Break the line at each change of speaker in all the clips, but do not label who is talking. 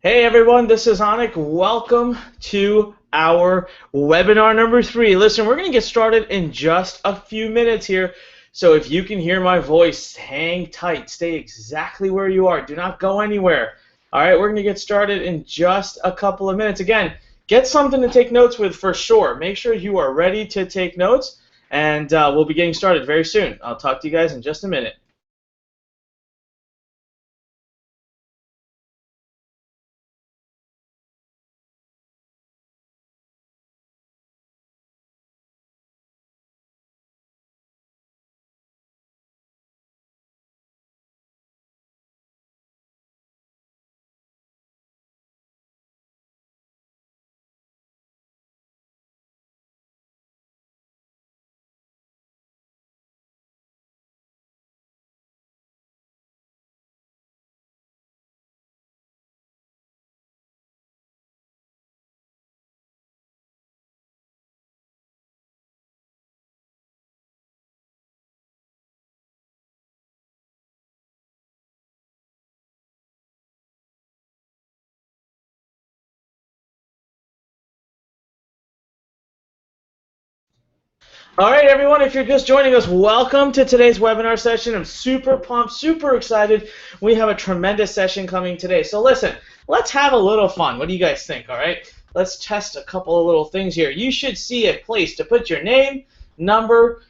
Hey everyone, this is Anik. Welcome to our webinar number 3. Listen, we're going to get started in just a few minutes here. So if you can hear my voice, hang tight. Stay exactly where you are. Do not go anywhere. All right, we're going to get started in just a couple of minutes. Again, get something to take notes with for sure. Make sure you are ready to take notes, and we'll be getting started very soon. I'll talk to you guys in just a minute. All right, everyone, if you're just joining us, welcome to today's webinar session. I'm super pumped, super excited. We have a tremendous session coming today. So listen, let's have a little fun. What do you guys think, all right? Let's test a couple of little things here. You should see a place to put your name, number,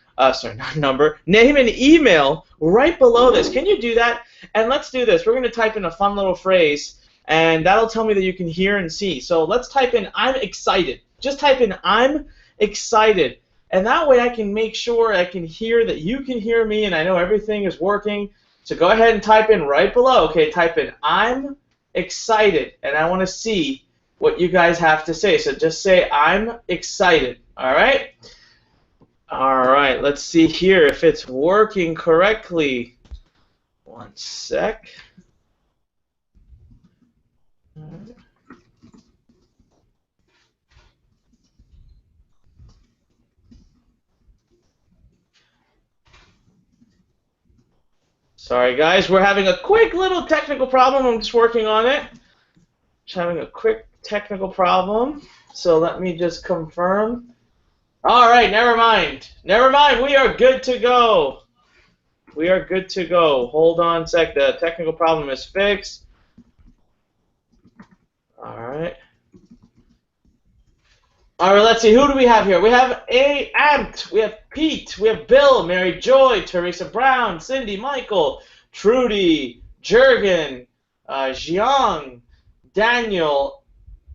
name and email right below this. Can you do that? And let's do this. We're going to type in a fun little phrase, and that'll tell me that you can hear and see. So let's type in, I'm excited. Just type in, I'm excited. And that way I can make sure I can hear that you can hear me and I know everything is working. So go ahead and type in right below. Okay, type in I'm excited. And I want to see what you guys have to say. So just say I'm excited. All right? All right, let's see here if it's working correctly. One sec. All right. Sorry, guys, we're having a quick little technical problem. I'm just working on it. Just having a quick technical problem. So let me just confirm. All right, never mind. Never mind. We are good to go. We are good to go. Hold on a sec. The technical problem is fixed. All right. All right, let's see. Who do we have here? We have Ant, we have Pete, we have Bill, Mary Joy, Teresa Brown, Cindy, Michael, Trudy, Jurgen, Jiang, Daniel,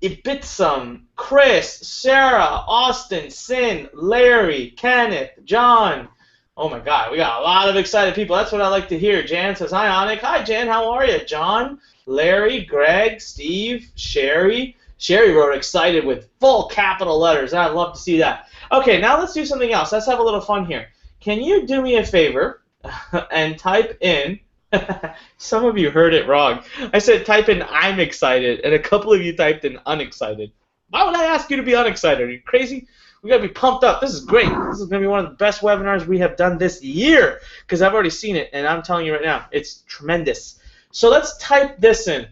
Ibitsum, Chris, Sarah, Austin, Sin, Larry, Kenneth, John. Oh my God, we got a lot of excited people. That's what I like to hear. Jan says, hi, Anik. Hi, Jan. How are you? John, Larry, Greg, Steve, Sherry. Sherry wrote excited with full capital letters. I'd love to see that. Okay, now let's do something else. Let's have a little fun here. Can you do me a favor and type in, some of you heard it wrong. I said type in I'm excited, and a couple of you typed in unexcited. Why would I ask you to be unexcited? Are you crazy? We got to be pumped up. This is great. This is going to be one of the best webinars we have done this year because I've already seen it, and I'm telling you right now, it's tremendous. So let's type this in.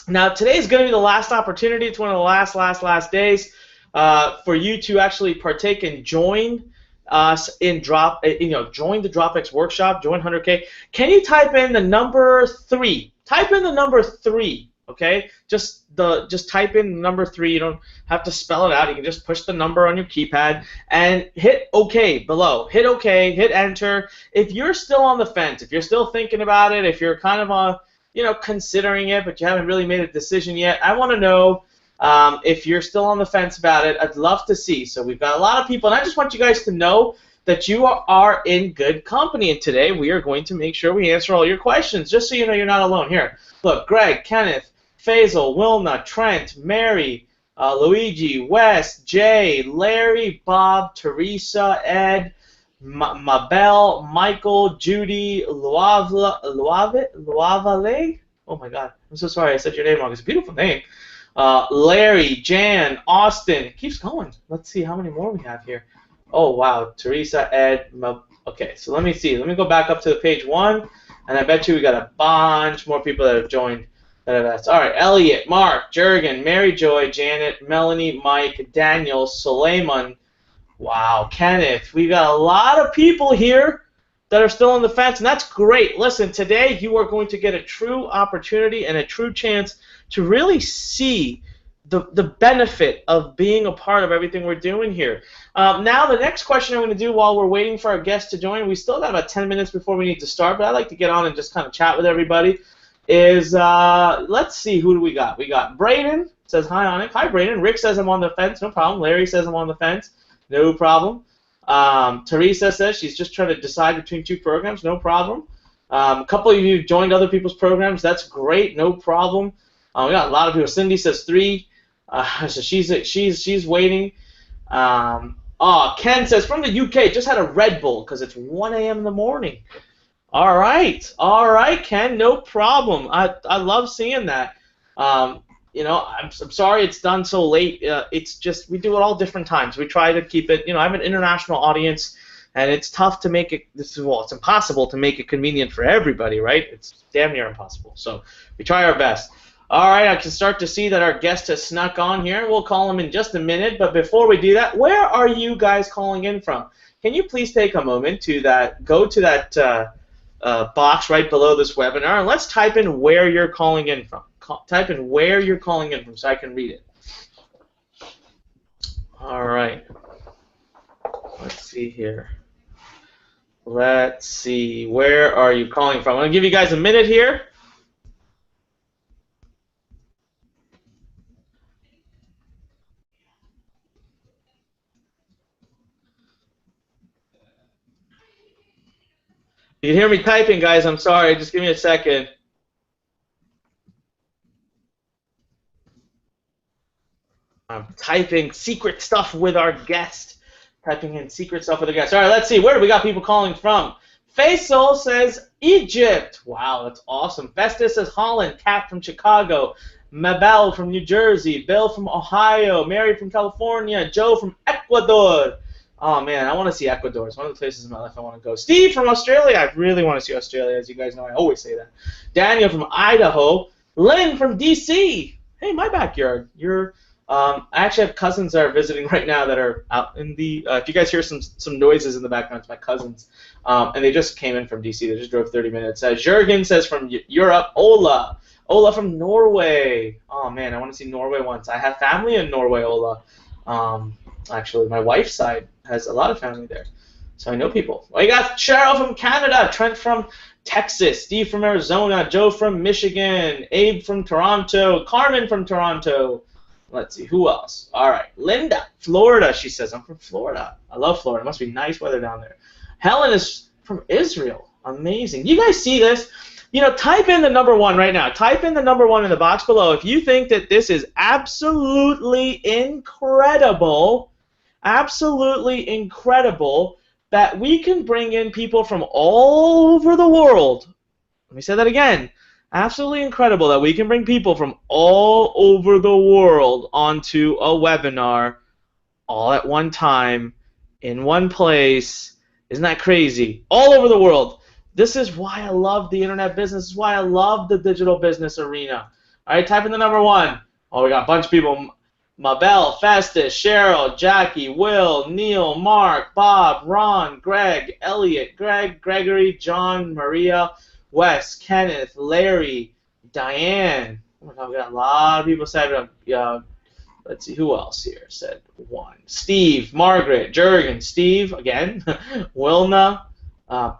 Now, today is going to be the last opportunity. It's one of the last days for you to actually partake and join us in join the DropX workshop, join 100K. Can you type in the number 3? Type in the number 3, okay? Just type in the number 3. You don't have to spell it out. You can just push the number on your keypad and hit OK below. Hit OK, hit Enter. If you're still on the fence, if you're still thinking about it, if you're kind of on considering it, but you haven't really made a decision yet, I want to know if you're still on the fence about it. I'd love to see. So we've got a lot of people, and I just want you guys to know that you are in good company. And today we are going to make sure we answer all your questions, just so you know you're not alone. Here, look, Greg, Kenneth, Faisal, Wilna, Trent, Mary, Luigi, Wes, Jay, Larry, Bob, Teresa, Ed, Mabel, Michael, Judy, Luavale. Oh my God, I'm so sorry I said your name wrong. It's a beautiful name. Larry, Jan, Austin. It keeps going. Let's see how many more we have here. Oh wow, Teresa, Ed. Okay, so let me see. Let me go back up to page 1, and I bet you we got a bunch more people that have joined. that I've asked. All right, Elliot, Mark, Jurgen, Mary Joy, Janet, Melanie, Mike, Daniel, Suleiman. Wow, Kenneth, we got a lot of people here that are still on the fence, and that's great. Listen, today you are going to get a true opportunity and a true chance to really see the benefit of being a part of everything we're doing here. Now, the next question I'm going to do while we're waiting for our guests to join, we still got about 10 minutes before we need to start, but I'd like to get on and just kind of chat with everybody, is let's see, who do we got? We got Braden, says hi on it. Hi, Braden. Rick says I'm on the fence, no problem. Larry says I'm on the fence, no problem. Teresa says she's just trying to decide between two programs, no problem. A couple of you joined other people's programs, that's great, no problem. We got a lot of people. Cindy says 3. So she's waiting. Ken says from the UK, just had a Red Bull because it's 1 a.m. in the morning. All right, Ken, no problem. I love seeing that. You know, I'm sorry it's done so late. It's just we do it all different times. We try to keep it. You know, I have an international audience, and it's tough to make it. It's impossible to make it convenient for everybody, right? It's damn near impossible. So we try our best. All right, I can start to see that our guest has snuck on here. We'll call him in just a minute, but before we do that, where are you guys calling in from? Can you please take a moment to go to that box right below this webinar, and let's type in where you're calling in from. Type in where you're calling in from so I can read it. All right. Let's see here. Let's see. Where are you calling from? I'm going to give you guys a minute here. You can hear me typing, guys. I'm sorry. Just give me a second. I'm typing secret stuff with our guest. Typing in secret stuff with our guest. All right, let's see. Where do we got people calling from? Faisal says Egypt. Wow, that's awesome. Festus says Holland. Kat from Chicago. Mabel from New Jersey. Bill from Ohio. Mary from California. Joe from Ecuador. Oh, man, I want to see Ecuador. It's one of the places in my life I want to go. Steve from Australia. I really want to see Australia, as you guys know. I always say that. Daniel from Idaho. Lynn from D.C. Hey, my backyard. I actually have cousins that are visiting right now that are out in the. If you guys hear some noises in the background, it's my cousins, and they just came in from DC. They just drove 30 minutes. Jurgen says from Europe. Ola from Norway. Oh man, I want to see Norway once. I have family in Norway. Ola. Actually, my wife's side has a lot of family there, so I know people. Well, you got Cheryl from Canada, Trent from Texas, Steve from Arizona, Joe from Michigan, Abe from Toronto, Carmen from Toronto. Let's see, who else? All right, Linda, Florida, she says. I'm from Florida. I love Florida. It must be nice weather down there. Helen is from Israel. Amazing. You guys see this? You know, type in the number 1 right now. Type in the number 1 in the box below if you think that this is absolutely incredible that we can bring in people from all over the world. Let me say that again. Absolutely incredible that we can bring people from all over the world onto a webinar all at one time, in one place. Isn't that crazy? All over the world. This is why I love the internet business. This is why I love the digital business arena. All right, type in the number 1. Oh, we got a bunch of people. Mabel, Festus, Cheryl, Jackie, Will, Neil, Mark, Bob, Ron, Greg, Elliot, Gregory, John, Maria, Wes, Kenneth, Larry, Diane. Oh my God, we got a lot of people said. Let's see, who else here said 1? Steve, Margaret, Jurgen, Steve again, Wilna,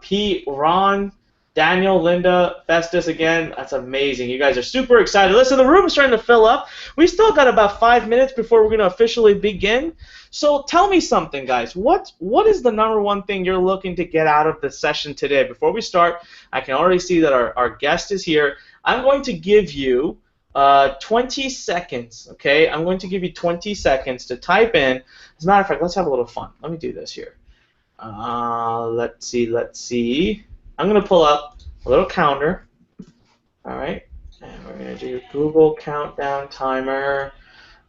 Pete, Ron, Daniel, Linda, Festus again. That's amazing. You guys are super excited. Listen, the room is starting to fill up. We still got about 5 minutes before we're going to officially begin. So tell me something, guys. What is the number 1 thing you're looking to get out of the session today? Before we start, I can already see that our guest is here. I'm going to give you 20 seconds, okay? I'm going to give you 20 seconds to type in. As a matter of fact, let's have a little fun. Let me do this here. Let's see. I'm going to pull up a little counter. All right. And we're going to do Google countdown timer.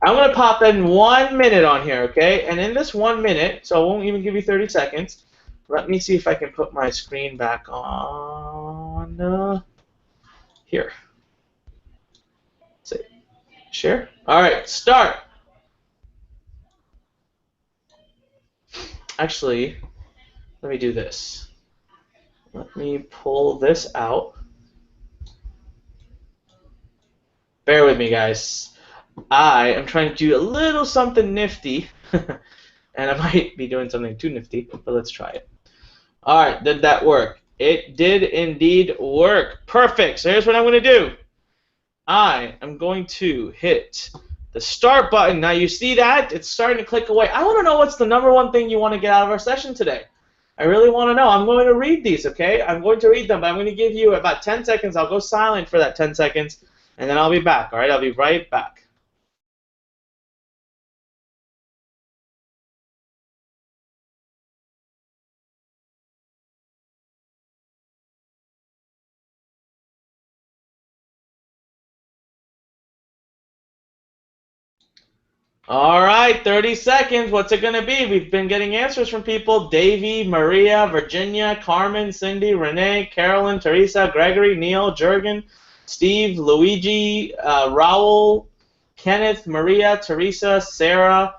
I'm going to pop in 1 minute on here, okay? And in this 1 minute, so I won't even give you 30 seconds, let me see if I can put my screen back on here. Share. All right, start. Actually, let me do this. Let me pull this out. Bear with me, guys. I am trying to do a little something nifty, and I might be doing something too nifty, but let's try it. All right, did that work? It did indeed work. Perfect. So here's what I'm going to do. I am going to hit the start button. Now you see that? It's starting to click away. I want to know what's the #1 thing you want to get out of our session today. I really want to know. I'm going to read these, okay? I'm going to read them, but I'm going to give you about 10 seconds. I'll go silent for that 10 seconds, and then I'll be back, all right? I'll be right back. All right, 30 seconds. What's it going to be? We've been getting answers from people. Davey, Maria, Virginia, Carmen, Cindy, Renee, Carolyn, Teresa, Gregory, Neil, Jurgen, Steve, Luigi, Raul, Kenneth, Maria, Teresa, Sarah.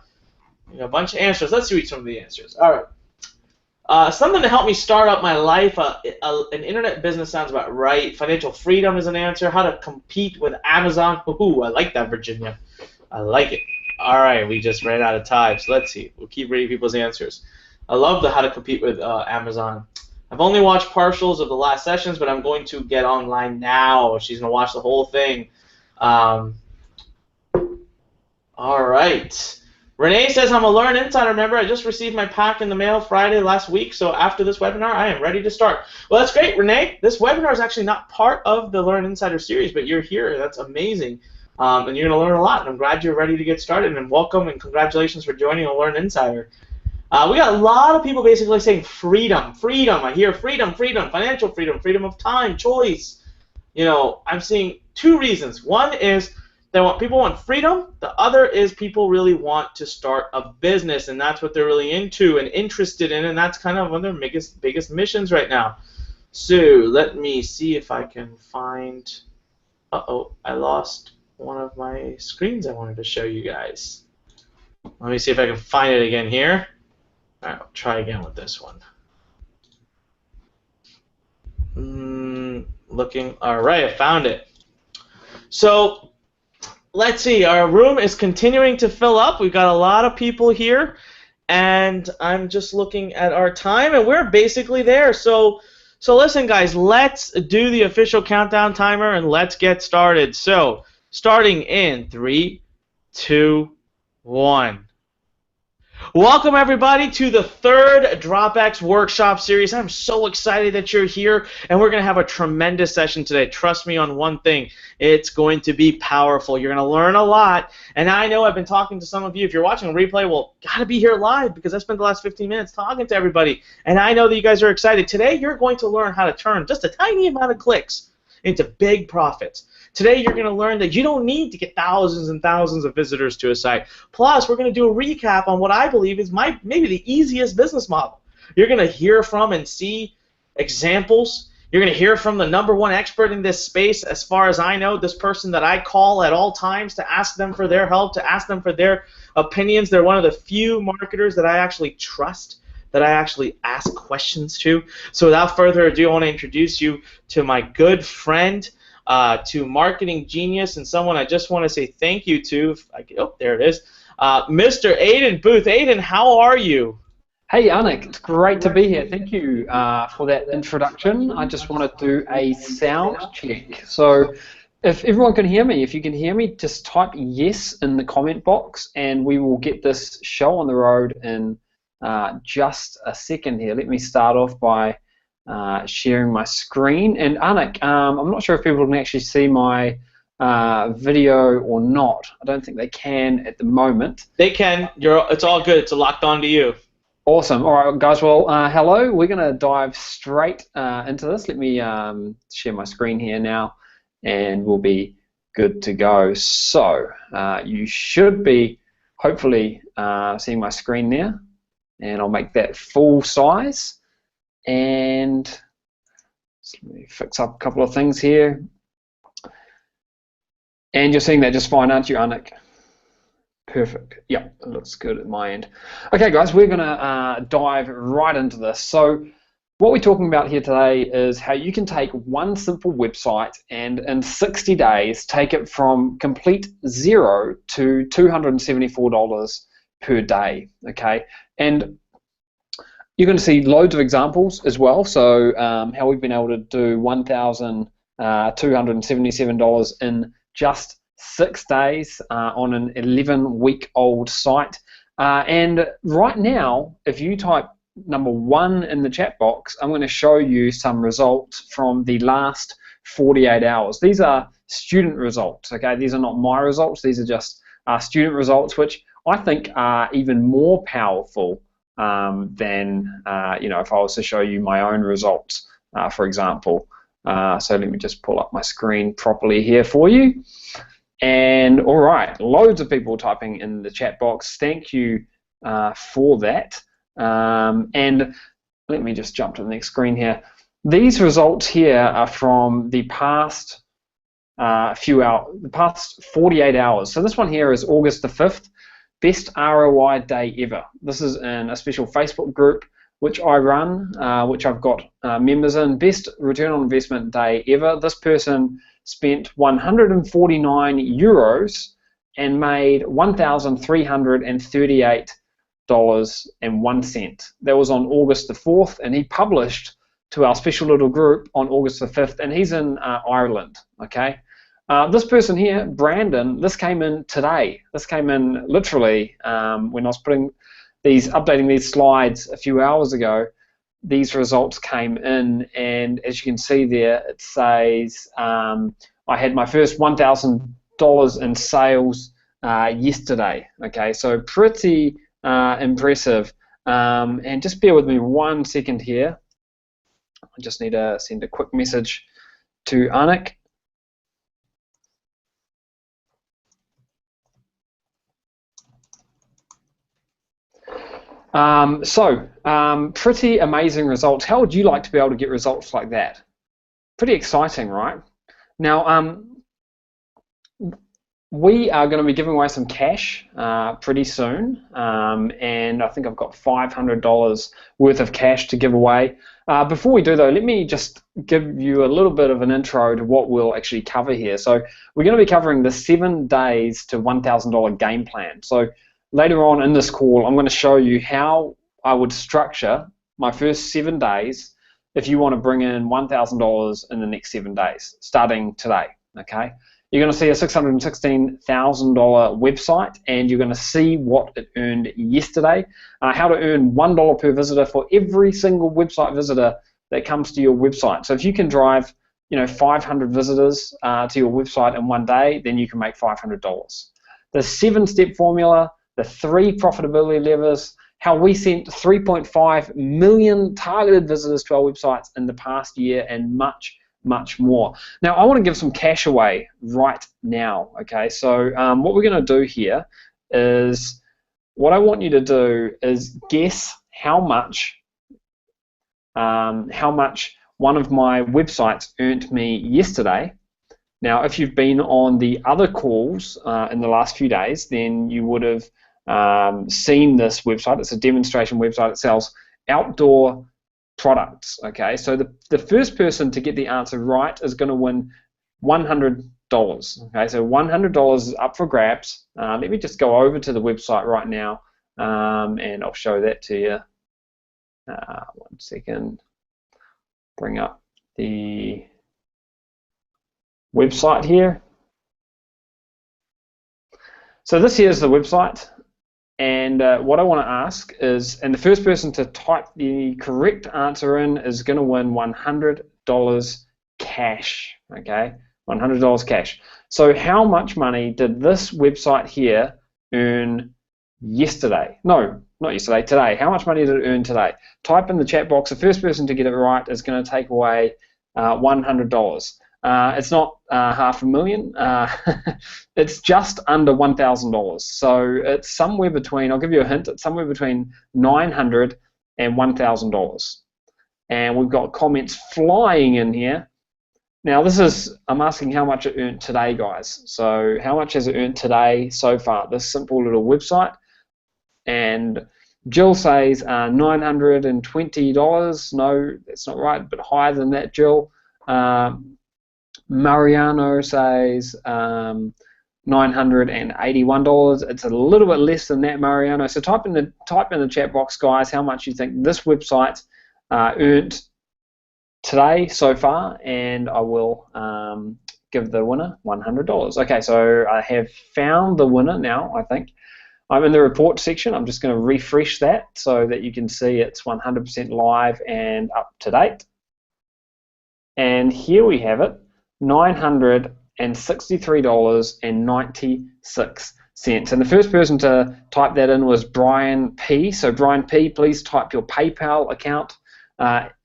A bunch of answers. Let's read some of the answers. All right. Something to help me start up my life. An internet business sounds about right. Financial freedom is an answer. How to compete with Amazon. Ooh, I like that, Virginia. I like it. All right, we just ran out of time, so let's see. We'll keep reading people's answers. I love the how to compete with Amazon. I've only watched partials of the last sessions, but I'm going to get online now. She's going to watch the whole thing. All right. Renee says, I'm a Learn Insider member. I just received my pack in the mail Friday last week, so after this webinar, I am ready to start. Well, that's great, Renee. This webinar is actually not part of the Learn Insider series, but you're here. That's amazing. And you're going to learn a lot, and I'm glad you're ready to get started, and welcome and congratulations for joining a Learn Insider. We got a lot of people basically saying freedom, freedom. I hear freedom, freedom, financial freedom, freedom of time, choice. You know, I'm seeing two reasons. One is people want freedom. The other is people really want to start a business, and that's what they're really into and interested in, and that's kind of one of their biggest missions right now. So let me see if I can find. Uh-oh, I lost one of my screens I wanted to show you guys. Let me see if I can find it again here. All right, I'll try again with this one. Looking. All right, I found it. So let's see. Our room is continuing to fill up. We've got a lot of people here, and I'm just looking at our time, and we're basically there. So listen, guys, let's do the official countdown timer, and let's get started. So starting in 3, 2, 1. Welcome, everybody, to the third DropX workshop series. I'm so excited that you're here, and we're going to have a tremendous session today. Trust me on one thing. It's going to be powerful. You're going to learn a lot, and I know I've been talking to some of you. If you're watching a replay, well, got to be here live because I spent the last 15 minutes talking to everybody, and I know that you guys are excited. Today, you're going to learn how to turn just a tiny amount of clicks into big profits. Today, you're going to learn that you don't need to get thousands and thousands of visitors to a site. Plus, we're going to do a recap on what I believe is maybe the easiest business model. You're going to hear from and see examples. You're going to hear from the #1 expert in this space, as far as I know, this person that I call at all times to ask them for their help, to ask them for their opinions. They're one of the few marketers that I actually trust, that I actually ask questions to. So without further ado, I want to introduce you to my good friend, to marketing genius, and someone I just want to say thank you to. Oh, there it is. Mr. Aiden Booth. Aiden, how are you?
Hey, Anik. It's great to be here. Thank you for that introduction. I just want to do a sound check. So if everyone can hear me, if you can hear me, just type yes in the comment box, and we will get this show on the road in just a second here. Let me start off by sharing my screen. And Anik, I'm not sure if people can actually see my video or not. I don't think they can at the moment.
They can. It's all good. It's locked on to you.
Awesome. All right, guys. Well, hello. We're going to dive straight into this. Let me share my screen here now, and we'll be good to go. So you should be hopefully seeing my screen there, and I'll make that full size. And let me fix up a couple of things here. And you're seeing that just fine, aren't you, Anik? Perfect. Yeah, it looks good at my end. Okay, guys, we're going to dive right into this. So what we're talking about here today is how you can take one simple website and in 60 days take it from complete zero to $274 per day, okay? And you're going to see loads of examples as well. So how we've been able to do $1,277 in just 6 days on an 11-week-old site. And right now, if you type number 1 in the chat box, I'm going to show you some results from the last 48 hours. These are student results, okay? These are not my results. These are just student results, which I think are even more powerful than if I was to show you my own results, for example. So let me just pull up my screen properly here for you. And all right, loads of people typing in the chat box. Thank you for that. And let me just jump to the next screen here. These results here are from the past the past 48 hours. So this one here is August the 5th, best ROI day ever. This is in a special Facebook group which I run, which I've got members in. Best return on investment day ever. This person spent 149 euros and made $1,338.01. That was on August the 4th, and he published to our special little group on August the 5th, and he's in Ireland, okay? This person here, Brandon, this came in today. This came in literally when I was updating these slides a few hours ago. These results came in, and as you can see there, it says I had my first $1,000 in sales yesterday. Okay, so pretty impressive. And just bear with me 1 second here. I just need to send a quick message to Anik. Pretty amazing results. How would you like to be able to get results like that? Pretty exciting, right? Now, we are going to be giving away some cash pretty soon, and I think I've got $500 worth of cash to give away. Before we do though, let me just give you a little bit of an intro to what we'll actually cover here. So we're going to be covering the 7 days to $1,000 game plan. So later on in this call, I'm going to show you how I would structure my first 7 days if you want to bring in $1,000 in the next 7 days, starting today, okay? You're going to see a $616,000 website, and you're going to see what it earned yesterday, how to earn $1 per visitor for every single website visitor that comes to your website. So if you can drive 500 visitors to your website in 1 day, then you can make $500. The 7-step formula, the 3 profitability levers, how we sent 3.5 million targeted visitors to our websites in the past year, and much, much more. Now, I want to give some cash away right now, okay? So what we're going to do here is, what I want you to do is guess how much one of my websites earned me yesterday. Now, if you've been on the other calls in the last few days, then you would have seen this website. It's a demonstration website. It sells outdoor products, okay? So the first person to get the answer right is going to win $100, okay? So $100 is up for grabs. Let me just go over to the website right now, and I'll show that to you. 1 second. Bring up the website here. So this here is the website. And what I want to ask is, and the first person to type the correct answer in is going to win $100 cash, okay? $100 cash. So how much money did this website here earn yesterday? No, not yesterday, today. How much money did it earn today? Type in the chat box. The first person to get it right is going to take away $100. It's not $500,000. It's just under $1,000. So it's somewhere between, I'll give you a hint, it's somewhere between $900 and $1,000. And we've got comments flying in here. Now I'm asking how much it earned today, guys. So how much has it earned today so far? This simple little website. And Jill says $920. No, that's not right, but higher than that, Jill. Mariano says $981. It's a little bit less than that, Mariano. So type in the chat box, guys, how much you think this website earned today so far, and I will give the winner $100. Okay, so I have found the winner now, I think. I'm in the report section. I'm just going to refresh that so that you can see it's 100% live and up to date. And here we have it, $963.96. And the first person to type that in was Brian P. So Brian P, please type your PayPal account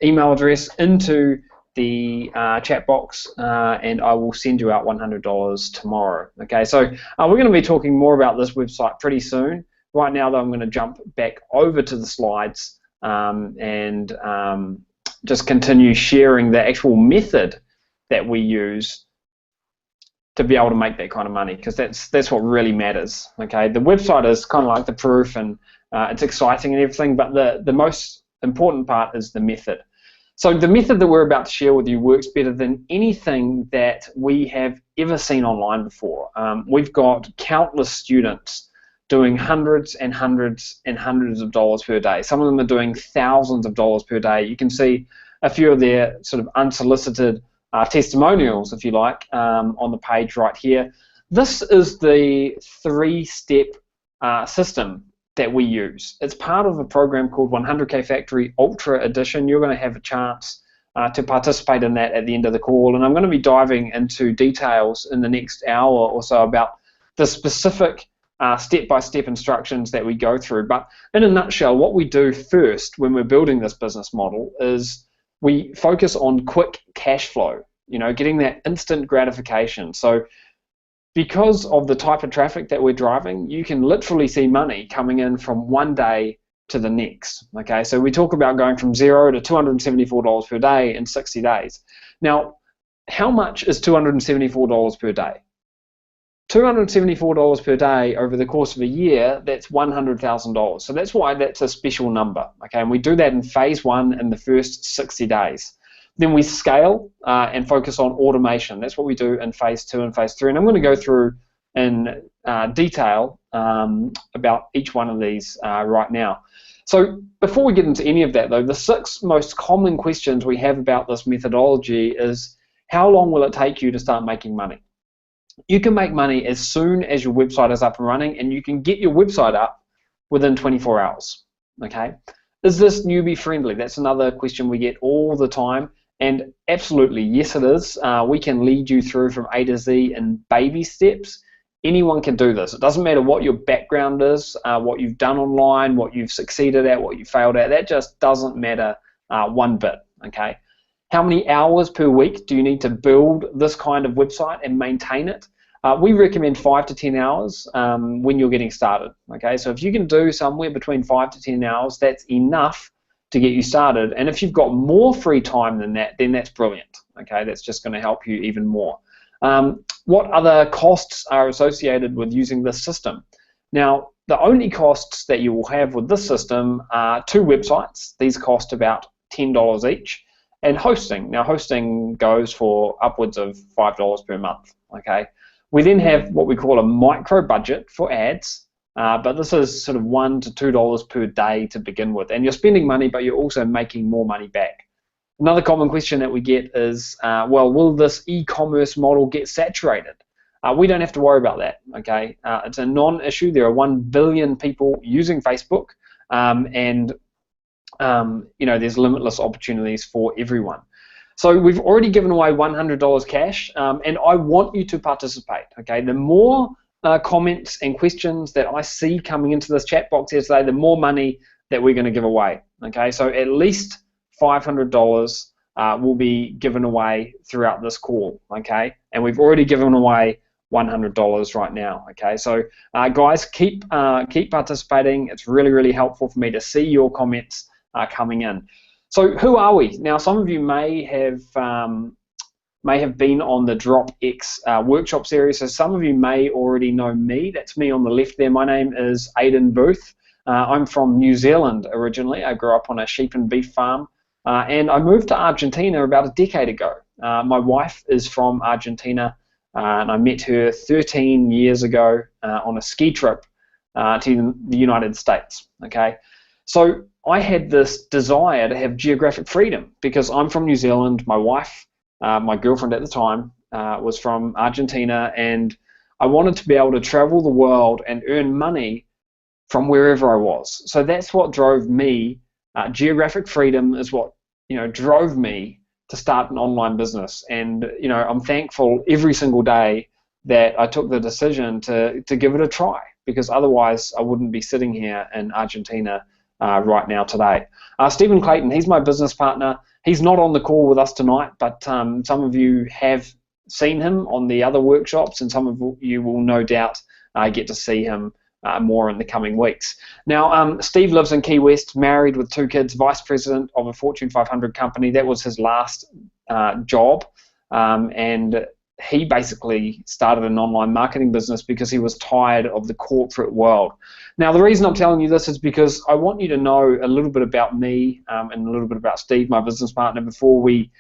email address into the chat box, and I will send you out $100 tomorrow. Okay, so we're going to be talking more about this website pretty soon. Right now, though, I'm going to jump back over to the slides and just continue sharing the actual method that we use to be able to make that kind of money, because that's what really matters. Okay, the website is kind of like the proof, and it's exciting and everything, but the most important part is the method. So the method that we're about to share with you works better than anything that we have ever seen online before. We've got countless students doing hundreds and hundreds and hundreds of dollars per day. Some of them are doing thousands of dollars per day. You can see a few of their sort of unsolicited testimonials, if you like, on the page right here. This is the 3-step system that we use. It's part of a program called 100K Factory Ultra Edition. You're going to have a chance to participate in that at the end of the call, and I'm going to be diving into details in the next hour or so about the specific step-by-step instructions that we go through. But in a nutshell, what we do first when we're building this business model is we focus on quick cash flow, getting that instant gratification. So because of the type of traffic that we're driving, you can literally see money coming in from one day to the next. Okay, so we talk about going from $0 to $274 per day in 60 days. Now, how much is $274 per day? $274 per day over the course of a year, that's $100,000. So that's why that's a special number. Okay, and we do that in phase 1 in the first 60 days. Then we scale and focus on automation. That's what we do in phase 2 and phase 3. And I'm going to go through in detail about each one of these right now. So before we get into any of that, though, the 6 most common questions we have about this methodology is, how long will it take you to start making money? You can make money as soon as your website is up and running, and you can get your website up within 24 hours. Okay? Is this newbie friendly? That's another question we get all the time. And absolutely, yes it is. We can lead you through from A to Z in baby steps. Anyone can do this. It doesn't matter what your background is, what you've done online, what you've succeeded at, what you failed at. That just doesn't matter one bit. Okay. How many hours per week do you need to build this kind of website and maintain it? We recommend 5 to 10 hours when you're getting started. Okay, so if you can do somewhere between 5 to 10 hours, that's enough to get you started. And if you've got more free time than that, then that's brilliant. Okay, that's just going to help you even more. What other costs are associated with using this system? Now, the only costs that you will have with this system are 2 websites. These cost about $10 each. And hosting. Now, hosting goes for upwards of $5 per month. Okay. We then have what we call a micro budget for ads, but this is sort of $1 to $2 per day to begin with. And you're spending money, but you're also making more money back. Another common question that we get is, well, will this e-commerce model get saturated? We don't have to worry about that. Okay. It's a non-issue. There are 1 billion people using Facebook, and there's limitless opportunities for everyone. So we've already given away $100 cash, and I want you to participate. Okay, the more comments and questions that I see coming into this chat box here today, the more money that we're going to give away. Okay, so at least $500 will be given away throughout this call. Okay, and we've already given away $100 right now. Okay, so guys, keep participating. It's really, really helpful for me to see your comments coming in. So who are we? Now, some of you may have may have been on the DropX workshop series, so some of you may already know me. That's me on the left there. My name is Aidan Booth. I'm from New Zealand originally. I grew up on a sheep and beef farm, and I moved to Argentina about a decade ago. My wife is from Argentina, and I met her 13 years ago on a ski trip to the United States. Okay, so I had this desire to have geographic freedom because I'm from New Zealand. My wife, my girlfriend at the time, was from Argentina, and I wanted to be able to travel the world and earn money from wherever I was. So that's what drove me. Geographic freedom is what drove me to start an online business, and I'm thankful every single day that I took the decision to give it a try, because otherwise I wouldn't be sitting here in Argentina right now today. Stephen Clayton, he's my business partner. He's not on the call with us tonight, but some of you have seen him on the other workshops, and some of you will no doubt get to see him more in the coming weeks. Now, Steve lives in Key West, married with 2 kids, vice president of a Fortune 500 company. That was his last job, and he basically started an online marketing business because he was tired of the corporate world. Now, the reason I'm telling you this is because I want you to know a little bit about me and a little bit about Steve, my business partner, before we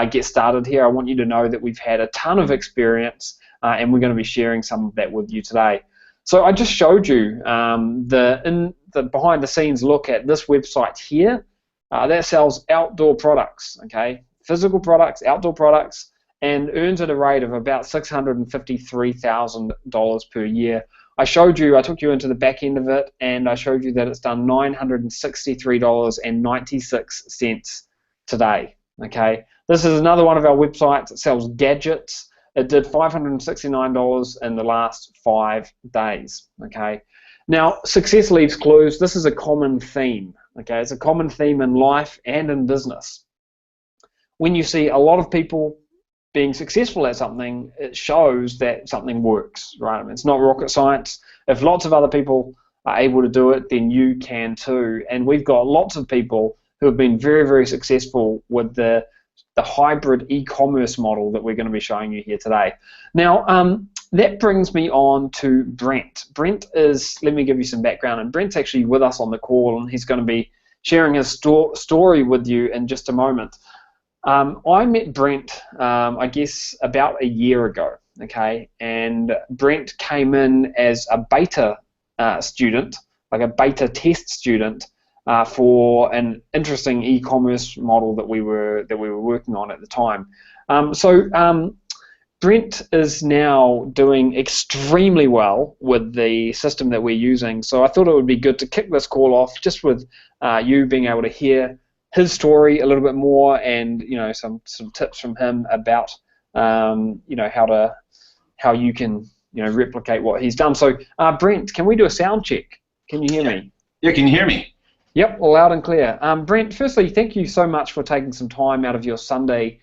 get started here. I want you to know that we've had a ton of experience, and we're going to be sharing some of that with you today. So I just showed you the behind-the-scenes look at this website here. That sells outdoor products, okay, physical products, outdoor products, and earns at a rate of about $653,000 per year. I took you into the back end of it, and I showed you that it's done $963.96 today. Okay, this is another one of our websites. It sells gadgets. It did $569 in the last 5 days. Okay, now success leaves clues. This is a common theme. Okay, it's a common theme in life and in business. When you see a lot of people being successful at something, it shows that something works, right? I mean, it's not rocket science. If lots of other people are able to do it, then you can too. And we've got lots of people who have been very, very successful with the hybrid e-commerce model that we're going to be showing you here today. Now, that brings me on to Brent. Brent is, let me give you some background, and Brent's actually with us on the call, and he's going to be sharing his story with you in just a moment. I met Brent, I guess, about a year ago, okay, and Brent came in as a beta student, like a beta test student, for an interesting e-commerce model that we were working on at the time. Brent is now doing extremely well with the system that we're using, so I thought it would be good to kick this call off just with you being able to hear his story a little bit more, and some tips from him about how you can replicate what he's done. So Brent, can we do a sound check? Can you hear me?
Yeah, can you hear me?
Yep, loud and clear. Brent, firstly, thank you so much for taking some time out of your Sunday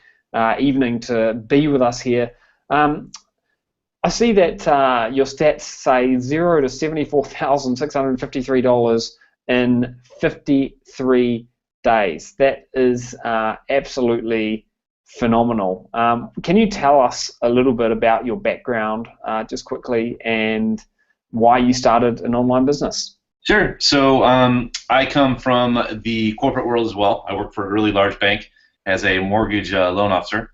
evening to be with us here. I see that your stats say $0 to $74,653 in 53 days. That is absolutely phenomenal. Can you tell us a little bit about your background, just quickly, and why you started an online business?
Sure. So I come from the corporate world as well. I work for a really large bank as a mortgage loan officer.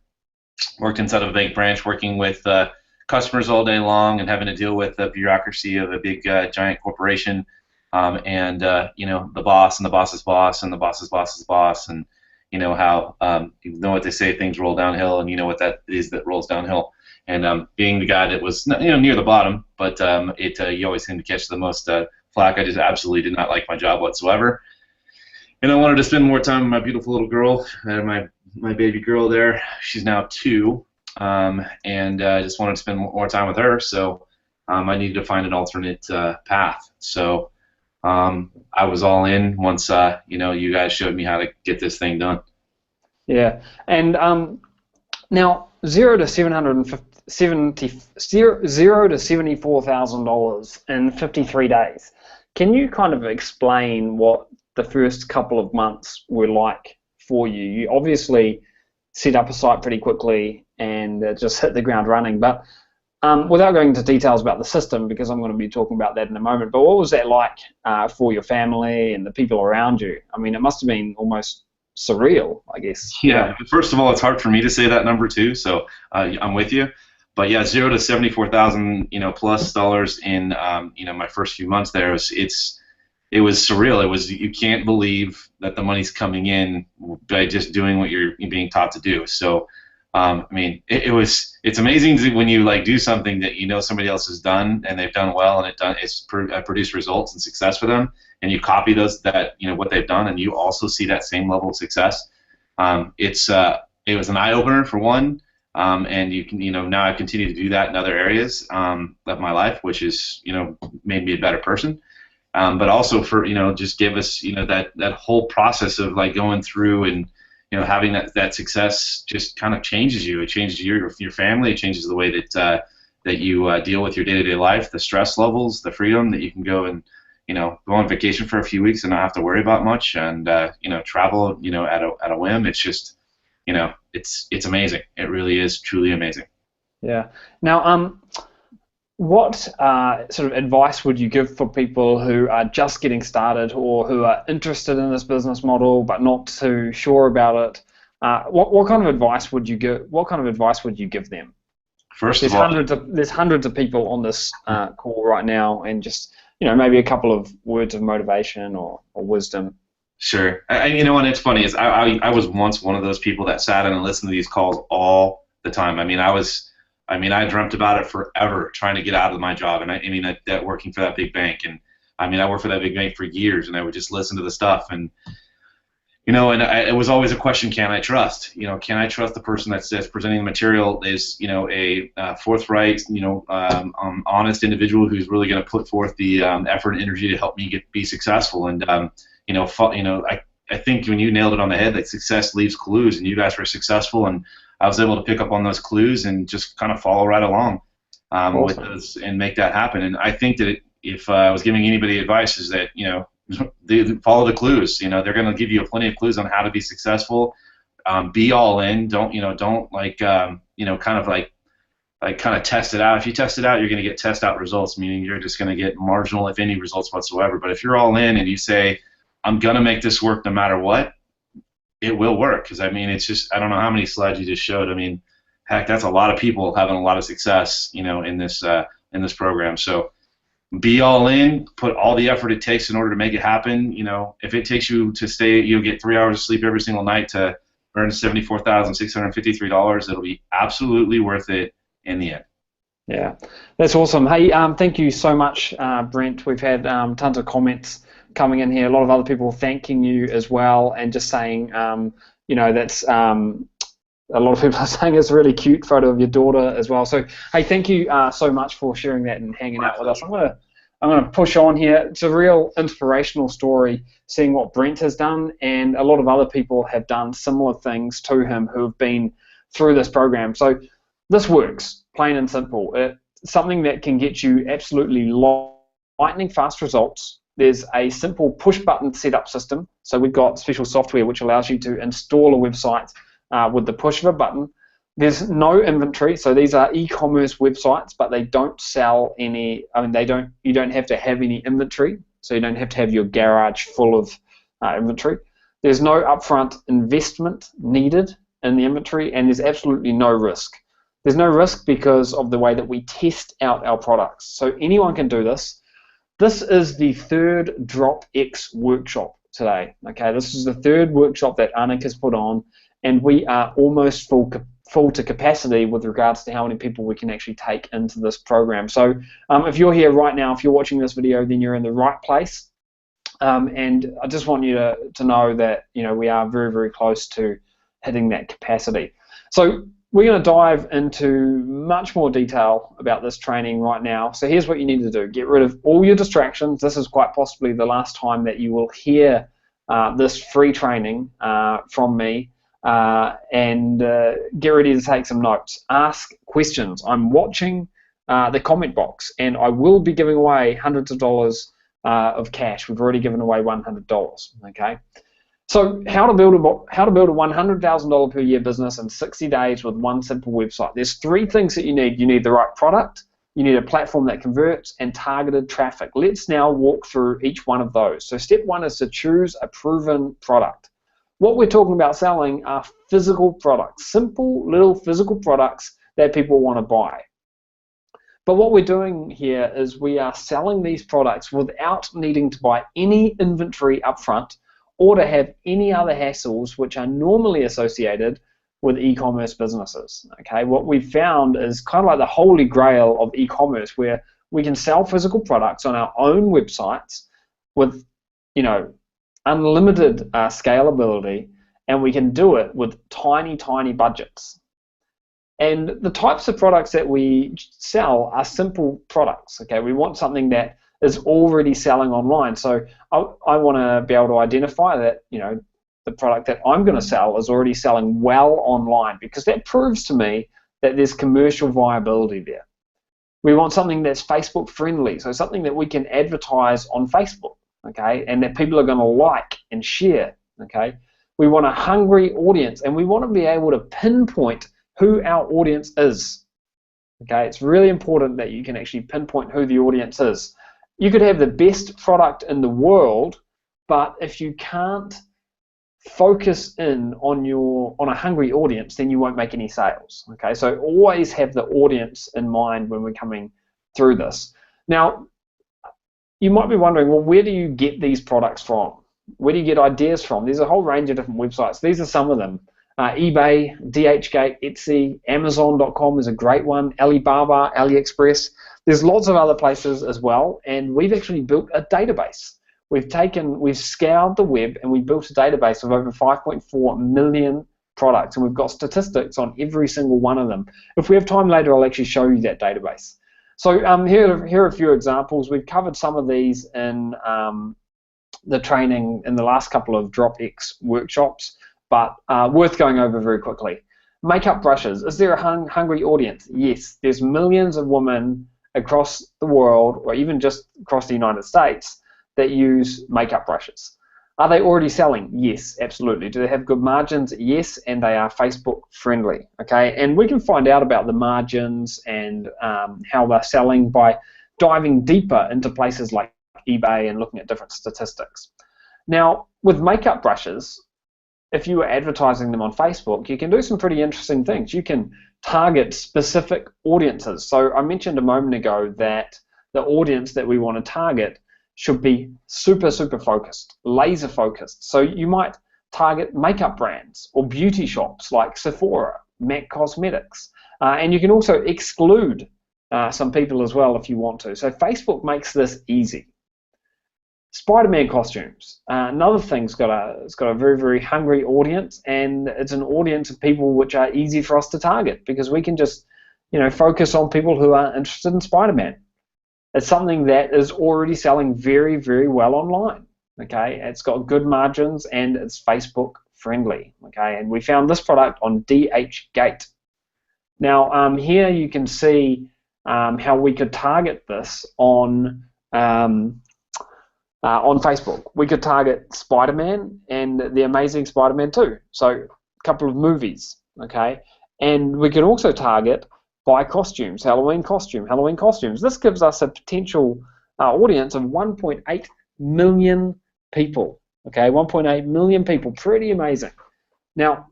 Worked inside of a bank branch, working with customers all day long and having to deal with the bureaucracy of a big giant corporation. And the boss and the boss's boss and the boss's boss's boss, and how you know what they say, things roll downhill, and you know what that is that rolls downhill. And being the guy that was near the bottom, but you always seem to catch the most flack. I just absolutely did not like my job whatsoever, and I wanted to spend more time with my beautiful little girl. I had my baby girl there. She's now 2, and I just wanted to spend more time with her. So I needed to find an alternate path. So I was all in once you guys showed me how to get this thing done.
Yeah, and now $0 to $74,000 in 53 days. Can you kind of explain what the first couple of months were like for you? You obviously set up a site pretty quickly, and just hit the ground running. But without going into details about the system, because I'm going to be talking about that in a moment, but what was that like for your family and the people around you? I mean, it must have been almost surreal, I guess.
Yeah. First of all, it's hard for me to say that number too, so I'm with you. But yeah, 0 to 74,000, plus dollars in, my first few months there. It was surreal. It was, you can't believe that the money's coming in by just doing what you're being taught to do. So, I mean, it's amazing when you like do something that somebody else has done and they've done well and it's produced results and success for them, and you copy what they've done, and you also see that same level of success. It was an eye opener for one. And you can, now I continue to do that in other areas of my life, which is, made me a better person. But also for, just give us, that whole process of like going through and, having that success just kind of changes you. It changes your family. It changes the way that you deal with your day-to-day life, the stress levels, the freedom that you can go and, go on vacation for a few weeks and not have to worry about much, and, travel, at a whim. It's just, it's amazing. It really is truly amazing.
Yeah. Now, what sort of advice would you give for people who are just getting started or who are interested in this business model but not too sure about it? What kind of advice would you give? What kind of advice would you give them?
First of all,
there's hundreds of people on this call right now, and just maybe a couple of words of motivation or wisdom.
Sure. And it's funny is I was once one of those people that sat in and listened to these calls all the time. I dreamt about it forever, trying to get out of my job, and that working for that big bank, and I worked for that big bank for years, and I would just listen to the stuff, and it was always a question: can I trust? Can I trust the person that's presenting the material is a forthright, honest individual who's really going to put forth the effort and energy to help me be successful, and I think when you nailed it on the head, that success leaves clues, and you guys were successful, and I was able to pick up on those clues and just kind of follow right along with those and make that happen. And I think that if I was giving anybody advice, is that they follow the clues. They're going to give you plenty of clues on how to be successful. Be all in. Don't kind of test it out. If you test it out, you're going to get test out results, meaning you're just going to get marginal, if any, results whatsoever. But if you're all in and you say, I'm going to make this work no matter what, it will work. Because, it's just, I don't know how many slides you just showed. Heck, that's a lot of people having a lot of success, in this program. So be all in, put all the effort it takes in order to make it happen. If it takes you to stay, you'll get 3 hours of sleep every single night to earn $74,653, it'll be absolutely worth it in the end.
Yeah, that's awesome. Hey, thank you so much, Brent. We've had tons of comments coming in here. A lot of other people thanking you as well, and just saying, that's a lot of people are saying it's a really cute photo of your daughter as well. So, hey, thank you so much for sharing that and hanging out with us. I'm gonna push on here. It's a real inspirational story, seeing what Brent has done, and a lot of other people have done similar things to him who have been through this program. So, this works, plain and simple. It's something that can get you absolutely lightning fast results. There's a simple push-button setup system. So we've got special software which allows you to install a website with the push of a button. There's no inventory, so these are e-commerce websites, but they don't sell any. You don't have to have any inventory, so you don't have to have your garage full of inventory. There's no upfront investment needed in the inventory, and there's absolutely no risk. There's no risk because of the way that we test out our products. So anyone can do this. This is the third DropX workshop today. Okay, this is the third workshop that Anik has put on, and we are almost full to capacity with regards to how many people we can actually take into this program. So if you're here right now, if you're watching this video, then you're in the right place. And I just want you to know that we are very, very close to hitting that capacity. So we're going to dive into much more detail about this training right now. So here's what you need to do. Get rid of all your distractions. This is quite possibly the last time that you will hear this free training from me. And get ready to take some notes. Ask questions. I'm watching the comment box, and I will be giving away hundreds of dollars of cash. We've already given away $100, okay? So how to build a $100,000 per year business in 60 days with one simple website. There's three things that you need. You need the right product, you need a platform that converts, and targeted traffic. Let's now walk through each one of those. So step one is to choose a proven product. What we're talking about selling are physical products, simple little physical products that people want to buy. But what we're doing here is we are selling these products without needing to buy any inventory upfront or to have any other hassles which are normally associated with e-commerce businesses. Okay, what we've found is kind of like the holy grail of e-commerce, where we can sell physical products on our own websites with, unlimited scalability, and we can do it with tiny budgets. And the types of products that we sell are simple products. Okay, we want something that is already selling online. So I want to be able to identify that the product that I'm going to sell is already selling well online, because that proves to me that there's commercial viability there. We want something that's Facebook friendly, so something that we can advertise on Facebook, okay, and that people are going to like and share. Okay, we want a hungry audience, and we want to be able to pinpoint who our audience is. Okay, it's really important that you can actually pinpoint who the audience is. You could have the best product in the world, but if you can't focus in on a hungry audience, then you won't make any sales. Okay, so always have the audience in mind when we're coming through this. Now, you might be wondering, well, where do you get these products from? Where do you get ideas from? There's a whole range of different websites. These are some of them. eBay, DHgate, Etsy, Amazon.com is a great one, Alibaba, AliExpress. There's lots of other places as well, and we've actually built a database. We've scoured the web, and we built a database of over 5.4 million products, and we've got statistics on every single one of them. If we have time later, I'll actually show you that database. So here are a few examples. We've covered some of these in the training in the last couple of DropX workshops, but worth going over very quickly. Makeup brushes. Is there a hungry audience? Yes. There's millions of women across the world, or even just across the United States, that use makeup brushes. Are they already selling? Yes, absolutely. Do they have good margins? Yes, and they are Facebook friendly. Okay, and we can find out about the margins and how they're selling by diving deeper into places like eBay and looking at different statistics. Now, with makeup brushes, if you were advertising them on Facebook, you can do some pretty interesting things. You can target specific audiences. So I mentioned a moment ago that the audience that we want to target should be super focused, laser focused. So you might target makeup brands or beauty shops like Sephora, MAC Cosmetics, and you can also exclude some people as well if you want to. So Facebook makes this easy. Spider-Man costumes. Another thing's got a very hungry audience, and it's an audience of people which are easy for us to target, because we can just focus on people who are interested in Spider-Man. It's something that is already selling very well online. Okay, it's got good margins and it's Facebook friendly. Okay, and we found this product on DHgate. Now here you can see how we could target this on Facebook. We could target Spider-Man and The Amazing Spider-Man 2. So a couple of movies. Okay, and we can also target buy costumes, Halloween costumes. This gives us a potential audience of 1.8 million people. Okay, 1.8 million people, pretty amazing. Now,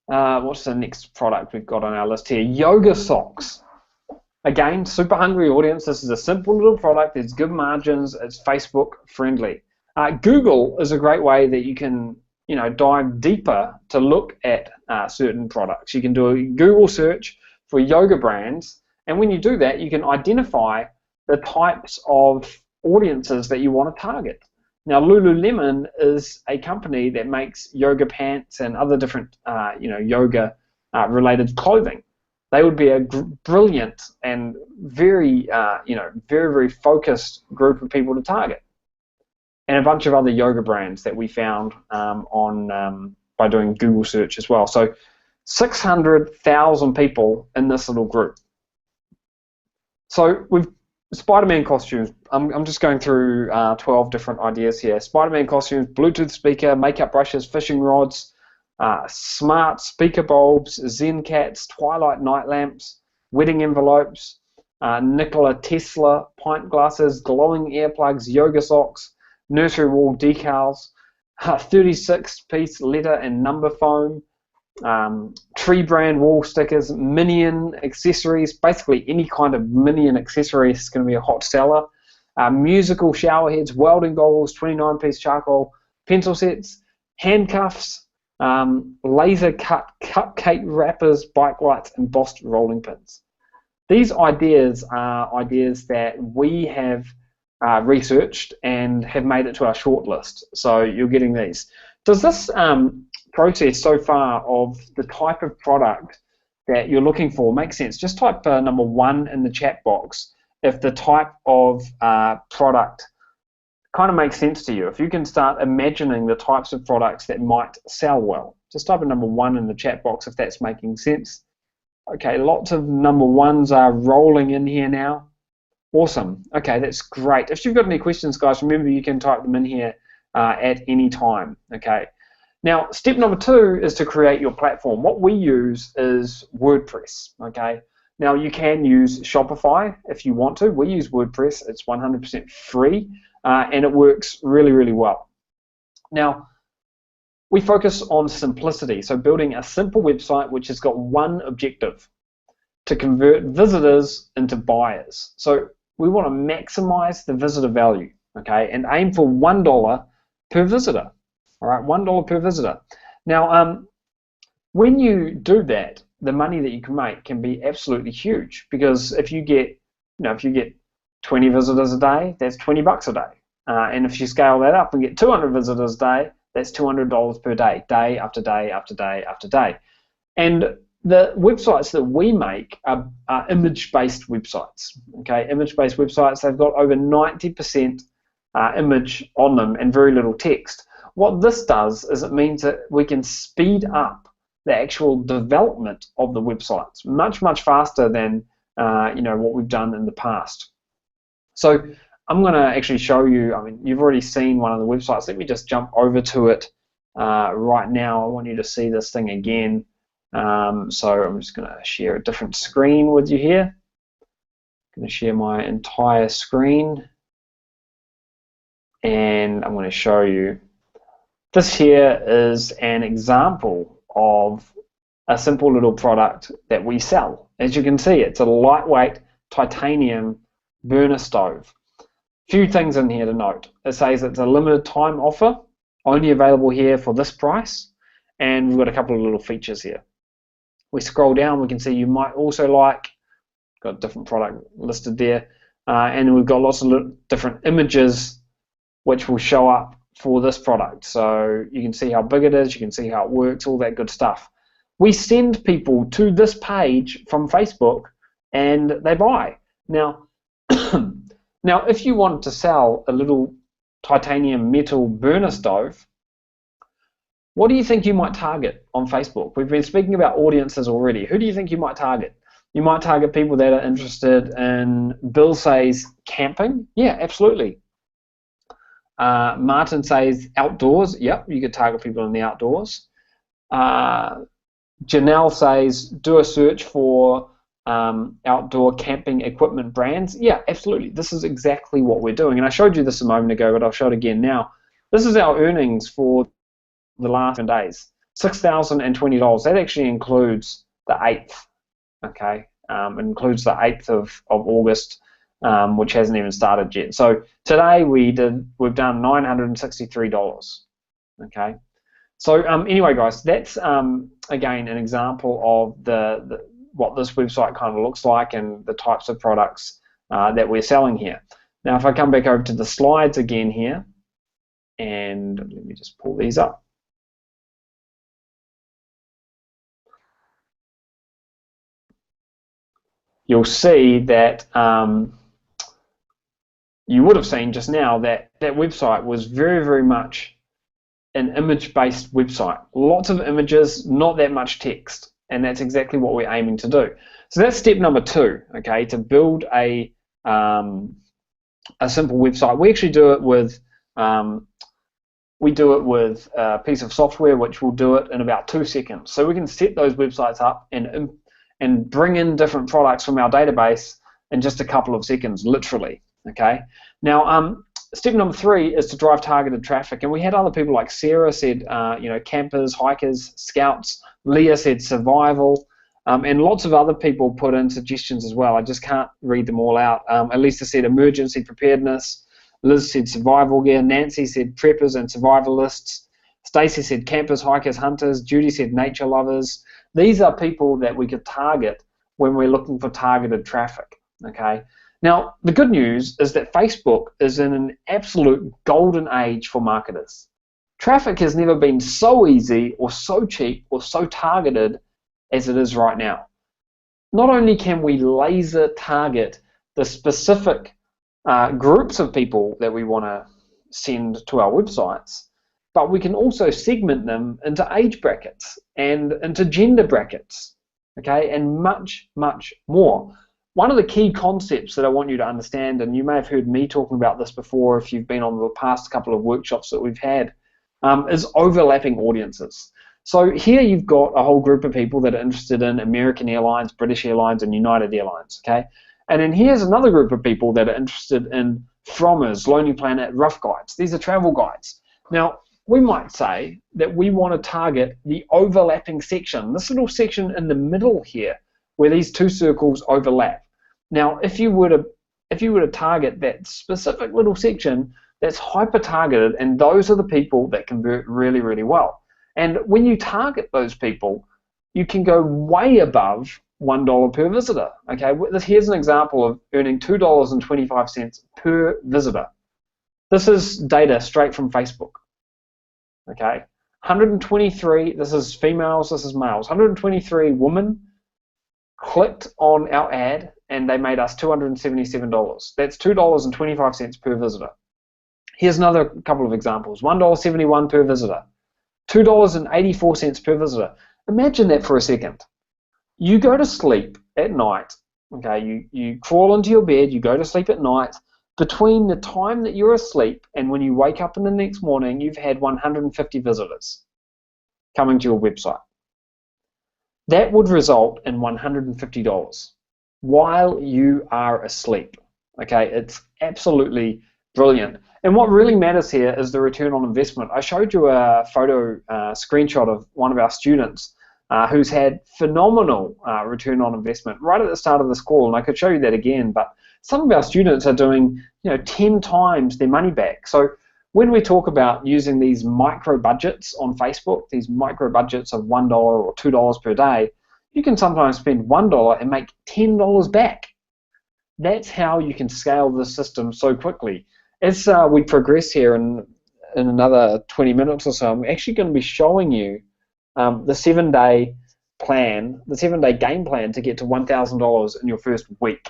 what's the next product we've got on our list here? Yoga socks. Again, super hungry audience. This is a simple little product. It's good margins. It's Facebook friendly. Google is a great way that you can dive deeper to look at certain products. You can do a Google search for yoga brands, and when you do that, you can identify the types of audiences that you want to target. Now, Lululemon is a company that makes yoga pants and other different, yoga related clothing. They would be a brilliant and very focused group of people to target. And a bunch of other yoga brands that we found by doing Google search as well. So 600,000 people in this little group. So we've Spider-Man costumes. I'm just going through 12 different ideas here. Spider-Man costumes, Bluetooth speaker, makeup brushes, fishing rods, smart speaker bulbs, Zen cats, twilight night lamps, wedding envelopes, Nikola Tesla pint glasses, glowing earplugs, yoga socks, nursery wall decals, 36-piece letter and number foam, tree brand wall stickers, Minion accessories. Basically any kind of Minion accessory is going to be a hot seller. Musical shower heads, welding goggles, 29-piece charcoal pencil sets, handcuffs, laser cut cupcake wrappers, bike lights, embossed rolling pins. These ideas are ideas that we have researched and have made it to our shortlist. So you're getting these. Does this process so far of the type of product that you're looking for make sense? Just type number 1 in the chat box if the type of product kind of makes sense to you. If you can start imagining the types of products that might sell well. Just type in number 1 in the chat box if that's making sense. Okay, lots of number 1s are rolling in here now. Awesome. Okay, that's great. If you've got any questions, guys, remember you can type them in here at any time. Okay. Now, step number 2 is to create your platform. What we use is WordPress. Okay. Now, you can use Shopify if you want to. We use WordPress. It's 100% free, and it works really, really well. Now, we focus on simplicity, so building a simple website which has got one objective: to convert visitors into buyers. So we want to maximize the visitor value, okay, and aim for $1 per visitor. All right, $1 per visitor. Now, when you do that, the money that you can make can be absolutely huge, because if you get, if you get 20 visitors a day, that's $20 a day, and if you scale that up and get 200 visitors a day, that's $200 per day, day after day after day after day. And the websites that we make are image-based websites. Okay, image-based websites, they've got over 90% image on them and very little text. What this does is it means that we can speed up the actual development of the websites much, much faster than what we've done in the past. So I'm going to actually show you. I mean, you've already seen one of the websites. Let me just jump over to it right now. I want you to see this thing again. So I'm just going to share a different screen with you here. I'm going to share my entire screen, and I'm going to show you. This here is an example of a simple little product that we sell. As you can see, it's a lightweight titanium burner stove. Few things in here to note. It says it's a limited time offer, only available here for this price, and we've got a couple of little features here. We scroll down, we can see you might also like, got a different product listed there, and we've got lots of different images which will show up for this product. So you can see how big it is, you can see how it works, all that good stuff. We send people to this page from Facebook and they buy. Now, now if you wanted to sell a little titanium metal burner stove, what do you think you might target on Facebook? We've been speaking about audiences already. Who do you think you might target? You might target people that are interested in, Bill says, camping. Yeah, absolutely. Martin says outdoors. Yep, you could target people in the outdoors. Janelle says do a search for outdoor camping equipment brands. Yeah, absolutely. This is exactly what we're doing. And I showed you this a moment ago, but I'll show it again now. This is our earnings for the last 7 days. $6,020. That actually includes the 8th. Okay, it includes the 8th of August. Which hasn't even started yet. So today we've done $963. Okay. So anyway, guys, that's again an example of what this website kind of looks like and the types of products that we're selling here. Now, if I come back over to the slides again here, and let me just pull these up. You'll see that you would have seen just now that that website was very, very much an image-based website. Lots of images, not that much text, and that's exactly what we're aiming to do. So that's step number 2, okay, to build a a simple website. We actually do it with a piece of software which will do it in about 2 seconds. So we can set those websites up and bring in different products from our database in just a couple of seconds, literally. Okay. Now, step number 3 is to drive targeted traffic, and we had other people like Sarah said, campers, hikers, scouts. Leah said survival, and lots of other people put in suggestions as well. I just can't read them all out. Elisa said emergency preparedness. Liz said survival gear. Nancy said preppers and survivalists. Stacey said campers, hikers, hunters. Judy said nature lovers. These are people that we could target when we're looking for targeted traffic. Okay. Now, the good news is that Facebook is in an absolute golden age for marketers. Traffic has never been so easy or so cheap or so targeted as it is right now. Not only can we laser target the specific groups of people that we want to send to our websites, but we can also segment them into age brackets and into gender brackets, okay, and much, much more. One of the key concepts that I want you to understand, and you may have heard me talking about this before if you've been on the past couple of workshops that we've had, is overlapping audiences. So here you've got a whole group of people that are interested in American Airlines, British Airlines, and United Airlines, okay? And then here's another group of people that are interested in Frommers, Lonely Planet, Rough Guides. These are travel guides. Now, we might say that we want to target the overlapping section, this little section in the middle here, where these 2 circles overlap. Now, if you were to target that specific little section, that's hyper-targeted, and those are the people that convert really, really well. And when you target those people, you can go way above $1 per visitor. Okay, here's an example of earning $2.25 per visitor. This is data straight from Facebook. Okay, 123, this is females, this is males, 123 women clicked on our ad and they made us $277. That's $2.25 per visitor. Here's another couple of examples. $1.71 per visitor, $2.84 per visitor. Imagine that for a second. You go to sleep at night, okay, you crawl into your bed, you go to sleep at night. Between the time that you're asleep and when you wake up in the next morning, you've had 150 visitors coming to your website. That would result in $150 while you are asleep. Okay, it's absolutely brilliant. And what really matters here is the return on investment. I showed you a photo screenshot of one of our students who's had phenomenal return on investment right at the start of this call, and I could show you that again, but some of our students are doing 10 times their money back. So when we talk about using these micro budgets on Facebook, these micro budgets of $1 or $2 per day, you can sometimes spend $1 and make $10 back. That's how you can scale the system so quickly. As we progress here in another 20 minutes or so, I'm actually going to be showing you the 7-day plan, the 7-day game plan to get to $1,000 in your first week.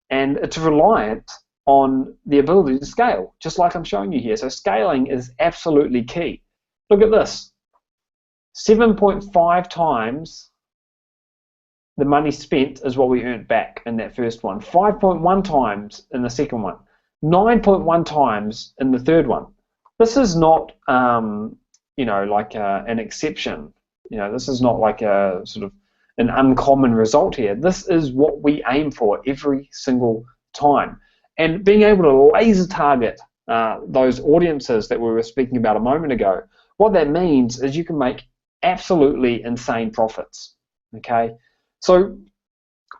And it's reliant on the ability to scale, just like I'm showing you here. So scaling is absolutely key. Look at this. 7.5 times the money spent is what we earned back in that first one. 5.1 times in the second one. 9.1 times in the third one. This is not, like an exception. This is not like a sort of an uncommon result here. This is what we aim for every single time. And being able to laser target those audiences that we were speaking about a moment ago, what that means is you can make absolutely insane profits. Okay, so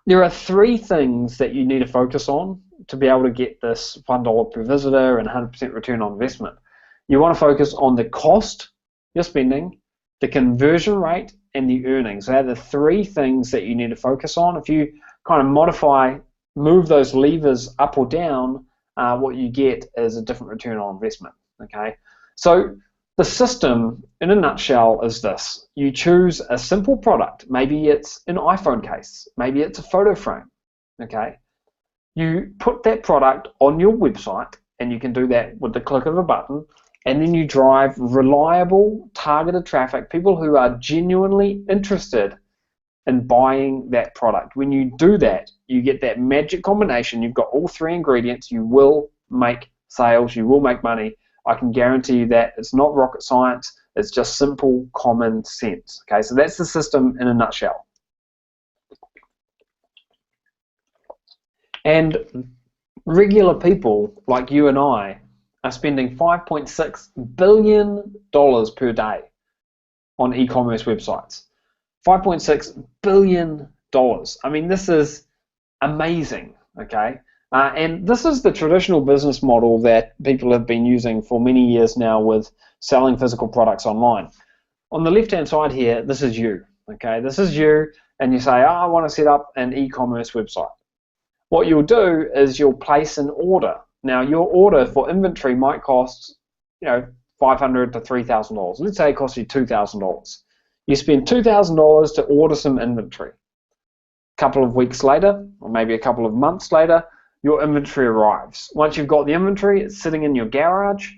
there are 3 things that you need to focus on to be able to get this $1 per visitor and 100% return on investment. You want to focus on the cost you're spending, the conversion rate, and the earnings. They're the 3 things that you need to focus on. If you kind of move those levers up or down, what you get is a different return on investment. Okay, so the system in a nutshell is this. You choose a simple product. Maybe it's an iPhone case, maybe it's a photo frame. Okay, you put that product on your website, and you can do that with the click of a button, and then you drive reliable targeted traffic, people who are genuinely interested in buying that product. When you do that, you get that magic combination. You've got all three ingredients. You will make sales. You will make money. I can guarantee you that. It's not rocket science. It's just simple common sense. Okay, so that's the system in a nutshell. And regular people like you and I are spending $5.6 billion per day on e-commerce websites. $5.6 billion. I mean, this is amazing, okay? And this is the traditional business model that people have been using for many years now with selling physical products online. On the left-hand side here, this is you, okay? This is you, and you say, oh, I want to set up an e-commerce website. What you'll do is you'll place an order. Now, your order for inventory might cost, $500 to $3,000. Let's say it costs you $2,000. You spend $2,000 to order some inventory. A couple of weeks later, or maybe a couple of months later, your inventory arrives. Once you've got the inventory, it's sitting in your garage.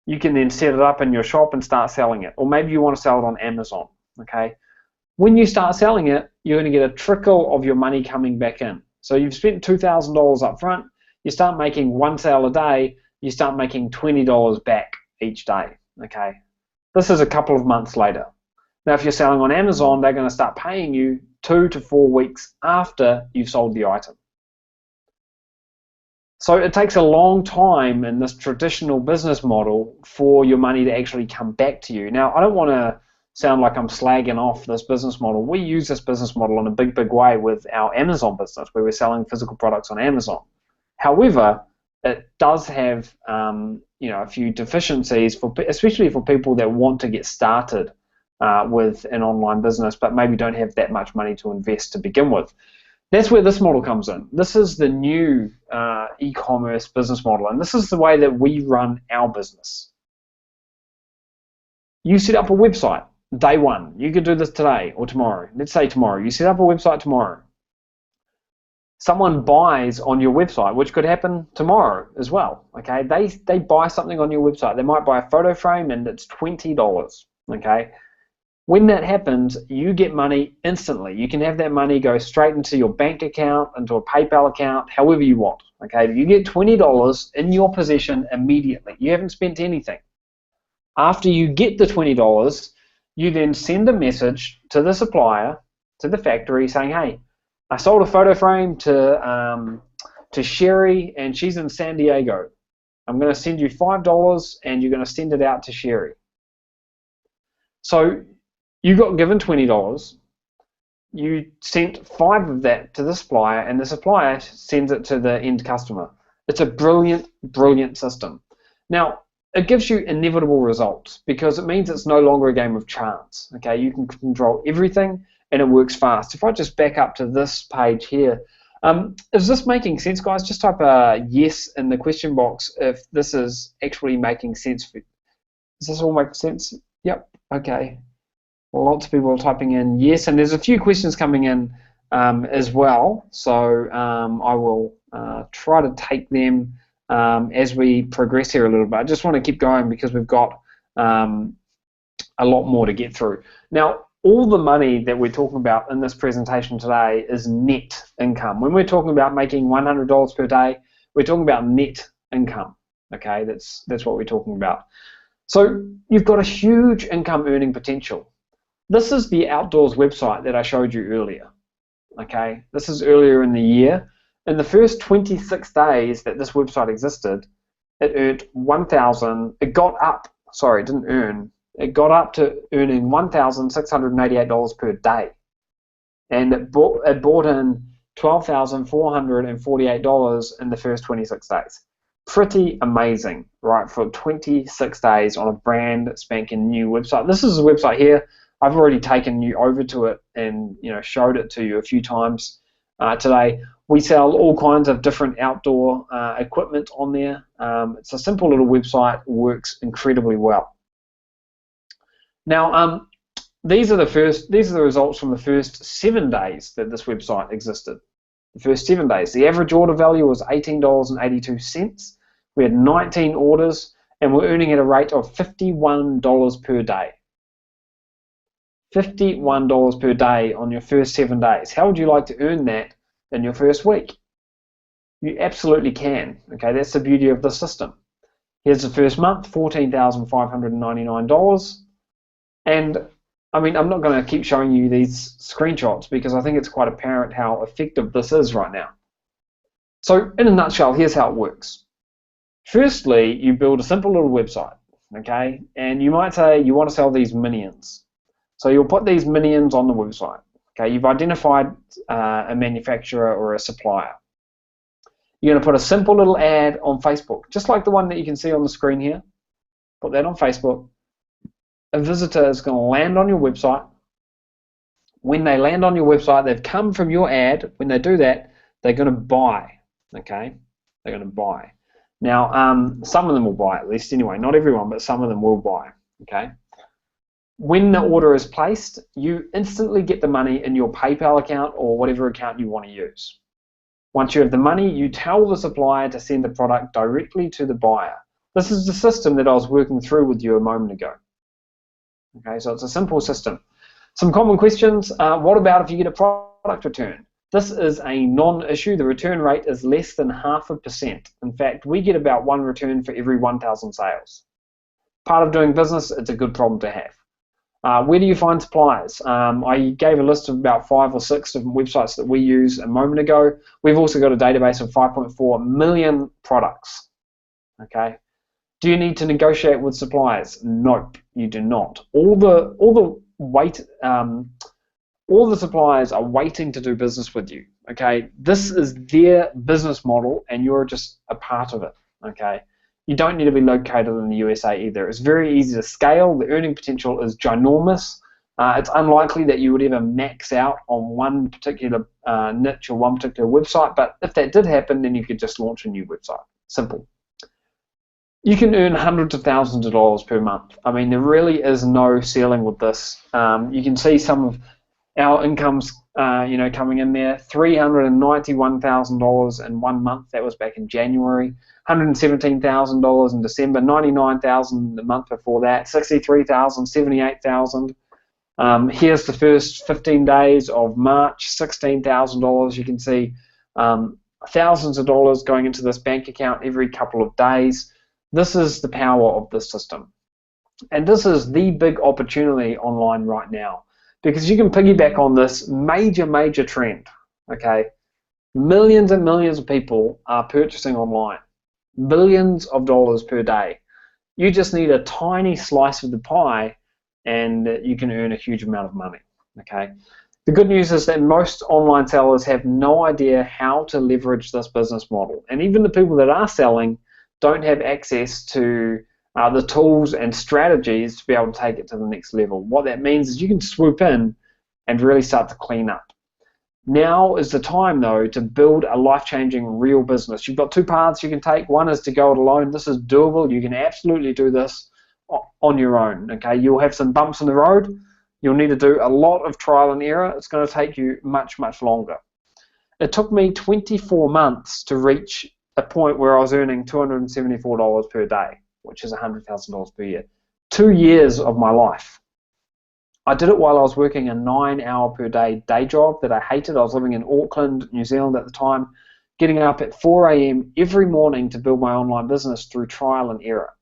You can then set it up in your shop and start selling it. Or maybe you want to sell it on Amazon. Okay. When you start selling it, you're going to get a trickle of your money coming back in. So you've spent $2,000 up front. You start making one sale a day. You start making $20 back each day. Okay. This is a couple of months later. Now, if you're selling on Amazon, they're going to start paying you 2 to 4 weeks after you've sold the item. So it takes a long time in this traditional business model for your money to actually come back to you. Now, I don't want to sound like I'm slagging off this business model. We use this business model in a big, big way with our Amazon business, where we're selling physical products on Amazon. However, it does have a few deficiencies, especially for people that want to get started with an online business, but maybe don't have that much money to invest to begin with. That's where this model comes in. This is the new e-commerce business model, and this is the way that we run our business. You set up a website, day one. You could do this today or tomorrow. Let's say tomorrow. You set up a website tomorrow. Someone buys on your website, which could happen tomorrow as well. Okay, they buy something on your website. They might buy a photo frame and it's $20. Okay. When that happens, you get money instantly. You can have that money go straight into your bank account, into a PayPal account, however you want. Okay, you get $20 in your possession immediately. You haven't spent anything. After you get the $20, you then send a message to the supplier, to the factory, saying, hey, I sold a photo frame to Sherry, and she's in San Diego. I'm going to send you $5, and you're going to send it out to Sherry. So you got given $20, you sent 5 of that to the supplier, and the supplier sends it to the end customer. It's a brilliant, brilliant system. Now, it gives you inevitable results because it means it's no longer a game of chance. Okay, you can control everything, and it works fast. If I just back up to this page here, is this making sense, guys? Just type a yes in the question box if this is actually making sense for you. Does this all make sense? Yep, okay. Well, lots of people are typing in yes, and there's a few questions coming in as well, so I will try to take them as we progress here a little bit. I just want to keep going because we've got a lot more to get through. Now, all the money that we're talking about in this presentation today is net income. When we're talking about making $100 per day, we're talking about net income. Okay, that's what we're talking about. So you've got a huge income earning potential. This is the outdoors website that I showed you earlier. Okay, this is earlier in the year. In the first 26 days that this website existed, it earned it got up to earning $1,688 per day. And it brought in $12,448 in the first 26 days. Pretty amazing, right, for 26 days on a brand spanking new website. This is a website here. I've already taken you over to it and showed it to you a few times today. We sell all kinds of different outdoor equipment on there. It's a simple little website, works incredibly well. Now, these are the results from the first 7 days that this website existed. The first 7 days. The average order value was $18.82. We had 19 orders, and we're earning at a rate of $51 per day. $51 per day on your first 7 days. How would you like to earn that in your first week? You absolutely can. Okay, that's the beauty of the system. Here's the first month, $14,599. And I mean, I'm not going to keep showing you these screenshots because I think it's quite apparent how effective this is right now. So in a nutshell, here's how it works. Firstly, you build a simple little website, okay? And you might say you want to sell these minions. So you'll put these minions on the website. Okay, you've identified a manufacturer or a supplier. You're going to put a simple little ad on Facebook, just like the one that you can see on the screen here. Put that on Facebook. A visitor is going to land on your website. When they land on your website, they've come from your ad. When they do that, they're going to buy. Okay, they're going to buy. Now, some of them will buy at least anyway. Not everyone, but some of them will buy. Okay. When the order is placed, you instantly get the money in your PayPal account or whatever account you want to use. Once you have the money, you tell the supplier to send the product directly to the buyer. This is the system that I was working through with you a moment ago. Okay, so it's a simple system. Some common questions. What about if you get a product return? This is a non-issue. The return rate is less than 0.5%. In fact, we get about 1 return for every 1,000 sales. Part of doing business, it's a good problem to have. Where do you find suppliers? I gave a list of about 5 or 6 different websites that we use a moment ago. We've also got a database of 5.4 million products. Okay. Do you need to negotiate with suppliers? Nope, you do not. All the suppliers are waiting to do business with you. Okay, this is their business model, and you're just a part of it. Okay. You don't need to be located in the USA either. It's very easy to scale. The earning potential is ginormous. It's unlikely that you would ever max out on one particular niche or one particular website, but if that did happen, then you could just launch a new website. Simple. You can earn hundreds of thousands of dollars per month. I mean, there really is no ceiling with this. You can see some of our incomes coming in there. $391,000 in 1 month. That was back in January. $117,000 in December, $99,000 the month before that, $63,000, $78,000. Here's the first 15 days of March, $16,000. You can see thousands of dollars going into this bank account every couple of days. This is the power of this system. And this is the big opportunity online right now, because you can piggyback on this major trend. Okay, millions and millions of people are purchasing online. Billions of dollars per day. You just need a tiny slice of the pie and you can earn a huge amount of money. Okay. The good news is that most online sellers have no idea how to leverage this business model, and even the people that are selling don't have access to the tools and strategies to be able to take it to the next level. What that means is you can swoop in and really start to clean up. Now is the time, though, to build a life-changing real business. You've got 2 paths you can take. One is to go it alone. This is doable. You can absolutely do this on your own. Okay, you'll have some bumps in the road. You'll need to do a lot of trial and error. It's going to take you much longer. It took me 24 months to reach a point where I was earning $274 per day, which is $100,000 per year. 2 years of my life. I did it while I was working a 9-hour per day job that I hated. I was living in Auckland, New Zealand at the time, getting up at 4 a.m. every morning to build my online business through trial and error.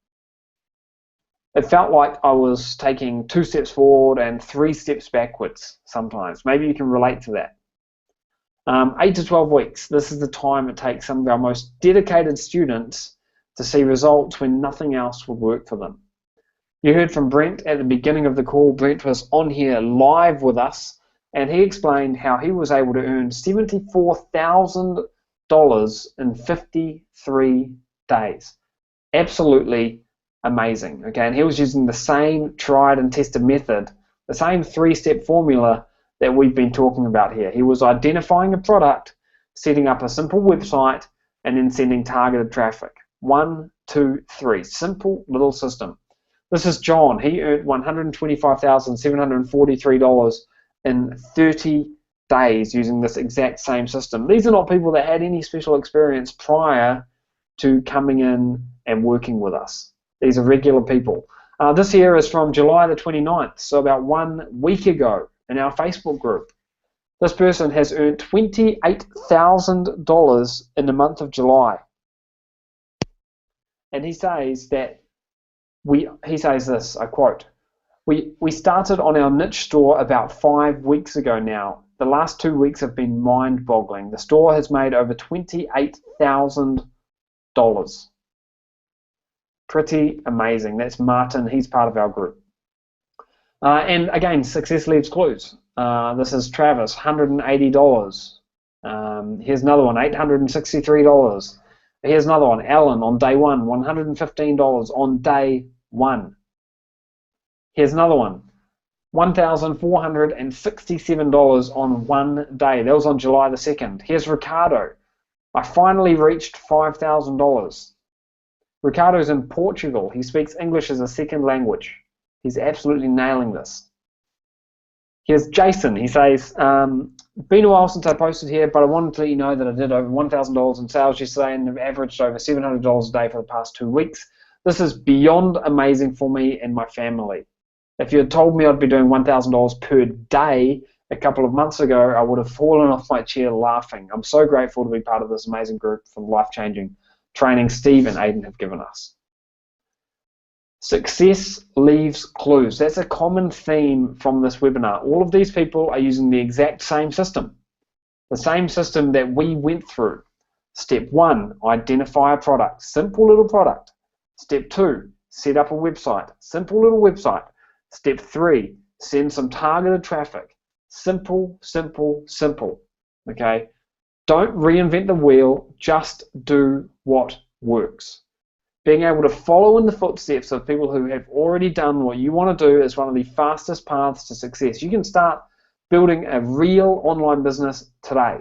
It felt like I was taking 2 steps forward and 3 steps backwards sometimes. Maybe you can relate to that. 8 to 12 weeks. This is the time it takes some of our most dedicated students to see results when nothing else would work for them. You heard from Brent at the beginning of the call. Brent was on here live with us, and he explained how he was able to earn $74,000 in 53 days. Absolutely amazing. Okay, and he was using the same tried and tested method, the same 3-step formula that we've been talking about here. He was identifying a product, setting up a simple website, and then sending targeted traffic. 1, 2, 3. Simple little system. This is John. He earned $125,743 in 30 days using this exact same system. These are not people that had any special experience prior to coming in and working with us. These are regular people. This here is from July the 29th, so about 1 week ago in our Facebook group. This person has earned $28,000 in the month of July. And he says that he says this, I quote, we started on our niche store about 5 weeks ago now. The last 2 weeks have been mind-boggling. The store has made over $28,000. Pretty amazing. That's Martin. He's part of our group. And again, success leaves clues. This is Travis, $180. Here's another one, $863. Here's another one, Alan, on day one, $115 on day one. Here's another one, $1,467 on one day. That was on July the 2nd. Here's Ricardo. I finally reached $5,000. Ricardo's in Portugal. He speaks English as a second language. He's absolutely nailing this. Here's Jason. He says, been a while since I posted here, but I wanted to let you know that I did over $1,000 in sales yesterday and have averaged over $700 a day for the past 2 weeks. This is beyond amazing for me and my family. If you had told me I'd be doing $1,000 per day a couple of months ago, I would have fallen off my chair laughing. I'm so grateful to be part of this amazing group for the life-changing training Steve and Aidan have given us. Success leaves clues. That's a common theme from this webinar. All of these people are using the exact same system, the same system that we went through. Step 1, identify a product, simple little product. Step 2, set up a website, simple little website. Step 3, send some targeted traffic. Simple, simple, simple. Okay? Don't reinvent the wheel, just do what works. Being able to follow in the footsteps of people who have already done what you want to do is one of the fastest paths to success. You can start building a real online business today.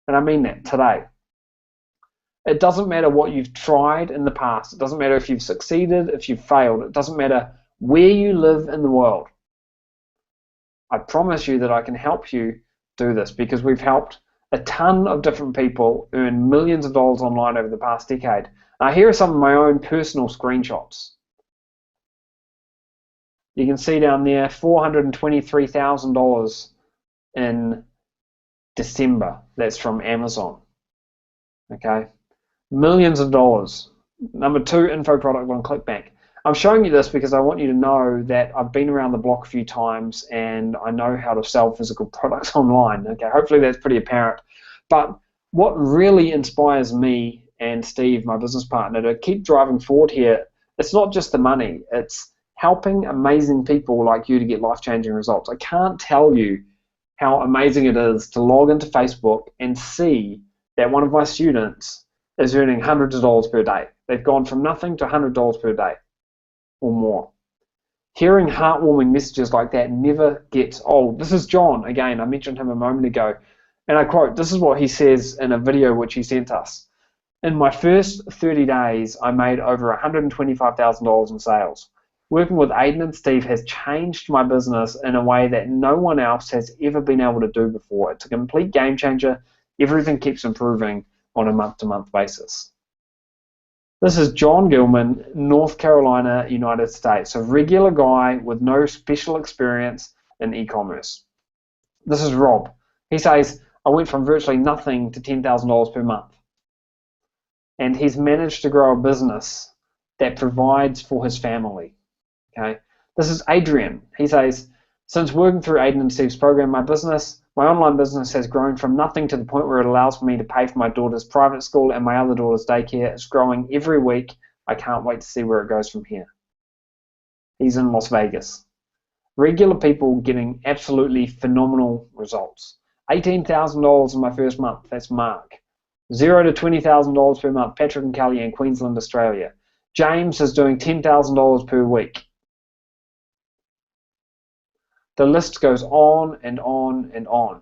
And I mean that, today. It doesn't matter what you've tried in the past. It doesn't matter if you've succeeded, if you've failed. It doesn't matter where you live in the world. I promise you that I can help you do this because we've helped a ton of different people earn millions of dollars online over the past decade. Here are some of my own personal screenshots. You can see down there $423,000 in December. That's from Amazon. Okay, millions of dollars. Number 2, info product on ClickBank. I'm showing you this because I want you to know that I've been around the block a few times and I know how to sell physical products online. Okay, hopefully that's pretty apparent. But what really inspires me and Steve, my business partner, to keep driving forward here, it's not just the money, it's helping amazing people like you to get life-changing results. I can't tell you how amazing it is to log into Facebook and see that one of my students is earning hundreds of dollars per day. They've gone from nothing to $100 per day or more. Hearing heartwarming messages like that never gets old. This is John, again, I mentioned him a moment ago, and I quote, this is what he says in a video which he sent us. In my first 30 days, I made over $125,000 in sales. Working with Aidan and Steve has changed my business in a way that no one else has ever been able to do before. It's a complete game changer. Everything keeps improving on a month-to-month basis. This is John Gilman, North Carolina, United States, a regular guy with no special experience in e-commerce. This is Rob. He says, I went from virtually nothing to $10,000 per month. And he's managed to grow a business that provides for his family. Okay. This is Adrian. He says, since working through Aidan and Steve's program, my online business has grown from nothing to the point where it allows me to pay for my daughter's private school and my other daughter's daycare. It's growing every week. I can't wait to see where it goes from here. He's in Las Vegas. Regular people getting absolutely phenomenal results. $18,000 in my first month. That's Mark. $0 to $20,000 per month. Patrick and Kelly in Queensland, Australia. James is doing $10,000 per week. The list goes on and on and on.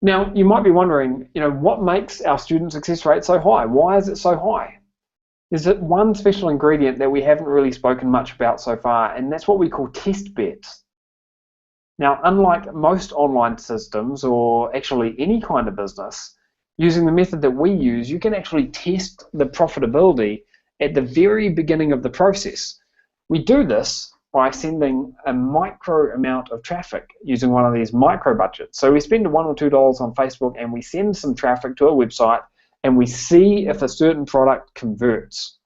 Now, you might be wondering, what makes our student success rate so high? Why is it so high? There's one special ingredient that we haven't really spoken much about so far, and that's what we call test beds. Now, unlike most online systems, or actually any kind of business, using the method that we use, you can actually test the profitability at the very beginning of the process. We do this by sending a micro amount of traffic using one of these micro budgets. So we spend $1 or $2 on Facebook and we send some traffic to a website and we see if a certain product converts.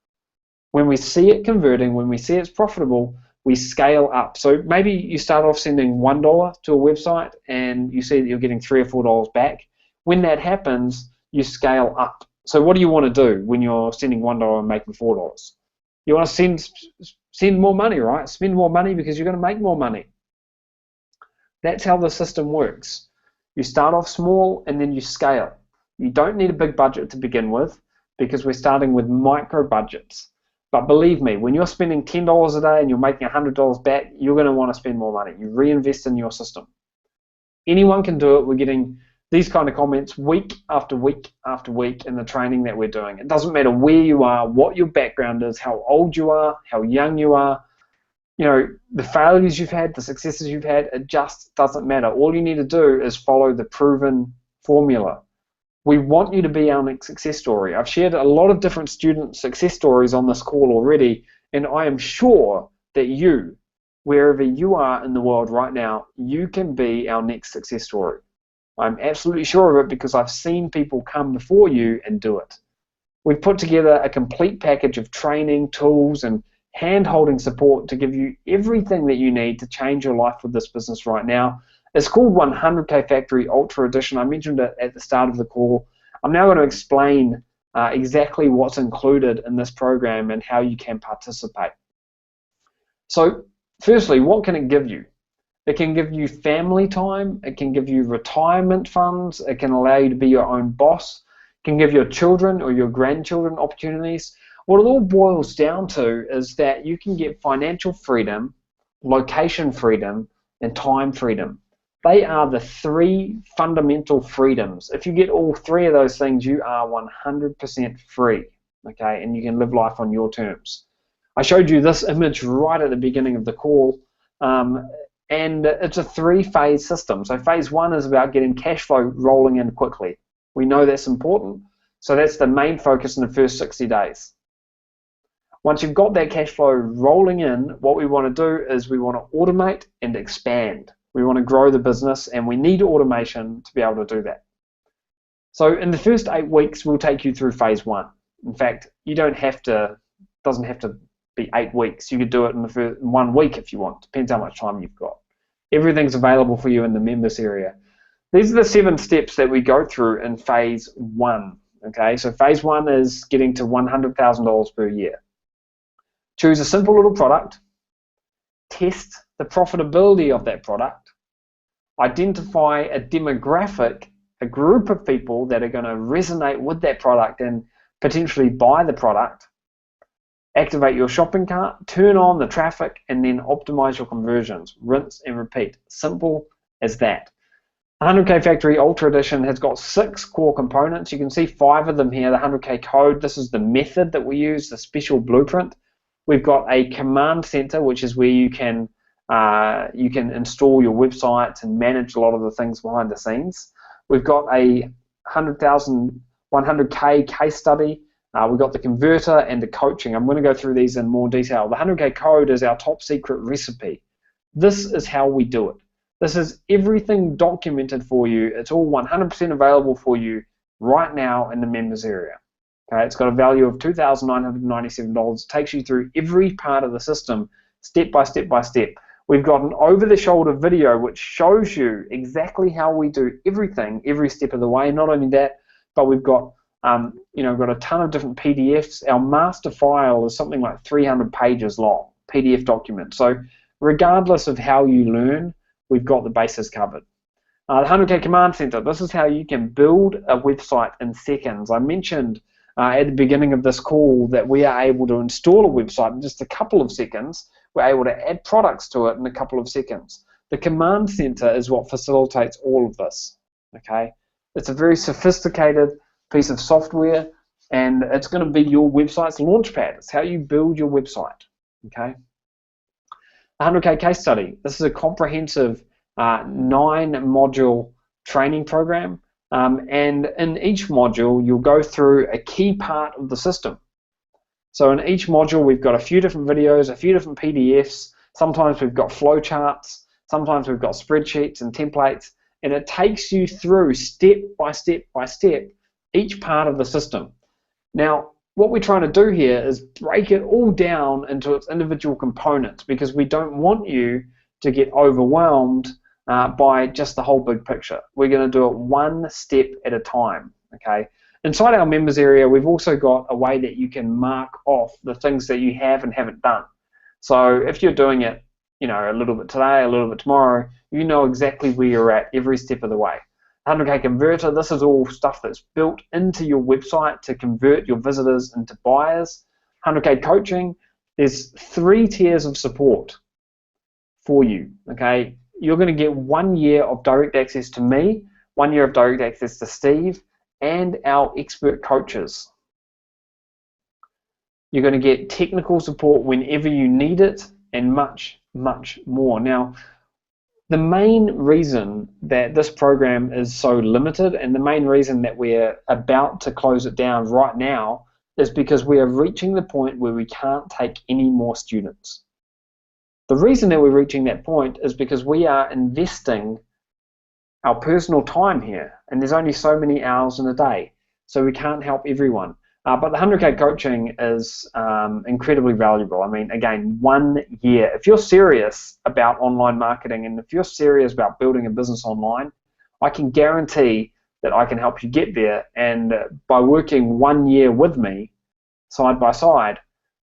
When we see it converting, when we see it's profitable, we scale up. So maybe you start off sending $1 to a website and you see that you're getting $3 or $4 back. When that happens, you scale up. So what do you want to do when you're sending $1 and making $4? You want to send more money, right? Spend more money because you're going to make more money. That's how the system works. You start off small and then you scale. You don't need a big budget to begin with because we're starting with micro budgets. But believe me, when you're spending $10 a day and you're making $100 back, you're going to want to spend more money. You reinvest in your system. Anyone can do it. We're getting these kind of comments week after week after week in the training that we're doing. It doesn't matter where you are, what your background is, how old you are, how young you are, you know, the failures you've had, the successes you've had, it just doesn't matter. All you need to do is follow the proven formula. We want you to be our next success story. I've shared a lot of different student success stories on this call already, and I am sure that you, wherever you are in the world right now, you can be our next success story. I'm absolutely sure of it because I've seen people come before you and do it. We've put together a complete package of training, tools, and hand-holding support to give you everything that you need to change your life with this business right now. It's called 100K Factory Ultra Edition. I mentioned it at the start of the call. I'm now going to explain exactly what's included in this program and how you can participate. So, firstly, what can it give you? It can give you family time, it can give you retirement funds, it can allow you to be your own boss, it can give your children or your grandchildren opportunities. What it all boils down to is that you can get financial freedom, location freedom, and time freedom. They are the three fundamental freedoms. If you get all three of those things, you are 100% free, okay, and you can live life on your terms. I showed you this image right at the beginning of the call. And it's a three-phase system. So phase one is about getting cash flow rolling in quickly. We know that's important. So that's the main focus in the first 60 days. Once you've got that cash flow rolling in, what we want to do is we want to automate and expand. We want to grow the business and we need automation to be able to do that. So in the first 8 weeks, we'll take you through phase one. In fact, you don't have to, doesn't have to be 8 weeks. You could do it in the first 1 week if you want. Depends how much time you've got. Everything's available for you in the members area. These are the 7 steps that we go through in phase one. Okay, so phase one is getting to $100,000 per year. Choose a simple little product. Test the profitability of that product. Identify a demographic, a group of people that are going to resonate with that product and potentially buy the product. Activate your shopping cart, turn on the traffic, and then optimize your conversions. Rinse and repeat. Simple as that. 100K Factory Ultra Edition has got 6 core components. You can see 5 of them here. The 100K code, this is the method that we use, the special blueprint. We've got a command center, which is where you can install your websites and manage a lot of the things behind the scenes. We've got a 100K case study. We've got the converter and the coaching. I'm going to go through these in more detail. The 100K code is our top secret recipe. This is how we do it. This is everything documented for you. It's all 100% available for you right now in the members area. Okay, it's got a value of $2,997. It takes you through every part of the system, step by step by step. We've got an over-the-shoulder video which shows you exactly how we do everything, every step of the way. Not only that, but we've got we've got a ton of different PDFs. Our master file is something like 300 pages long, PDF document. So regardless of how you learn, we've got the bases covered. The 100K Command Center, this is how you can build a website in seconds. I mentioned at the beginning of this call that we are able to install a website in just a couple of seconds. We're able to add products to it in a couple of seconds. The Command Center is what facilitates all of this. Okay, it's a very sophisticated piece of software, and it's going to be your website's launchpad. It's how you build your website. Okay. 100K case study. This is a comprehensive 9-module training program, and in each module you'll go through a key part of the system. So in each module, we've got a few different videos, a few different PDFs. Sometimes we've got flowcharts. Sometimes we've got spreadsheets and templates. And it takes you through step by step by step each part of the system. Now, what we're trying to do here is break it all down into its individual components, because we don't want you to get overwhelmed by just the whole big picture. We're going to do it one step at a time. Okay. Inside our members area, we've also got a way that you can mark off the things that you have and haven't done. So if you're doing it, a little bit today, a little bit tomorrow, you know exactly where you're at every step of the way. 100K Converter, this is all stuff that's built into your website to convert your visitors into buyers. 100K Coaching, there's 3 tiers of support for you. Okay, you're going to get 1 year of direct access to me, 1 year of direct access to Steve, and our expert coaches. You're going to get technical support whenever you need it, and much, much more. Now, the main reason that this program is so limited, and the main reason that we're about to close it down right now, is because we are reaching the point where we can't take any more students. The reason that we're reaching that point is because we are investing our personal time here, and there's only so many hours in a day, so we can't help everyone. But the 100K Coaching is incredibly valuable. I mean, again, 1 year. If you're serious about online marketing, and if you're serious about building a business online, I can guarantee that I can help you get there. And by working 1 year with me, side by side,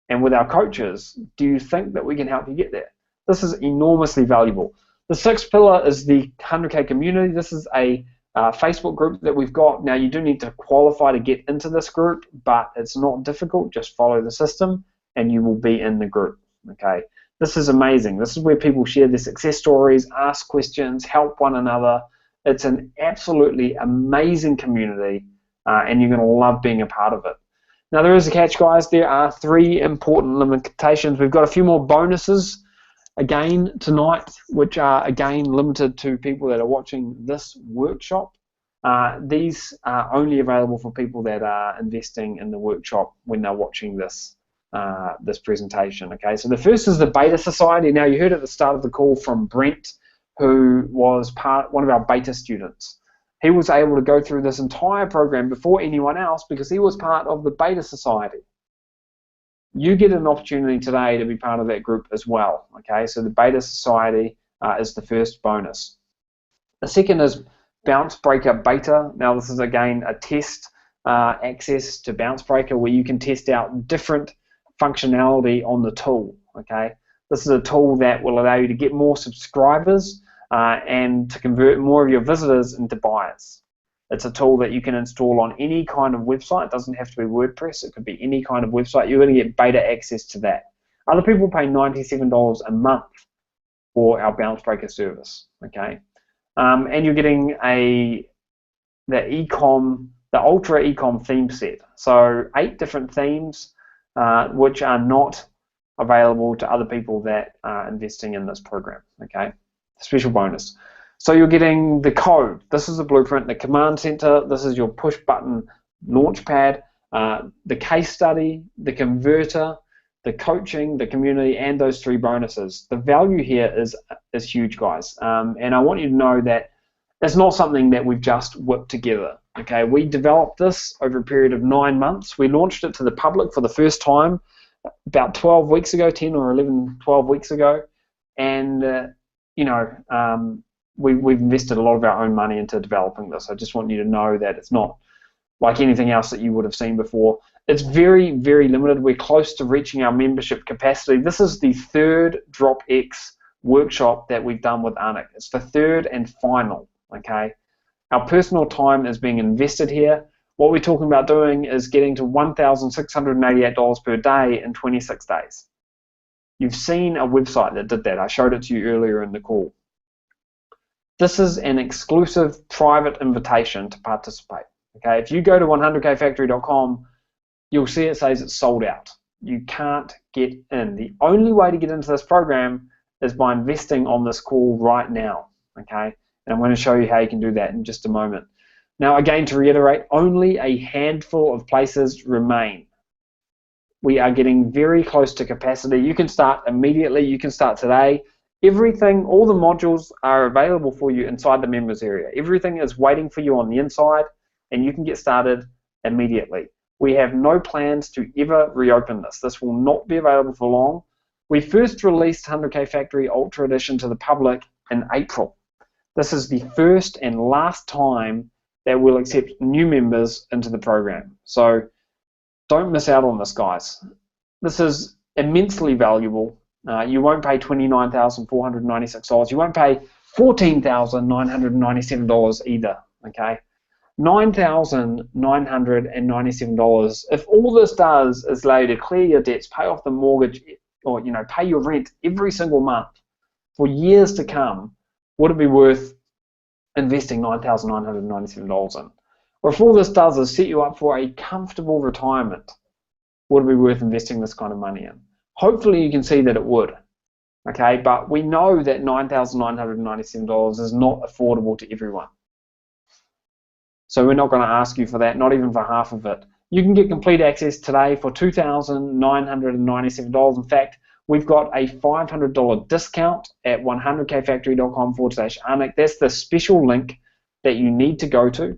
and with our coaches, do you think that we can help you get there? This is enormously valuable. The 6th pillar is the 100K community. This is a Facebook group that we've got. Now, you do need to qualify to get into this group, but it's not difficult. Just follow the system and you will be in the group. Okay, this is amazing. This is where people share their success stories, ask questions, help one another. It's an absolutely amazing community, and you're going to love being a part of it. Now, there is a catch, guys. There are 3 important limitations. We've got a few more bonuses again tonight, which are again limited to people that are watching this workshop. These are only available for people that are investing in the workshop when they're watching this this presentation. Okay, so the first is the Beta Society. Now, you heard at the start of the call from Brent, who was one of our beta students. He was able to go through this entire program before anyone else because he was part of the Beta Society. You get an opportunity today to be part of that group as well. Okay, so the Beta Society is the first bonus. The second is Bounce Breaker Beta. Now, this is again a test access to Bounce Breaker where you can test out different functionality on the tool. Okay, this is a tool that will allow you to get more subscribers and to convert more of your visitors into buyers. It's a tool that you can install on any kind of website. It doesn't have to be WordPress. It could be any kind of website. You're going to get beta access to that. Other people pay $97 a month for our Bounce Breaker service. Okay, and you're getting the Ultra Ecom theme set. So 8 different themes, which are not available to other people that are investing in this program. Okay, special bonus. So you're getting the code. This is the blueprint, the command center. This is your push button launchpad, the case study, the converter, the coaching, the community, and those 3 bonuses. The value here is huge, guys. And I want you to know that it's not something that we've just whipped together. Okay, we developed this over a period of 9 months. We launched it to the public for the first time about 12 weeks ago, 10 or 11, 12 weeks ago. And, we've invested a lot of our own money into developing this. I just want you to know that it's not like anything else that you would have seen before. It's very, very limited. We're close to reaching our membership capacity. This is the 3rd DropX workshop that we've done with Anik. It's the 3rd and final. Okay, our personal time is being invested here. What we're talking about doing is getting to $1,688 per day in 26 days. You've seen a website that did that. I showed it to you earlier in the call. This is an exclusive private invitation to participate. Okay, if you go to 100kfactory.com, you'll see it says it's sold out. You can't get in. The only way to get into this program is by investing on this call right now. Okay, and I'm going to show you how you can do that in just a moment. Now, again, to reiterate, only a handful of places remain. We are getting very close to capacity. You can start immediately. You can start today. Everything, all the modules are available for you inside the members area. Everything is waiting for you on the inside, and you can get started immediately. We have no plans to ever reopen this. This will not be available for long. We first released 100K Factory Ultra Edition to the public in April. This is the first and last time that we'll accept new members into the program. So don't miss out on this, guys. This is immensely valuable. You won't pay $29,496. You won't pay $14,997 either, okay? $9,997. If all this does is allow you to clear your debts, pay off the mortgage, or pay your rent every single month for years to come, would it be worth investing $9,997 in? Or if all this does is set you up for a comfortable retirement, would it be worth investing this kind of money in? Hopefully you can see that it would, okay? But we know that $9,997 is not affordable to everyone. So we're not going to ask you for that, not even for half of it. You can get complete access today for $2,997. In fact, we've got a $500 discount at 100kfactory.com/Arnick. That's the special link that you need to go to.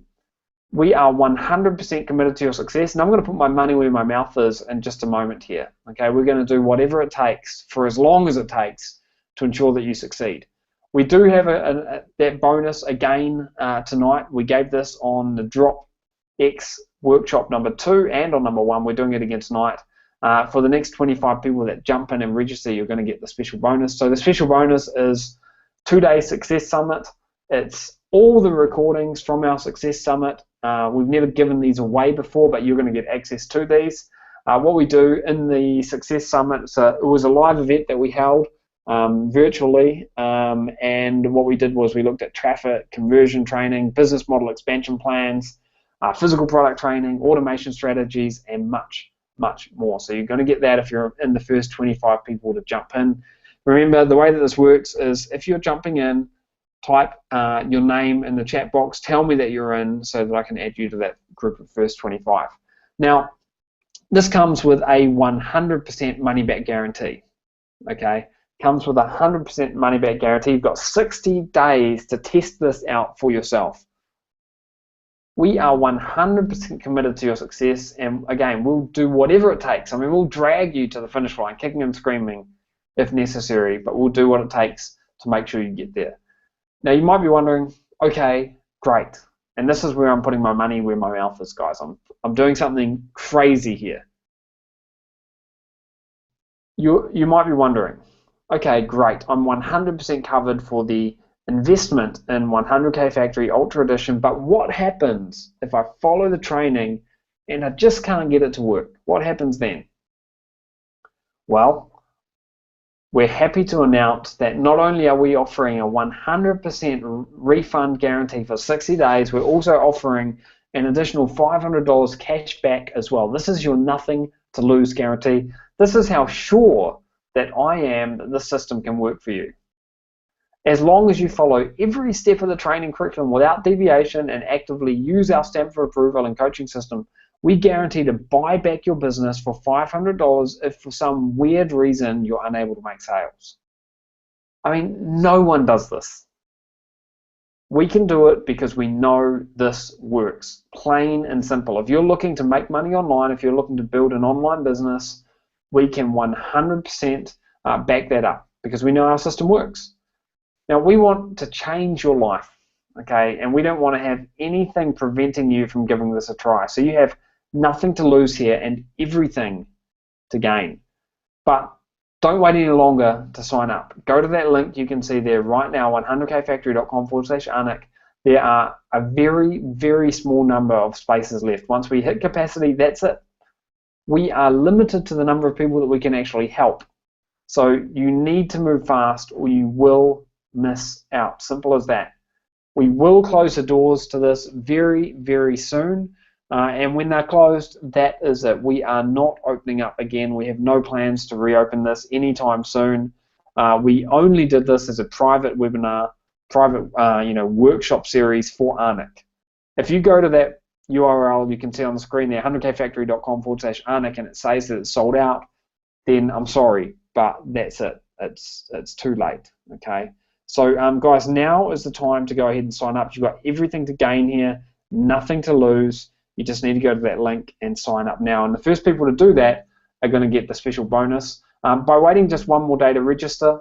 We are 100% committed to your success, and I'm going to put my money where my mouth is in just a moment here. Okay, we're going to do whatever it takes for as long as it takes to ensure that you succeed. We do have that bonus again tonight. We gave this on the Drop X workshop number 2 and on number 1. We're doing it again tonight. For the next 25 people that jump in and register, you're going to get the special bonus. So the special bonus is 2-day Success Summit. It's all the recordings from our Success Summit. We've never given these away before, but you're going to get access to these. What we do in the Success Summit, it was a live event that we held virtually, and what we did was we looked at traffic, conversion training, business model expansion plans, physical product training, automation strategies, and much, much more. So you're going to get that if you're in the first 25 people to jump in. Remember, the way that this works is if you're jumping in, type your name in the chat box, tell me that you're in so that I can add you to that group of first 25. Now, this comes with a 100% money back guarantee, okay? Comes with a 100% money back guarantee. You've got 60 days to test this out for yourself. We are 100% committed to your success, and again, we'll do whatever it takes. I mean, we'll drag you to the finish line, kicking and screaming if necessary, but we'll do what it takes to make sure you get there. Now, you might be wondering, okay, great, and this is where I'm putting my money where my mouth is, guys. I'm doing something crazy here. You might be wondering, okay, great, I'm 100% covered for the investment in 100K Factory Ultra Edition, but what happens if I follow the training and I just can't get it to work? What happens then? Well, we're happy to announce that not only are we offering a 100% refund guarantee for 60 days, we're also offering an additional $500 cash back as well. This is your nothing to lose guarantee. This is how sure that I am that this system can work for you. As long as you follow every step of the training curriculum without deviation and actively use our stamp for approval and coaching system, we guarantee to buy back your business for $500 if for some weird reason you're unable to make sales. I mean, no one does this. We can do it because we know this works, plain and simple. If you're looking to make money online, if you're looking to build an online business, we can 100% back that up because we know our system works. Now, we want to change your life, okay, and we don't want to have anything preventing you from giving this a try. So you have nothing to lose here and everything to gain. But don't wait any longer to sign up. Go to that link you can see there right now, 100kfactory.com/Arnick. There are a very, very small number of spaces left. Once we hit capacity, that's it. We are limited to the number of people that we can actually help. So you need to move fast or you will miss out. Simple as that. We will close the doors to this very, very soon. And when they're closed, that is it. We are not opening up again. We have no plans to reopen this anytime soon. We only did this as a private webinar, private workshop series for Arnick. If you go to that URL you can see on the screen there, 100kfactory.com/Arnick, and it says that it's sold out, then I'm sorry, but that's it. It's too late, okay? So guys, now is the time to go ahead and sign up. You've got everything to gain here, nothing to lose. You just need to go to that link and sign up now. And the first people to do that are going to get the special bonus. By waiting just one more day to register,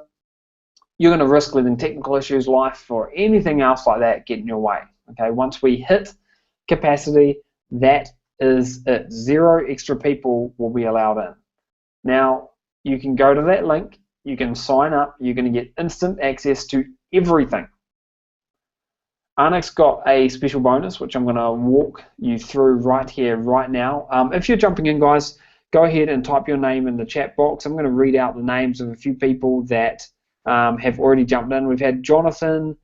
you're going to risk letting technical issues, life, or anything else like that get in your way. Okay, once we hit capacity, that is it. 0 extra people will be allowed in. Now, you can go to that link, you can sign up, you're going to get instant access to everything. Arnick's got a special bonus, which I'm going to walk you through right here, right now. If you're jumping in, guys, go ahead and type your name in the chat box. I'm going to read out the names of a few people that have already jumped in. We've had Jonathan,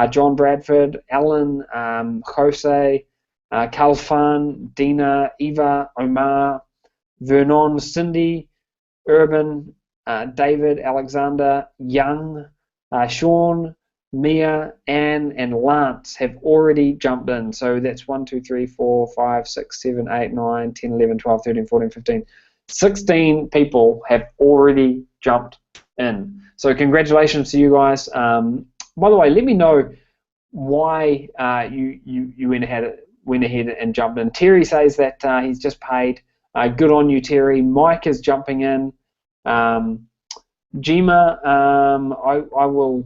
John Bradford, Alan, Jose, Kalfan, Dina, Eva, Omar, Vernon, Cindy, Urban, David, Alexander, Young, Sean, Mia, Anne, and Lance have already jumped in. So that's 1, 2, 3, 4, 5, 6, 7, 8, 9, 10, 11, 12, 13, 14, 15. 16 people have already jumped in. So congratulations to you guys. By the way, let me know why you went ahead and jumped in. Terry says that he's just paid. Good on you, Terry. Mike is jumping in. Jima, I will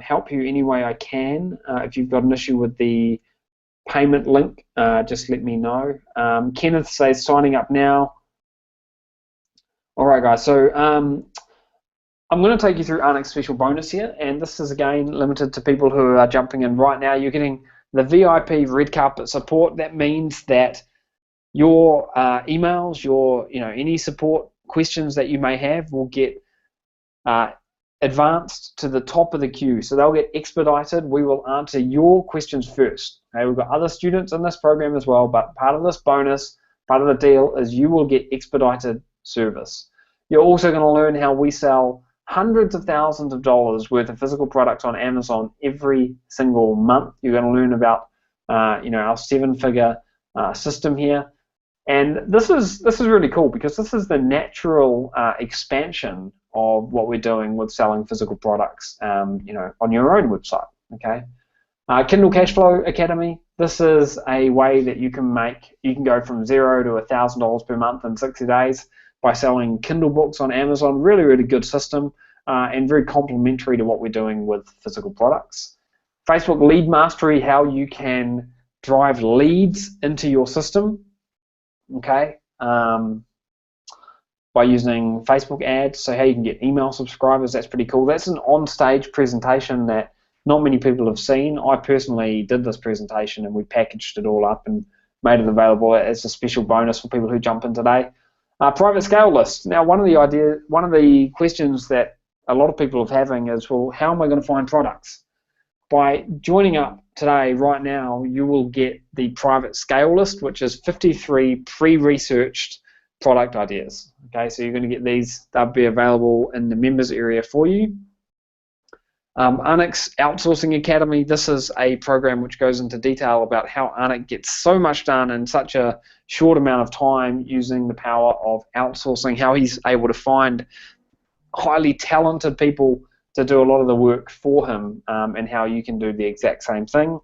help you any way I can. If you've got an issue with the payment link, just let me know. Kenneth says signing up now. All right, guys. So I'm going to take you through Arnick's special bonus here, and this is again limited to people who are jumping in right now. You're getting the VIP red carpet support. That means that your emails, your any support questions that you may have will get advanced to the top of the queue. So they'll get expedited. We will answer your questions first. Okay, we've got other students in this program as well, but part of this bonus, part of the deal is you will get expedited service. You're also going to learn how we sell hundreds of thousands of dollars worth of physical products on Amazon every single month. You're going to learn about our 7-figure system here. And this is really cool because this is the natural expansion of what we're doing with selling physical products, on your own website. Okay, Kindle Cashflow Academy. This is a way that you can go from $0 to $1,000 per month in 60 days by selling Kindle books on Amazon. Really, really good system and very complementary to what we're doing with physical products. Facebook Lead Mastery, how you can drive leads into your system. Okay, by using Facebook ads, so how you can get email subscribers, that's pretty cool. That's an on-stage presentation that not many people have seen. I personally did this presentation and we packaged it all up and made it available as a special bonus for people who jump in today. Private scale list. Now, one of the questions that a lot of people are having is, well, how am I going to find products? By joining up today, right now, you will get the private scale list, which is 53 pre-researched product ideas. Okay, so you're going to get these. They'll be available in the members area for you. Arnick's Outsourcing Academy. This is a program which goes into detail about how Arnick gets so much done in such a short amount of time using the power of outsourcing, how he's able to find highly talented people to do a lot of the work for him, and how you can do the exact same thing.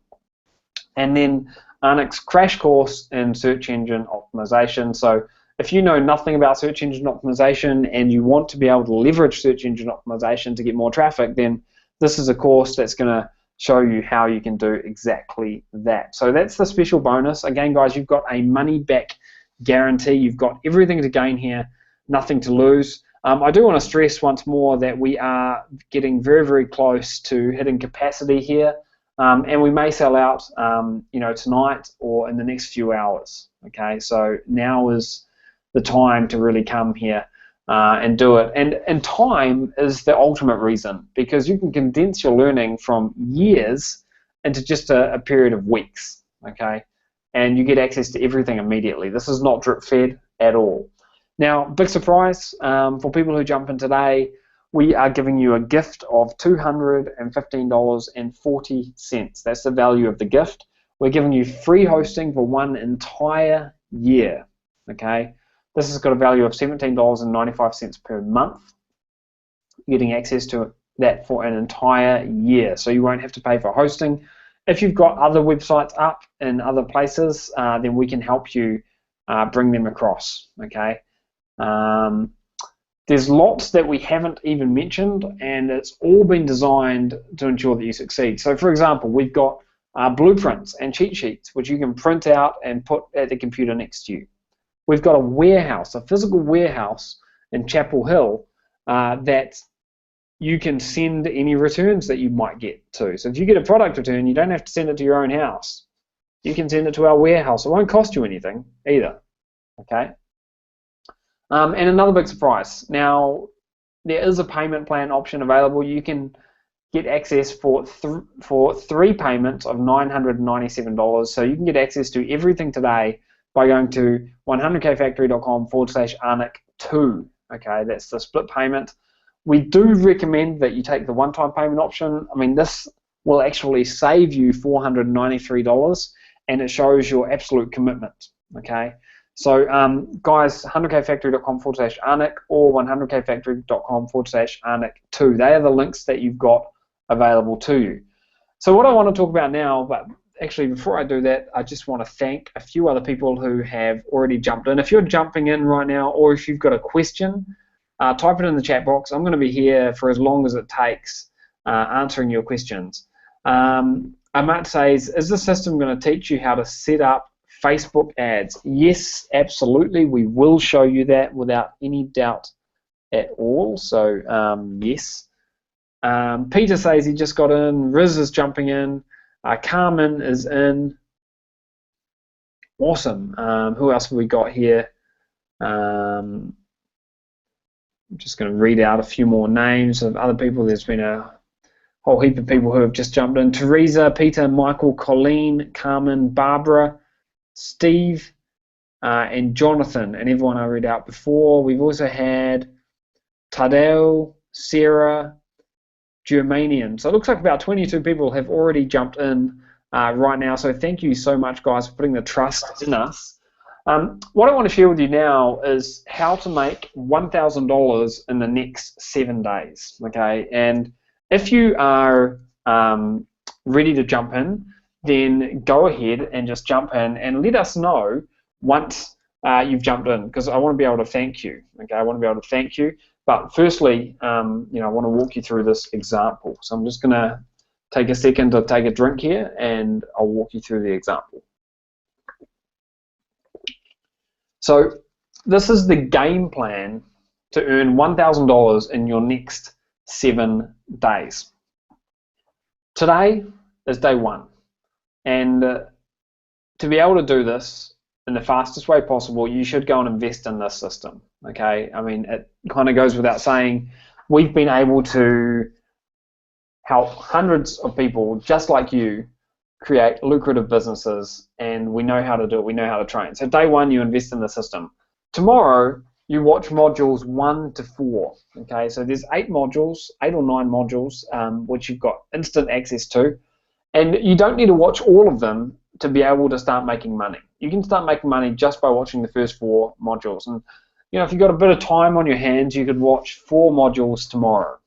And then Arnick's crash course in search engine optimization. So if you know nothing about search engine optimization and you want to be able to leverage search engine optimization to get more traffic, then this is a course that's going to show you how you can do exactly that. So that's the special bonus. Again, guys, you've got a money back guarantee. You've got everything to gain here, nothing to lose. I do want to stress once more that we are getting very, very close to hitting capacity here, and we may sell out, tonight or in the next few hours. Okay, so now is the time to really come here and do it. And time is the ultimate reason, because you can condense your learning from years into just a period of weeks. Okay, and you get access to everything immediately. This is not drip fed at all. Now, big surprise for people who jump in today, we are giving you a gift of $215.40. That's the value of the gift. we're giving you free hosting for 1 entire year. Okay, this has got a value of $17.95 per month. You're getting access to that for an entire year, so you won't have to pay for hosting. If you've got other websites up in other places, then we can help you bring them across. Okay. There's lots that we haven't even mentioned, and it's all been designed to ensure that you succeed. So, for example, we've got blueprints and cheat sheets, which you can print out and put at the computer next to you. We've got a warehouse, a physical warehouse in Chapel Hill that you can send any returns that you might get to. So if you get a product return, you don't have to send it to your own house. You can send it to our warehouse. It won't cost you anything either. Okay. And another big surprise. Now, there is a payment plan option available. You can get access for three payments of $997. So you can get access to everything today by going to 100kfactory.com/Arnick2. Okay, that's the split payment. We do recommend that you take the one-time payment option. I mean, this will actually save you $493, and it shows your absolute commitment. Okay, so guys, 100kfactory.com/Arnick or 100kfactory.com/Arnick2. They are the links that you've got available to you. So what I want to talk about now, but actually before I do that, I just want to thank a few other people who have already jumped in. If you're jumping in right now, or if you've got a question, type it in the chat box. I'm going to be here for as long as it takes answering your questions. Amat says, is the system going to teach you how to set up Facebook ads? Yes, absolutely. We will show you that without any doubt at all. So yes. Peter says he just got in. Riz is jumping in. Carmen is in. Awesome. Who else have we got here? I'm just going to read out a few more names of other people. There's been a whole heap of people who have just jumped in. Teresa, Peter, Michael, Colleen, Carmen, Barbara, Steve, and Jonathan, and everyone I read out before. We've also had Tadeo, Sarah, Germanian. So it looks like about 22 people have already jumped in right now. So thank you so much, guys, for putting the trust in us. What I want to share with you now is how to make $1,000 in the next 7 days. Okay, and if you are ready to jump in, then go ahead and just jump in and let us know once you've jumped in, because I want to be able to thank you. Okay, I want to be able to thank you. But firstly, I want to walk you through this example. So I'm just going to take a second to take a drink here, and I'll walk you through the example. So this is the game plan to earn $1,000 in your next 7 days. Today is day one, and to be able to do this in the fastest way possible, you should go and invest in this system. Okay, I mean, it kind of goes without saying, we've been able to help hundreds of people just like you create lucrative businesses, and we know how to do it, we know how to train. So day one, you invest in the system. Tomorrow, you watch modules 1 to 4. Okay, so there's 8 modules, 8 or 9 modules, which you've got instant access to, and you don't need to watch all of them to be able to start making money. You can start making money just by watching the first 4 modules. And if you've got a bit of time on your hands, you could watch 4 modules tomorrow.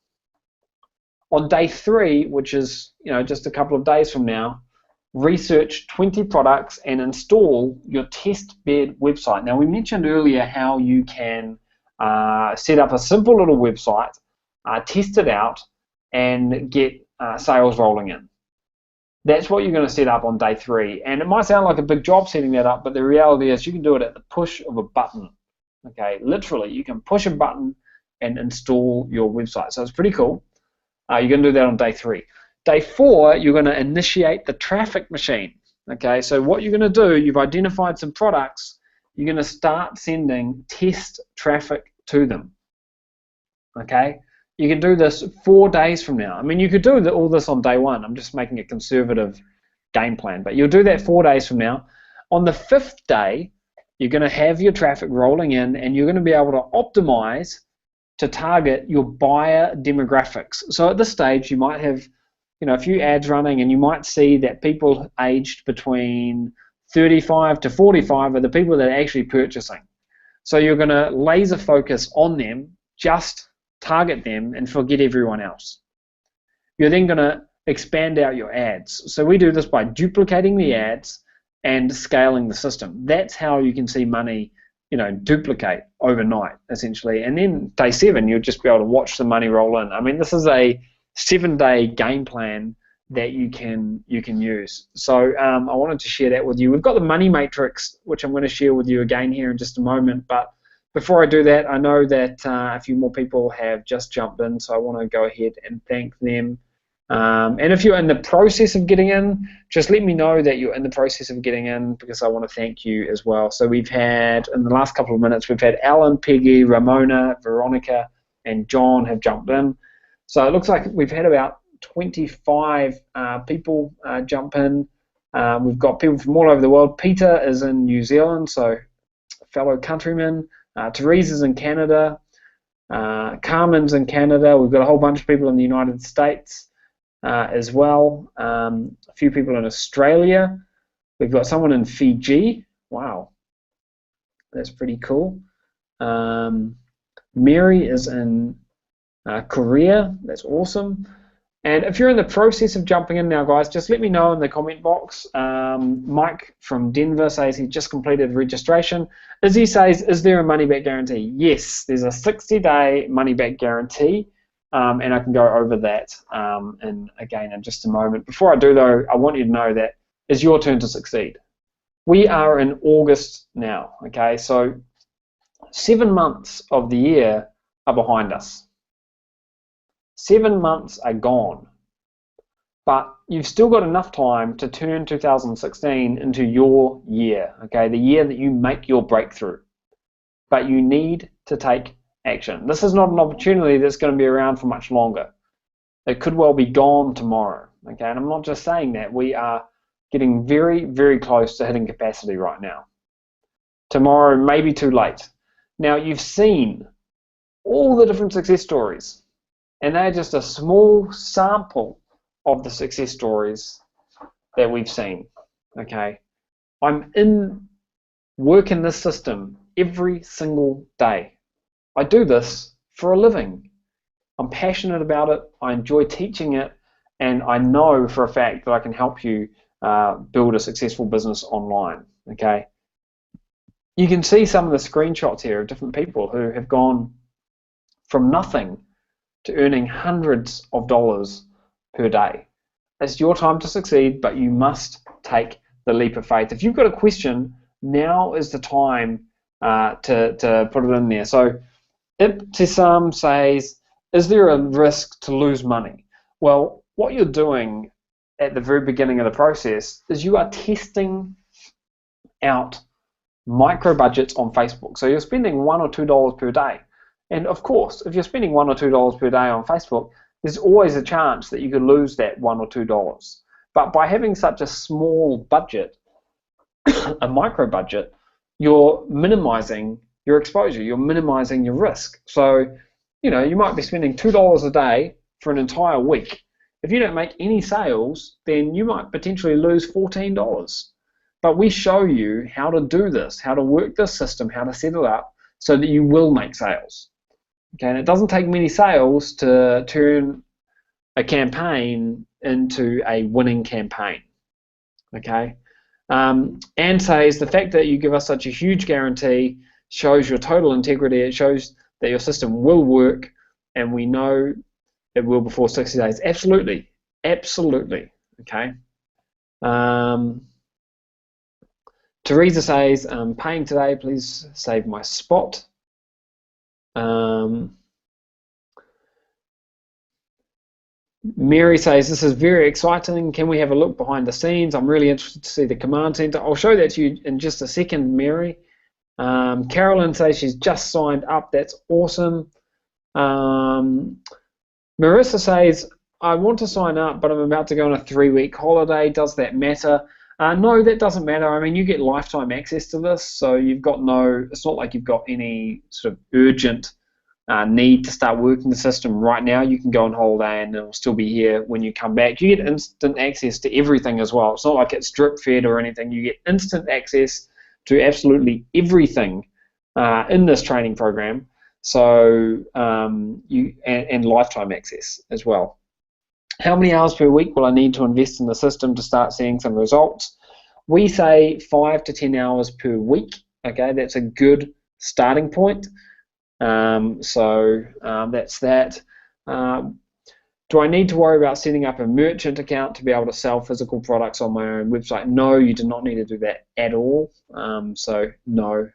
On day 3, which is just a couple of days from now, research 20 products and install your test bed website. Now, we mentioned earlier how you can set up a simple little website, test it out, and get sales rolling in. That's what you're going to set up on day 3. And it might sound like a big job setting that up, but the reality is you can do it at the push of a button. Okay, literally, you can push a button and install your website. So it's pretty cool. You're going to do that on day 3. Day 4, you're going to initiate the traffic machine. Okay, so what you're going to do, you've identified some products, you're going to start sending test traffic to them. Okay, you can do this 4 days from now. I mean, you could do all this on day 1. I'm just making a conservative game plan, but you'll do that 4 days from now. On the 5th day, you're going to have your traffic rolling in, and you're going to be able to optimize to target your buyer demographics. So at this stage, you might have a few ads running, and you might see that people aged between 35 to 45 are the people that are actually purchasing. So you're going to laser focus on them, just target them, and forget everyone else. You're then going to expand out your ads. So we do this by duplicating the ads and scaling the system. That's how you can see money, duplicate overnight, essentially. And then day 7, you'll just be able to watch the money roll in. I mean, this is a 7-day game plan that you can use. So I wanted to share that with you. We've got the money matrix, which I'm going to share with you again here in just a moment. But before I do that, I know that a few more people have just jumped in, so I want to go ahead and thank them. And if you're in the process of getting in, just let me know that you're in the process of getting in, because I want to thank you as well. So we've had, in the last couple of minutes, we've had Alan, Peggy, Ramona, Veronica, and John have jumped in. So it looks like we've had about 25 people jump in. We've got people from all over the world. Peter is in New Zealand, so fellow countryman. Therese is in Canada. Carmen's in Canada. We've got a whole bunch of people in the United States as well. A few people in Australia. We've got someone in Fiji. Wow, that's pretty cool. Mary is in Korea. That's awesome. And if you're in the process of jumping in now, guys, just let me know in the comment box. Mike from Denver says he just completed registration. Izzy says, is there a money-back guarantee? Yes, there's a 60-day money-back guarantee, and I can go over that in just a moment. Before I do, though, I want you to know that it's your turn to succeed. We are in August now, okay? So 7 months of the year are behind us. 7 months are gone, but you've still got enough time to turn 2016 into your year, okay, the year that you make your breakthrough. But you need to take action. This is not an opportunity that's going to be around for much longer. It could well be gone tomorrow, okay, and I'm not just saying that. We are getting very, very close to hitting capacity right now. Tomorrow may be too late. Now, you've seen all the different success stories, and they're just a small sample of the success stories that we've seen, okay? I'm in work in this system every single day. I do this for a living. I'm passionate about it, I enjoy teaching it, and I know for a fact that I can help you build a successful business online, okay? You can see some of the screenshots here of different people who have gone from nothing to earning hundreds of dollars per day. It's your time to succeed, but you must take the leap of faith. If you've got a question, now is the time to put it in there. So Ibtisam says, is there a risk to lose money? Well, what you're doing at the very beginning of the process is you are testing out micro budgets on Facebook. So you're spending $1 or $2 per day. And of course, if you're spending $1 or $2 per day on Facebook, there's always a chance that you could lose that $1 or $2. But by having such a small budget, a micro budget, you're minimizing your exposure, you're minimizing your risk. So, you might be spending $2 a day for an entire week. If you don't make any sales, then you might potentially lose $14. But we show you how to do this, how to work this system, how to set it up so that you will make sales. Okay, and it doesn't take many sales to turn a campaign into a winning campaign. Okay, Anne says the fact that you give us such a huge guarantee shows your total integrity. It shows that your system will work, and we know it will before 60 days. Absolutely, absolutely. Okay. Teresa says, paying today, please save my spot. Mary says, this is very exciting. Can we have a look behind the scenes? I'm really interested to see the command center. I'll show that to you in just a second, Mary. Carolyn says she's just signed up. That's awesome. Marissa says, I want to sign up, but I'm about to go on a 3-week holiday. Does that matter? No, that doesn't matter. I mean, you get lifetime access to this, so you've got it's not like you've got any sort of urgent need to start working the system right now, you can go on holiday and it'll still be here when you come back. You get instant access to everything as well. It's not like it's drip fed or anything. You get instant access to absolutely everything in this training program. So and lifetime access as well. How many hours per week will I need to invest in the system to start seeing some results? We say 5 to 10 hours per week. Okay, that's a good starting point. That's that. Do I need to worry about setting up a merchant account to be able to sell physical products on my own website? No, you do not need to do that at all. So no.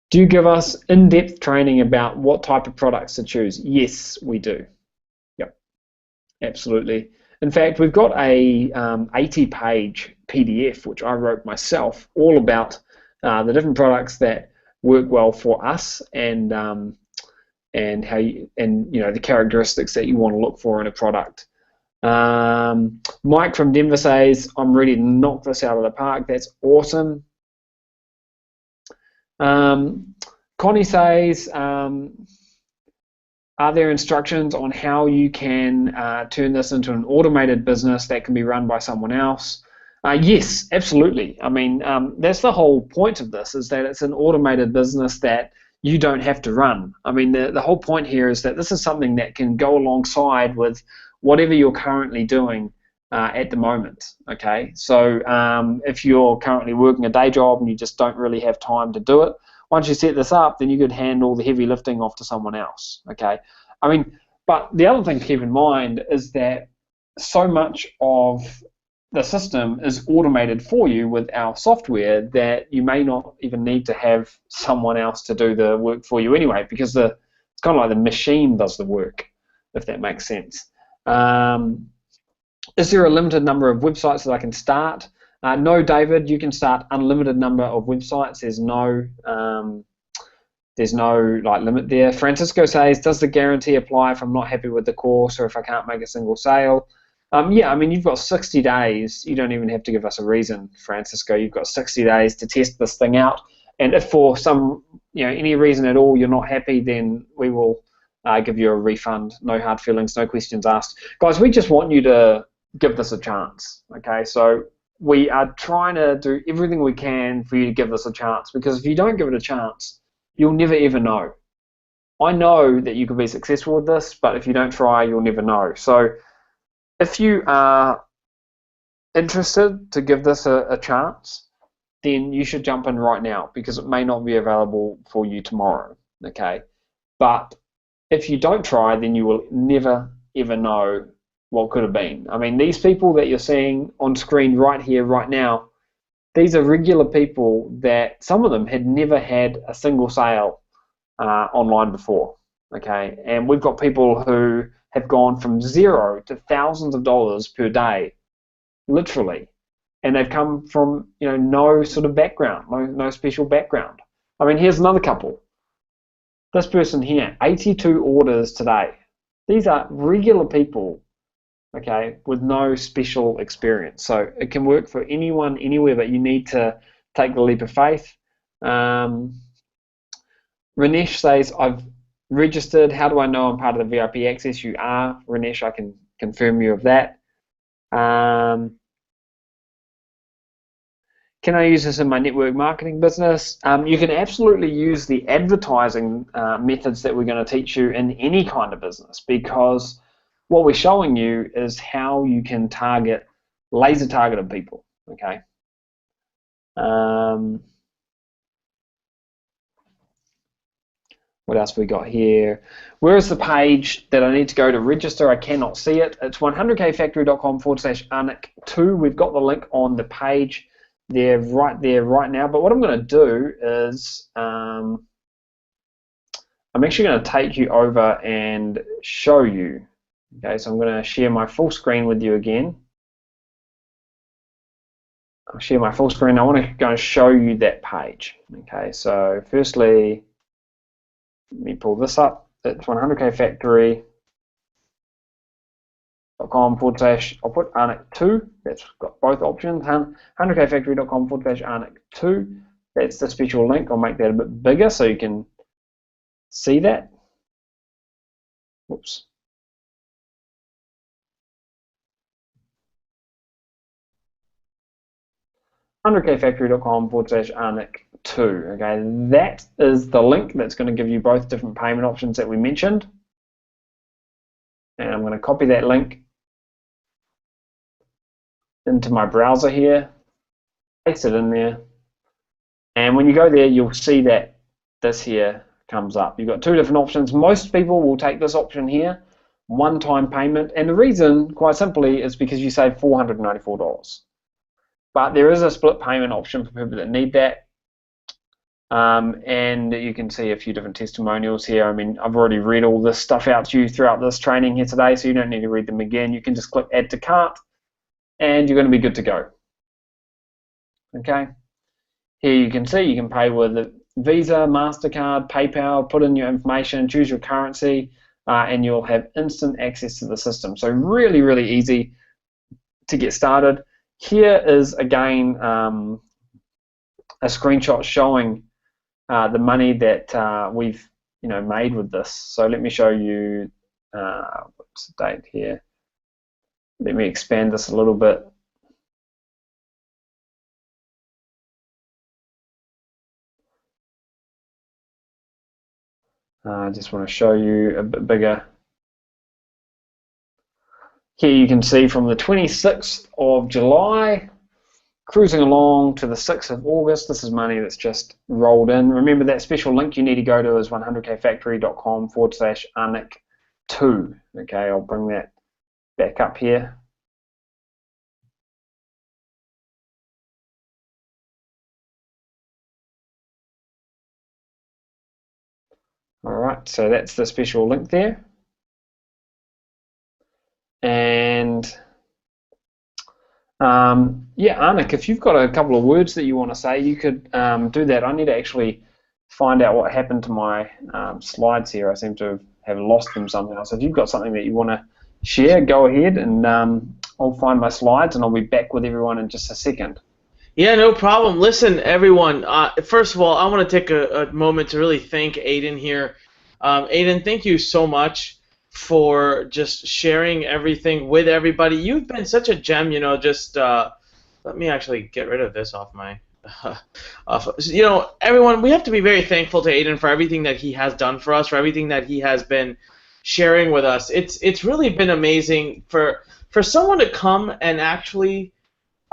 Do you give us in-depth training about what type of products to choose? Yes, we do. Yep, absolutely. In fact, we've got a 80-page PDF which I wrote myself, all about the different products that work well for us and how the characteristics that you want to look for in a product. Mike from Denver says, "I'm ready to knock this out of the park." That's awesome. Connie says, are there instructions on how you can turn this into an automated business that can be run by someone else? Yes, absolutely. I mean, that's the whole point of this, is that it's an automated business that you don't have to run. I mean, the whole point here is that this is something that can go alongside with whatever you're currently doing at the moment. Okay, so if you're currently working a day job and you just don't really have time to do it, once you set this up, then you could hand all the heavy lifting off to someone else. Okay, I mean, but the other thing to keep in mind is that so much of the system is automated for you with our software that you may not even need to have someone else to do the work for you anyway, because it's kind of like the machine does the work, if that makes sense. Is there a limited number of websites that I can start? No, David, you can start unlimited number of websites. There's no limit there. Francisco says, does the guarantee apply if I'm not happy with the course or if I can't make a single sale? Yeah, I mean, you've got 60 days. You don't even have to give us a reason, Francisco. You've got 60 days to test this thing out. And if for some, any reason at all you're not happy, then we will give you a refund. No hard feelings, no questions asked. Guys, we just want you to give this a chance. Okay, so we are trying to do everything we can for you to give this a chance, because if you don't give it a chance, you'll never ever know. I know that you could be successful with this, but if you don't try, you'll never know. So if you are interested to give this a chance, then you should jump in right now, because it may not be available for you tomorrow. Okay, but if you don't try, then you will never ever know what could have been. I mean, these people that you're seeing on screen right here, right now, these are regular people that some of them had never had a single sale online before. Okay, and we've got people who have gone from zero to thousands of dollars per day, literally, and they've come from no sort of background, no special background. I mean, here's another couple. This person here, 82 orders today. These are regular people, okay, with no special experience. So it can work for anyone, anywhere, but you need to take the leap of faith. Ranesh says, I've registered. How do I know I'm part of the VIP access? You are, Ranesh. I can confirm you of that. Can I use this in my network marketing business? You can absolutely use the advertising methods that we're going to teach you in any kind of business, because what we're showing you is how you can target laser targeted people. Okay. What else have we got here? Where is the page that I need to go to register? I cannot see it. It's 100kfactory.com/Anik2. We've got the link on the page there right now. But what I'm going to do is I'm actually going to take you over and show you. Okay, so I'm going to share my full screen with you again. I'll share my full screen. I want to go and show you that page. Okay, so firstly, let me pull this up. It's 100kfactory.com/, I'll put Anik2. That's got both options. 100kfactory.com/Anik2. That's the special link. I'll make that a bit bigger so you can see that. Whoops. $100kfactory.com/Arnick2. Okay, that is the link that's going to give you both different payment options that we mentioned. And I'm going to copy that link into my browser here, paste it in there, and when you go there, you'll see that this here comes up. You've got two different options. Most people will take this option here, one-time payment, and the reason, quite simply, is because you save $494. But there is a split payment option for people that need that. And you can see a few different testimonials here. I mean, I've already read all this stuff out to you throughout this training here today, so you don't need to read them again. You can just click Add to Cart, and you're going to be good to go. Okay. Here you can see you can pay with a Visa, MasterCard, PayPal, put in your information, choose your currency, and you'll have instant access to the system. So really, really easy to get started. Here is, again, a screenshot showing the money that we've made with this. So let me show you, what's the date here? Let me expand this a little bit. I just want to show you a bit bigger. Here you can see from the 26th of July, cruising along to the 6th of August, this is money that's just rolled in. Remember, that special link you need to go to is 100kfactory.com/Arnick2. Okay, I'll bring that back up here. All right, so that's the special link there. And yeah, Arnick, if you've got a couple of words that you want to say, you could do that. I need to actually find out what happened to my slides here. I seem to have lost them somehow. So if you've got something that you want to share, go ahead, and I'll find my slides, and I'll be back with everyone in just a second.
Yeah, no problem. Listen, everyone, first of all, I want to take a moment to really thank Aiden here. Aiden, thank you so much for just sharing everything with everybody. You've been such a gem, just let me actually get rid of this off my everyone, we have to be very thankful to Aiden for everything that he has done for us, for everything that he has been sharing with us. It's really been amazing for someone to come and actually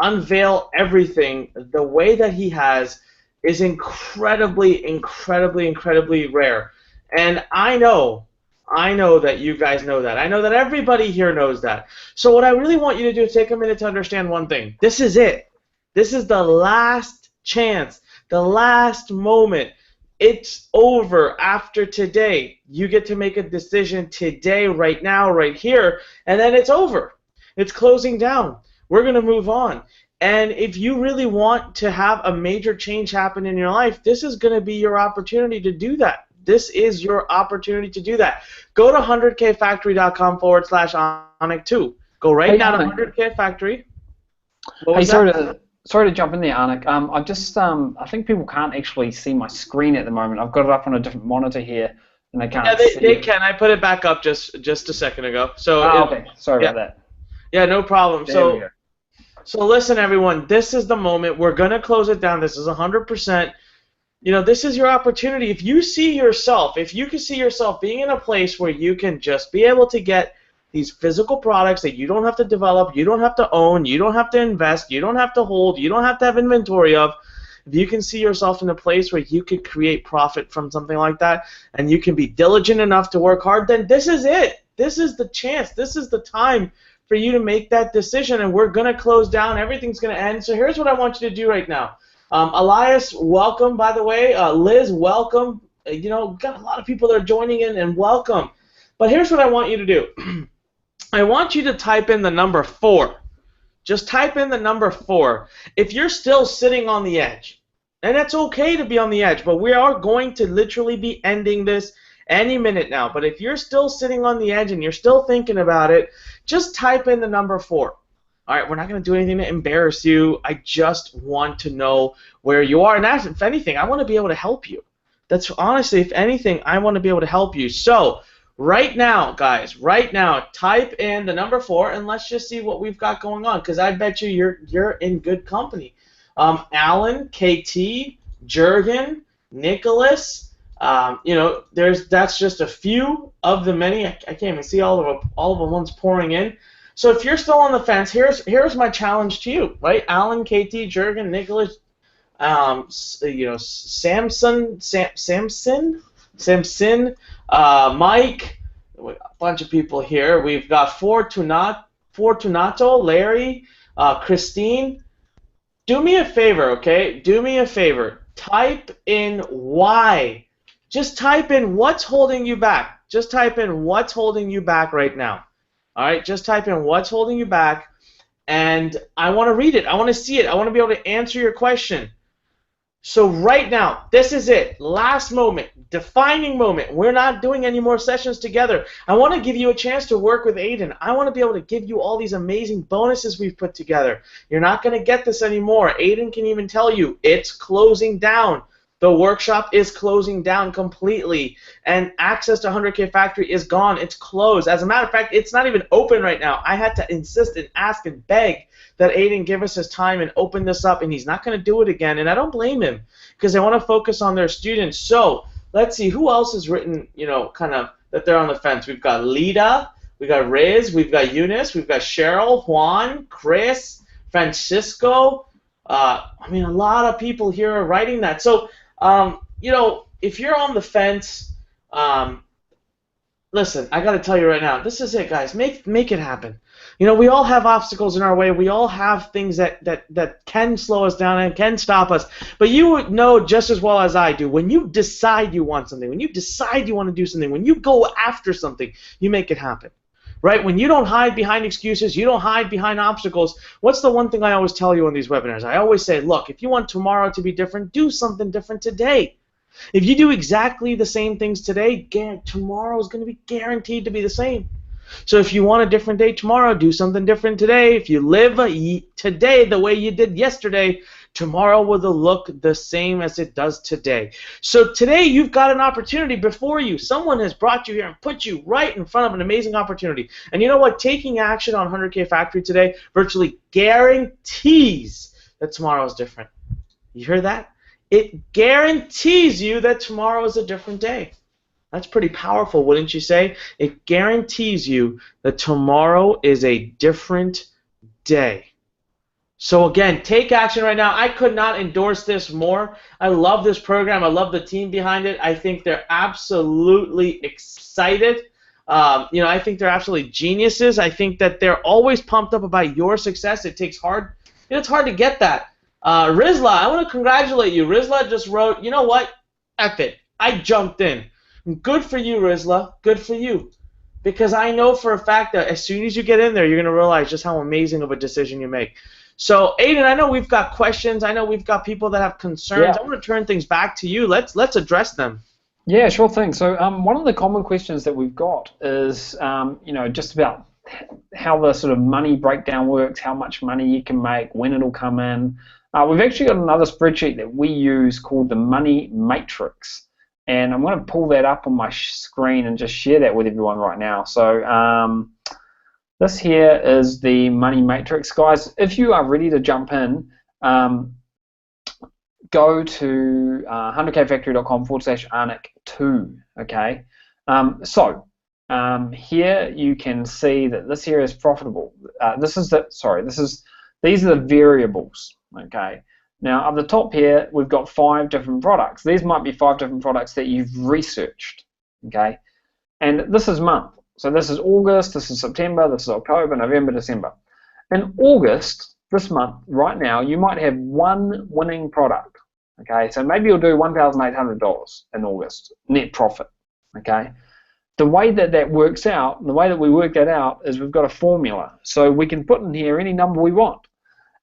unveil everything the way that he has is incredibly, incredibly, incredibly rare. And I know that you guys know that. I know that everybody here knows that. So what I really want you to do is take a minute to understand one thing. This is it. This is the last chance, the last moment. It's over after today. You get to make a decision today, right now, right here, and then it's over. It's closing down. We're going to move on. And if you really want to have a major change happen in your life, this is going to be your opportunity to do that. This is your opportunity to do that. Go to 100kfactory.com/Arnick2. Go right now to 100kfactory.
Hey, sorry to jump in there, Arnick. I think people can't actually see my screen at the moment. I've got it up on a different monitor here, and they can't see
they can. I put it back up just a second ago. So
okay. Sorry about that.
Yeah, no problem. So listen, everyone. This is the moment. We're going to close it down. This is 100%. This is your opportunity. If you see yourself, if you can see yourself being in a place where you can just be able to get these physical products that you don't have to develop, you don't have to own, you don't have to invest, you don't have to hold, you don't have to have inventory of, if you can see yourself in a place where you could create profit from something like that, and you can be diligent enough to work hard, then this is it. This is the chance. This is the time for you to make that decision, and we're going to close down. Everything's going to end. So here's what I want you to do right now. Elias, welcome, by the way. Liz, welcome. Got a lot of people that are joining in, and welcome. But here's what I want you to do. I want you to type in the number 4. Just type in the number 4. If you're still sitting on the edge, and it's okay to be on the edge, but we are going to literally be ending this any minute now. But if you're still sitting on the edge and you're still thinking about it, just type in the number 4. All right, we're not going to do anything to embarrass you. I just want to know where you are. And that's, if anything, I want to be able to help you. That's honestly, if anything, I want to be able to help you. So right now, guys, right now, type in the number 4, and let's just see what we've got going on, because I bet you you're in good company. Alan, KT, Jurgen, Nicholas, that's just a few of the many. I can't even see all of the ones pouring in. So if you're still on the fence, here's my challenge to you, right? Alan, KT, Jurgen, Nicholas, Samson, Mike, a bunch of people here. We've got Fortunato, Larry, Christine. Do me a favor, okay? Do me a favor. Type in why. Just type in what's holding you back. Just type in what's holding you back right now. All right? Just type in what's holding you back, and I want to read it. I want to see it. I want to be able to answer your question. So right now, this is it. Last moment, defining moment. We're not doing any more sessions together. I want to give you a chance to work with Aiden. I want to be able to give you all these amazing bonuses we've put together. You're not going to get this anymore. Aiden can even tell you it's closing down. The workshop is closing down completely, and access to 100K Factory is gone. It's closed. As a matter of fact, it's not even open right now. I had to insist and ask and beg that Aiden give us his time and open this up, and he's not going to do it again, and I don't blame him, because they want to focus on their students. So let's see, who else has written, kind of that they're on the fence? We've got Lita, we've got Riz, we've got Eunice, we've got Cheryl, Juan, Chris, Francisco. A lot of people here are writing that. So, if you're on the fence, listen, I got to tell you right now, this is it, guys. Make it happen. We all have obstacles in our way. We all have things that can slow us down and can stop us. But you would know just as well as I do, when you decide you want something, when you decide you want to do something, when you go after something, you make it happen. Right? When you don't hide behind excuses, you don't hide behind obstacles. What's the one thing I always tell you on these webinars? I always say, look, if you want tomorrow to be different, do something different today. If you do exactly the same things today, tomorrow is going to be guaranteed to be the same. So if you want a different day tomorrow, do something different today. If you live today the way you did yesterday, tomorrow will look the same as it does today. So today you've got an opportunity before you. Someone has brought you here and put you right in front of an amazing opportunity. And you know what? Taking action on 100K Factory today virtually guarantees that tomorrow is different. You hear that? It guarantees you that tomorrow is a different day. That's pretty powerful, wouldn't you say? It guarantees you that tomorrow is a different day. So again, take action right now. I could not endorse this more. I love this program. I love the team behind it. I think they're absolutely excited. I think they're absolutely geniuses. I think that they're always pumped up about your success. It's hard to get that. Rizla, I want to congratulate you. Rizla just wrote, you know what? F it. I jumped in. Good for you, Rizla. Good for you. Because I know for a fact that as soon as you get in there, you're going to realize just how amazing of a decision you make. So, Aiden, I know we've got questions. I know we've got people that have concerns.
Yeah.
I want to turn things back to you. Let's address them.
Yeah, sure thing. So one of the common questions that we've got is, just about how the sort of money breakdown works, how much money you can make, when it'll come in. We've actually got another spreadsheet that we use called the Money Matrix. And I'm going to pull that up on my screen and just share that with everyone right now. So this here is the Money Matrix. Guys, if you are ready to jump in, go to 100kfactory.com/Arnick2, okay? Here you can see that this here is profitable. These are the variables, okay? Now, up the top here, we've got 5 different products. These might be 5 different products that you've researched, okay? And this is month. So this is August, this is September, this is October, November, December. In August, this month, right now, you might have one winning product, okay? So maybe you'll do $1,800 in August, net profit, okay? The way that works out, the way that we work that out is we've got a formula. So we can put in here any number we want.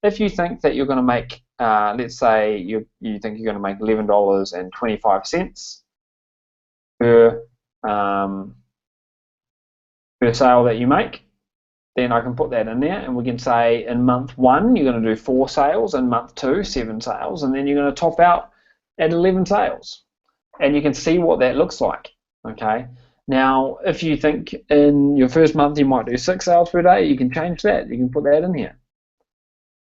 If you think that you're going to make, let's say you think you're going to make $11.25 per sale that you make, then I can put that in there, and we can say in month 1 you're going to do 4 sales, in month 2 7 sales, and then you're going to top out at 11 sales. And you can see what that looks like. Okay. Now, if you think in your first month you might do 6 sales per day, you can change that. You can put that in here.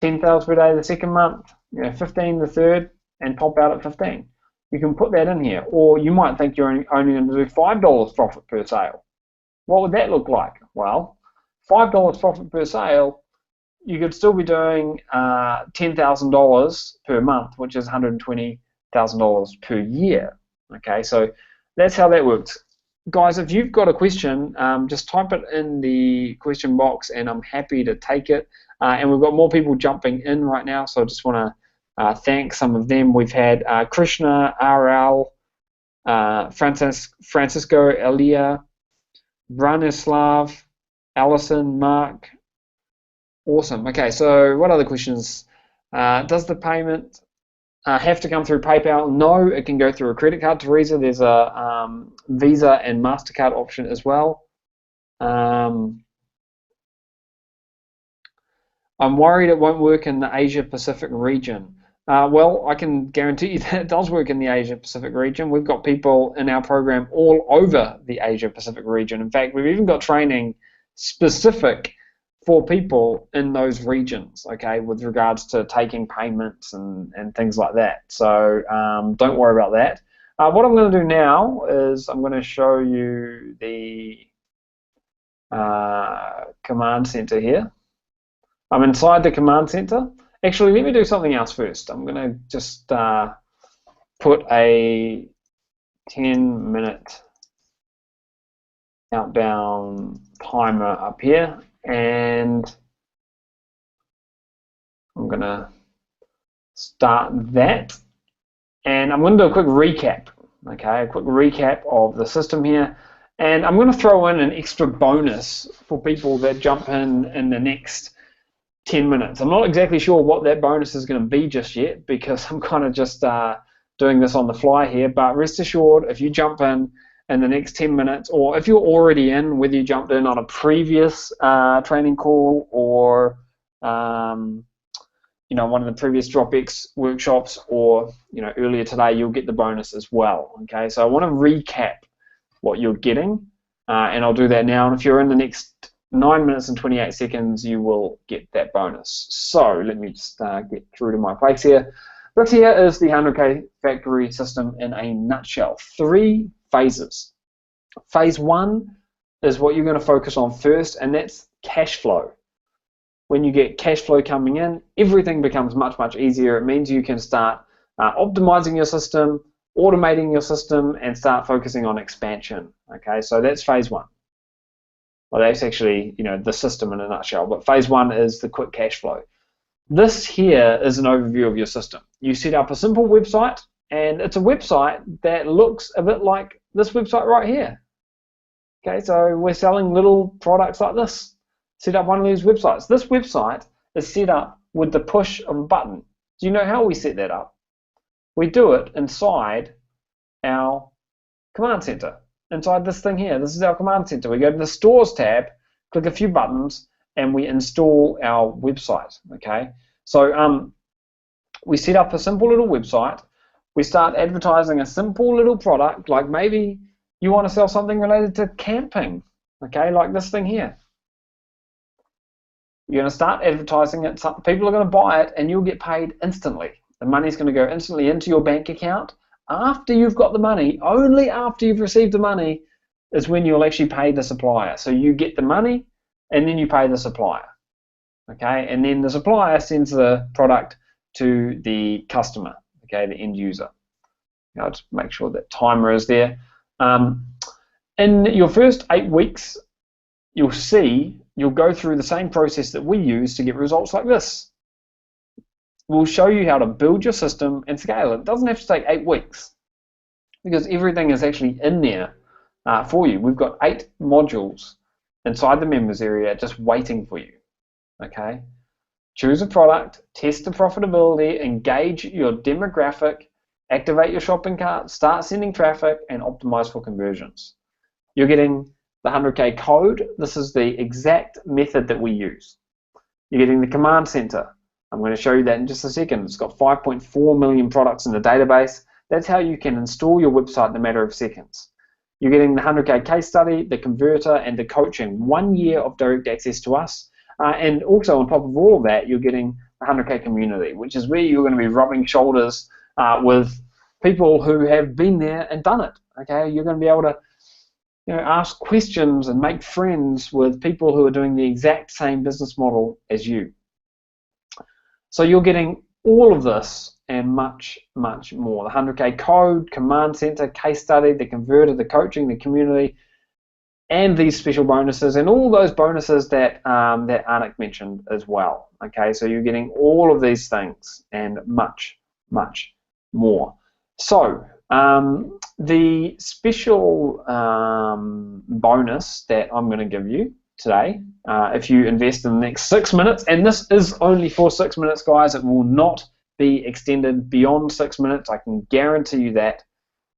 10 sales per day the second month, 15 the third, and top out at 15. You can put that in here. Or you might think you're only going to do $5 profit per sale. What would that look like? Well, $5 profit per sale, you could still be doing $10,000 per month, which is $120,000 per year. Okay, so that's how that works. Guys, if you've got a question, just type it in the question box and I'm happy to take it. And we've got more people jumping in right now, so I just want to thank some of them. We've had Krishna, RL, Francisco, Elia, Branislav, Allison, Mark. Awesome. Okay, so what other questions? Does the payment have to come through PayPal? No, it can go through a credit card, Teresa. There's a Visa and MasterCard option as well. I'm worried it won't work in the Asia Pacific region. Well, I can guarantee you that it does work in the Asia Pacific region. We've got people in our program all over the Asia Pacific region. In fact, we've even got training specific for people in those regions, okay, with regards to taking payments and things like that. So don't worry about that. What I'm going to do now is I'm going to show you the command center here. I'm inside the command center. Actually, let me do something else first. I'm going to just put a 10-minute outbound timer up here, and I'm going to start that. And I'm going to do a quick recap, okay, a quick recap of the system here. And I'm going to throw in an extra bonus for people that jump in the next 10 minutes. I'm not exactly sure what that bonus is going to be just yet because I'm kind of just doing this on the fly here, but rest assured if you jump in the next 10 minutes, or if you're already in, whether you jumped in on a previous training call or one of the previous DropX workshops, or earlier today, you'll get the bonus as well. Okay, so I want to recap what you're getting, and I'll do that now. And if you're in the next 9 minutes and 28 seconds, you will get that bonus. So let me just get through to my place here. This here is the 100K factory system in a nutshell. 3 phases. Phase 1 is what you're going to focus on first, and that's cash flow. When you get cash flow coming in, everything becomes much, much easier. It means you can start optimizing your system, automating your system, and start focusing on expansion. Okay, so that's phase 1. Well, that's actually, the system in a nutshell, but phase 1 is the quick cash flow. This here is an overview of your system. You set up a simple website, and it's a website that looks a bit like this website right here. Okay, so we're selling little products like this. Set up one of these websites. This website is set up with the push of a button. Do you know how we set that up? We do it inside our command center. Inside this thing here, this is our command center. We go to the stores tab, click a few buttons, and we install our website. Okay, so we set up a simple little website. We start advertising a simple little product, like maybe you want to sell something related to camping. Okay, like this thing here. You're going to start advertising it. People are going to buy it, and you'll get paid instantly. The money's going to go instantly into your bank account. After you've got the money, only after you've received the money, is when you'll actually pay the supplier. So you get the money, and then you pay the supplier. Okay, and then the supplier sends the product to the customer, okay, the end user. I'll just make sure that timer is there. In your first 8 weeks, you'll go through the same process that we use to get results like this. We'll show you how to build your system and scale it. It doesn't have to take 8 weeks because everything is actually in there for you. We've got 8 modules inside the members area just waiting for you. Okay? Choose a product, test the profitability, engage your demographic, activate your shopping cart, start sending traffic, and optimize for conversions. You're getting the 100K code, this is the exact method that we use. You're getting the command center. I'm going to show you that in just a second. It's got 5.4 million products in the database. That's how you can install your website in a matter of seconds. You're getting the 100K case study, the converter, and the coaching. 1 year of direct access to us. And also on top of all of that, you're getting the 100K community, which is where you're going to be rubbing shoulders with people who have been there and done it. Okay, you're going to be able to ask questions and make friends with people who are doing the exact same business model as you. So you're getting all of this and much, much more. The 100K code, command center, case study, the converter, the coaching, the community, and these special bonuses, and all those bonuses that that Anik mentioned as well. Okay, so you're getting all of these things and much, much more. So the special bonus that I'm going to give you today, if you invest in the next 6 minutes, and this is only for 6 minutes, guys, it will not be extended beyond 6 minutes. I can guarantee you that.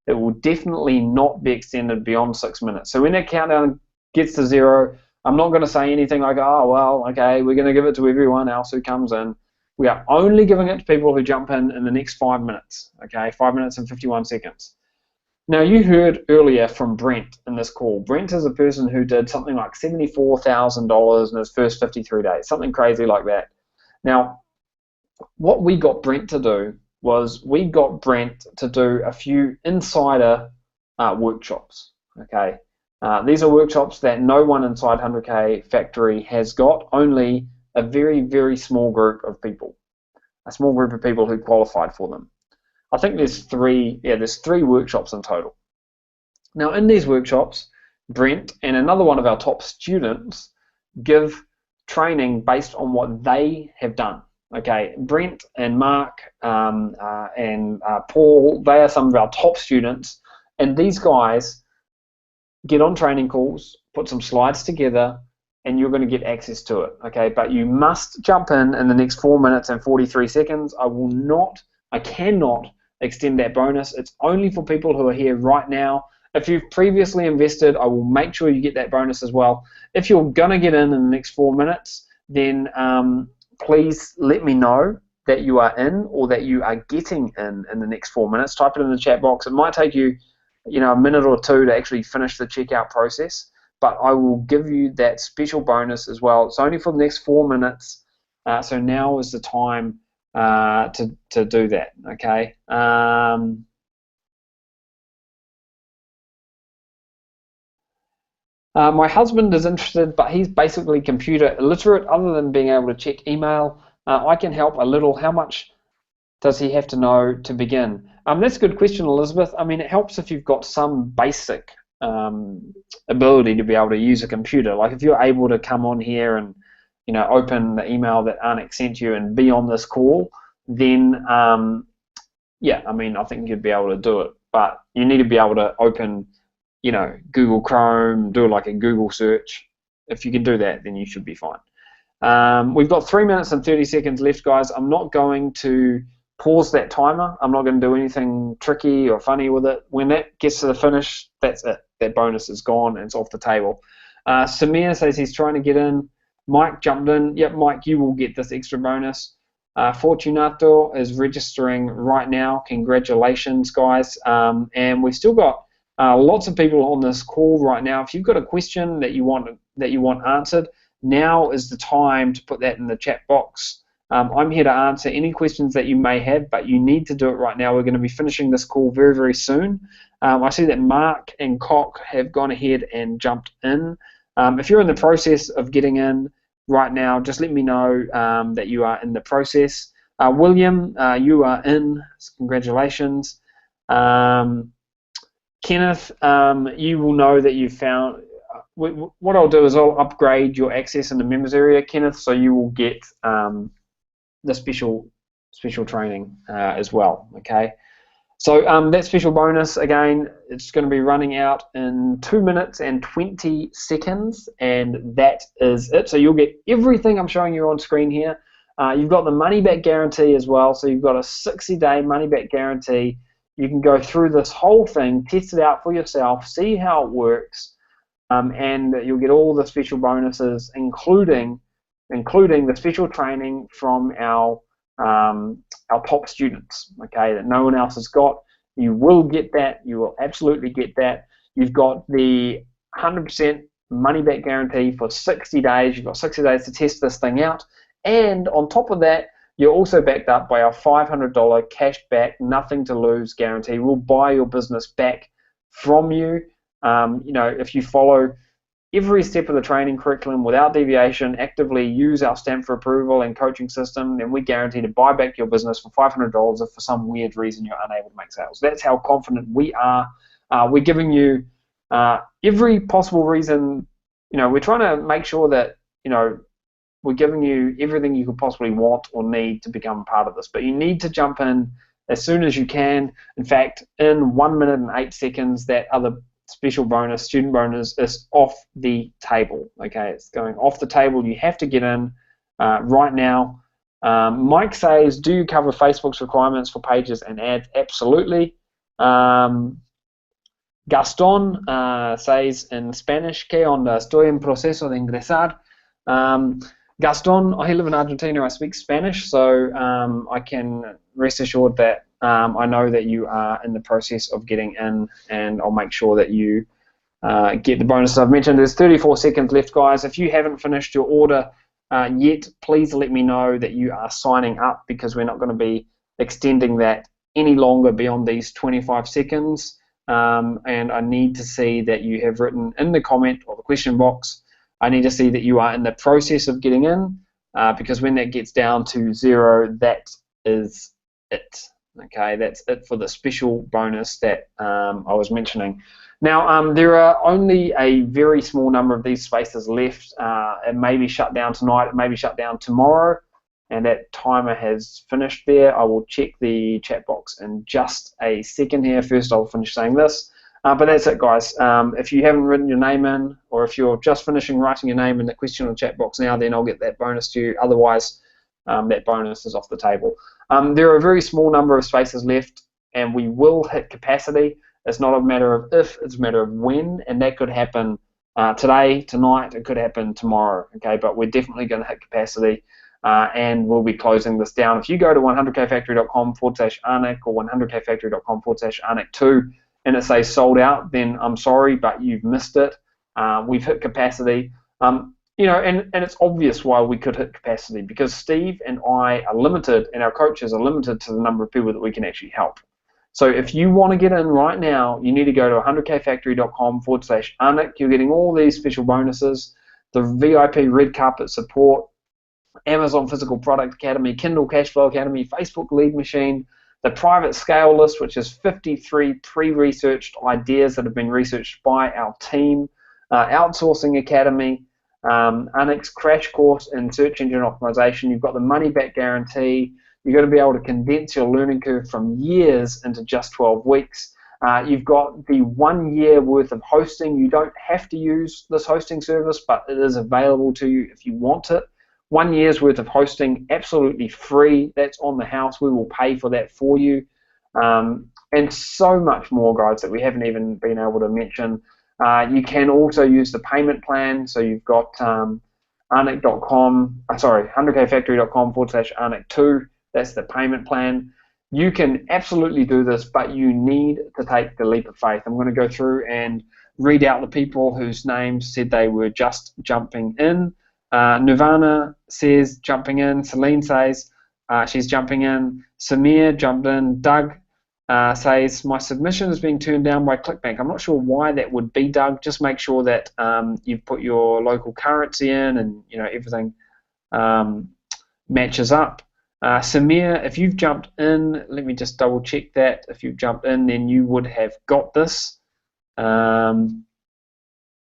It will definitely not be extended beyond 6 minutes. So when that countdown gets to 0, I'm not going to say anything like, oh, well, okay, we're going to give it to everyone else who comes in. We are only giving it to people who jump in the next 5 minutes, okay, 5 minutes and 51 seconds. Now, you heard earlier from Brent in this call. Brent is a person who did something like $74,000 in his first 53 days, something crazy like that. Now, what we got Brent to do was we got Brent to do a few insider workshops, okay? These are workshops that no one inside 100K Factory has got, only a very, very small group of people, a small group of people who qualified for them. I think there's three workshops in total. Now, in these workshops, Brent and another one of our top students give training based on what they have done. Okay, Brent and Mark and Paul, they are some of our top students, and these guys get on training calls, put some slides together, and you're going to get access to it. Okay, but you must jump in the next 4 minutes and 43 seconds. I cannot extend that bonus. It's only for people who are here right now. If you've previously invested, I will make sure you get that bonus as well. If you're going to get in the next 4 minutes, then please let me know that you are in or that you are getting in the next 4 minutes. Type it in the chat box. It might take you, a minute or two to actually finish the checkout process, but I will give you that special bonus as well. It's only for the next 4 minutes, so now is the time to do that. Okay. My husband is interested, but he's basically computer illiterate. Other than being able to check email, I can help a little. How much does he have to know to begin? That's a good question, Elizabeth. I mean, it helps if you've got some basic ability to be able to use a computer. Like if you're able to come on here and open the email that Anik sent you and be on this call, then yeah, I mean, I think you'd be able to do it. But you need to be able to open Google Chrome, do like a Google search. If you can do that, then you should be fine. We've got 3 minutes and 30 seconds left, guys. I'm not going to pause that timer. I'm not going to do anything tricky or funny with it. When that gets to the finish, that's it. That bonus is gone and it's off the table. Samir says he's trying to get in. Mike jumped in. Yep, Mike, you will get this extra bonus. Fortunato is registering right now. Congratulations, guys. And we've still got lots of people on this call right now. If you've got a question that you want answered, now is the time to put that in the chat box. I'm here to answer any questions that you may have, but you need to do it right now. We're going to be finishing this call very, very soon. I see that Mark and Cock have gone ahead and jumped in. If you're in the process of getting in right now, just let me know that you are in the process. William, you are in. Congratulations. Kenneth, you will know that you found. What I'll do is I'll upgrade your access in the members area, Kenneth, so you will get the special training as well. Okay, so that special bonus, again, it's going to be running out in 2 minutes and 20 seconds, and that is it. So you'll get everything I'm showing you on screen here. You've got the money back guarantee as well, so you've got a 60-day money back guarantee. You can go through this whole thing, test it out for yourself, see how it works. and you'll get all the special bonuses, including the special training from our top students, okay, that no one else has got. You will get that. You will absolutely get that. You've got the 100% money back guarantee for 60 days. You've got 60 days to test this thing out. And on top of that, you're also backed up by our $500 cash back, nothing to lose guarantee. We'll buy your business back from you. If you follow every step of the training curriculum without deviation, actively use our stamp for approval and coaching system, then we guarantee to buy back your business for $500 if for some weird reason you're unable to make sales. That's how confident we are. We're giving you every possible reason. We're trying to make sure that, we're giving you everything you could possibly want or need to become part of this. But you need to jump in as soon as you can. In fact, in 1 minute and 8 seconds, that other special bonus, student bonus, is off the table. Okay, it's going off the table. You have to get in right now. Mike says, do you cover Facebook's requirements for pages and ads? Absolutely. Gaston says in Spanish, ¿Qué onda? Estoy en proceso de ingresar. Gaston, I live in Argentina. I speak Spanish, so I can rest assured that I know that you are in the process of getting in, and I'll make sure that you get the bonuses I've mentioned. There's 34 seconds left, guys. If you haven't finished your order yet, please let me know that you are signing up, because we're not going to be extending that any longer beyond these 25 seconds. And I need to see that you have written in the comment or the question box, I need to see that you are in the process of getting in, because when that gets down to 0, that is it. Okay, that's it for the special bonus that I was mentioning. Now, there are only a very small number of these spaces left. It may be shut down tonight, it may be shut down tomorrow, and that timer has finished there. I will check the chat box in just a second here. First, I'll finish saying this. But that's it, guys. If you haven't written your name in, or if you're just finishing writing your name in the question or chat box now, then I'll get that bonus to you. Otherwise, that bonus is off the table. There are a very small number of spaces left, and we will hit capacity. It's not a matter of if, it's a matter of when, and that could happen today, tonight, it could happen tomorrow, okay? But we're definitely going to hit capacity, and we'll be closing this down. If you go to 100kfactory.com/Arnick or 100kfactory.com/Arnick2, and it says sold out, then I'm sorry, but you've missed it. We've hit capacity. And it's obvious why we could hit capacity, because Steve and I are limited, and our coaches are limited to the number of people that we can actually help. So if you want to get in right now, you need to go to 100kfactory.com/Arnick. You're getting all these special bonuses, the VIP red carpet support, Amazon Physical Product Academy, Kindle Cashflow Academy, Facebook Lead Machine, the private scale list, which is 53 pre-researched ideas that have been researched by our team, Outsourcing Academy, Arnick's crash course in search engine optimization. You've got the money back guarantee. You've got to be able to condense your learning curve from years into just 12 weeks. You've got the 1 year worth of hosting. You don't have to use this hosting service, but it is available to you if you want it. 1 year's worth of hosting, absolutely free. That's on the house. We will pay for that for you. And so much more, guys, that we haven't even been able to mention. You can also use the payment plan. So you've got Arnick.com, 100kfactory.com/Arnick2. That's the payment plan. You can absolutely do this, but you need to take the leap of faith. I'm going to go through and read out the people whose names said they were just jumping in. Nirvana says jumping in. Celine says she's jumping in. Samir jumped in. Doug says my submission is being turned down by ClickBank. I'm not sure why that would be, Doug. Just make sure that you've put your local currency in, and everything matches up. Samir, if you've jumped in, let me just double check that. If you've jumped in, then you would have got this. Samir,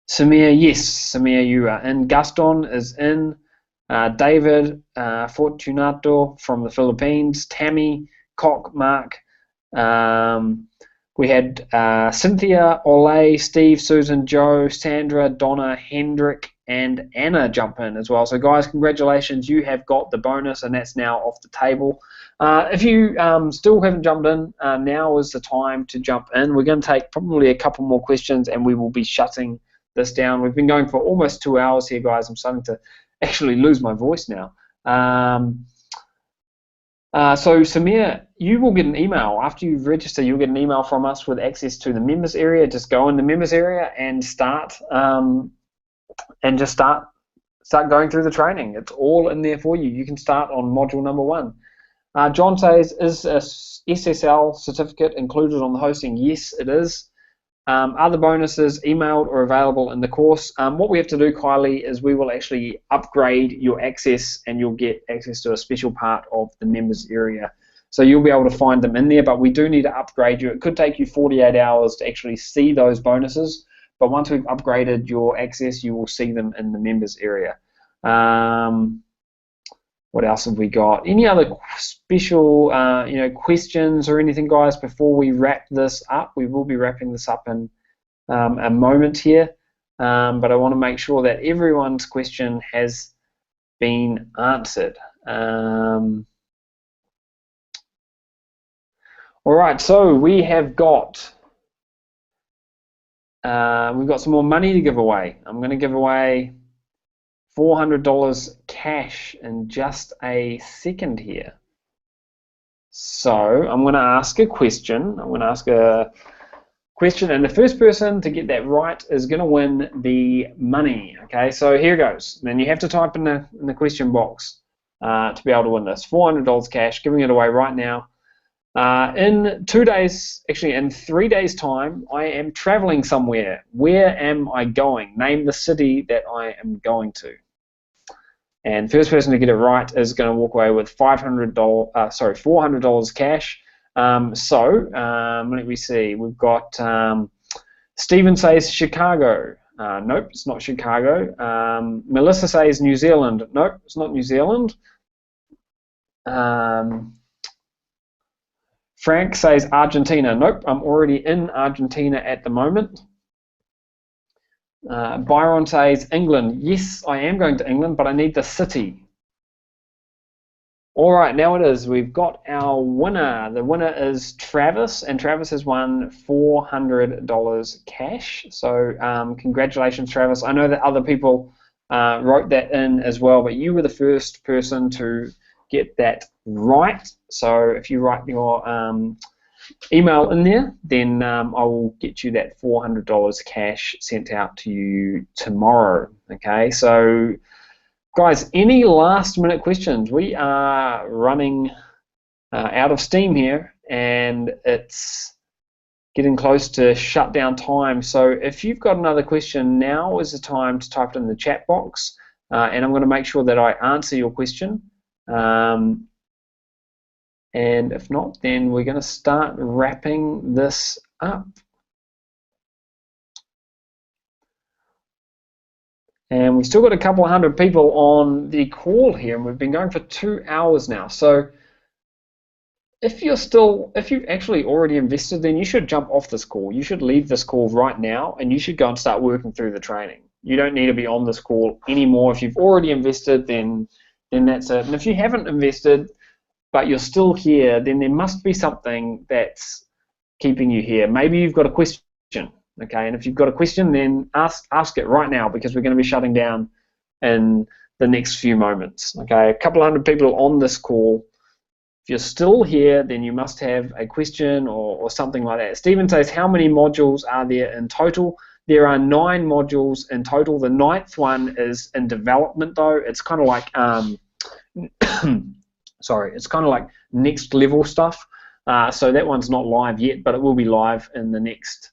yes, Samir, you are in. Gaston is in. David Fortunato from the Philippines. Tammy, Cock, Mark. We had Cynthia, Ole, Steve, Susan, Joe, Sandra, Donna, Hendrik, and Anna jump in as well. So guys, congratulations, you have got the bonus, and that's now off the table. If you still haven't jumped in, now is the time to jump in. We're going to take probably a couple more questions, and we will be shutting this down. We've been going for almost 2 hours here, guys. I'm starting to actually lose my voice now. So Samir, you will get an email. After you register, you'll get an email from us with access to the members area. Just go in the members area and start going through the training. It's all in there for you. You can start on module number 1. John says, is a SSL certificate included on the hosting? Yes, it is. Other bonuses emailed or available in the course. What we have to do, Kylie, is we will actually upgrade your access, and you'll get access to a special part of the members area. So you'll be able to find them in there, but we do need to upgrade you. It could take you 48 hours to actually see those bonuses, but once we've upgraded your access, you will see them in the members area. What else have we got? Any other special questions or anything, guys, before we wrap this up? We will be wrapping this up in a moment here, but I want to make sure that everyone's question has been answered. All right, so we have got we've got some more money to give away. I'm going to give away $400 cash in just a second here. So I'm going to ask a question. I'm going to ask a question, and the first person to get that right is going to win the money. Okay, so here goes. Then you have to type in the question box to be able to win this. $400 cash, giving it away right now. In 2 days, actually in 3 days' time, I am traveling somewhere. Where am I going? Name the city that I am going to. And first person to get it right is going to walk away with $400 cash. Let me see. We've got Stephen says Chicago. Nope, it's not Chicago. Melissa says New Zealand. Nope, it's not New Zealand. Frank says Argentina. Nope, I'm already in Argentina at the moment. Byron says England. Yes, I am going to England, but I need the city. All right, now it is. We've got our winner. The winner is Travis, and Travis has won $400 cash. So congratulations, Travis. I know that other people wrote that in as well, but you were the first person to get that right. So if you write your email in there, then I will get you that $400 cash sent out to you tomorrow. Okay, so guys, any last minute questions? We are running out of steam here, and it's getting close to shutdown time. So if you've got another question, now is the time to type it in the chat box, and I'm going to make sure that I answer your question. And if not, then we're going to start wrapping this up. And we've still got a couple of hundred people on the call here, and we've been going for 2 hours now. So if you've actually already invested, then you should jump off this call. You should leave this call right now, and you should go and start working through the training. You don't need to be on this call anymore. If you've already invested, then that's it. And if you haven't invested, but you're still here, then there must be something that's keeping you here. Maybe you've got a question, okay? And if you've got a question, then ask it right now, because we're going to be shutting down in the next few moments, okay? A couple of hundred people on this call. If you're still here, then you must have a question or something like that. Stephen says, how many modules are there in total? There are 9 modules in total. The 9th one is in development, though. It's kind of like sorry, it's kind of like next level stuff. So that one's not live yet, but it will be live in the next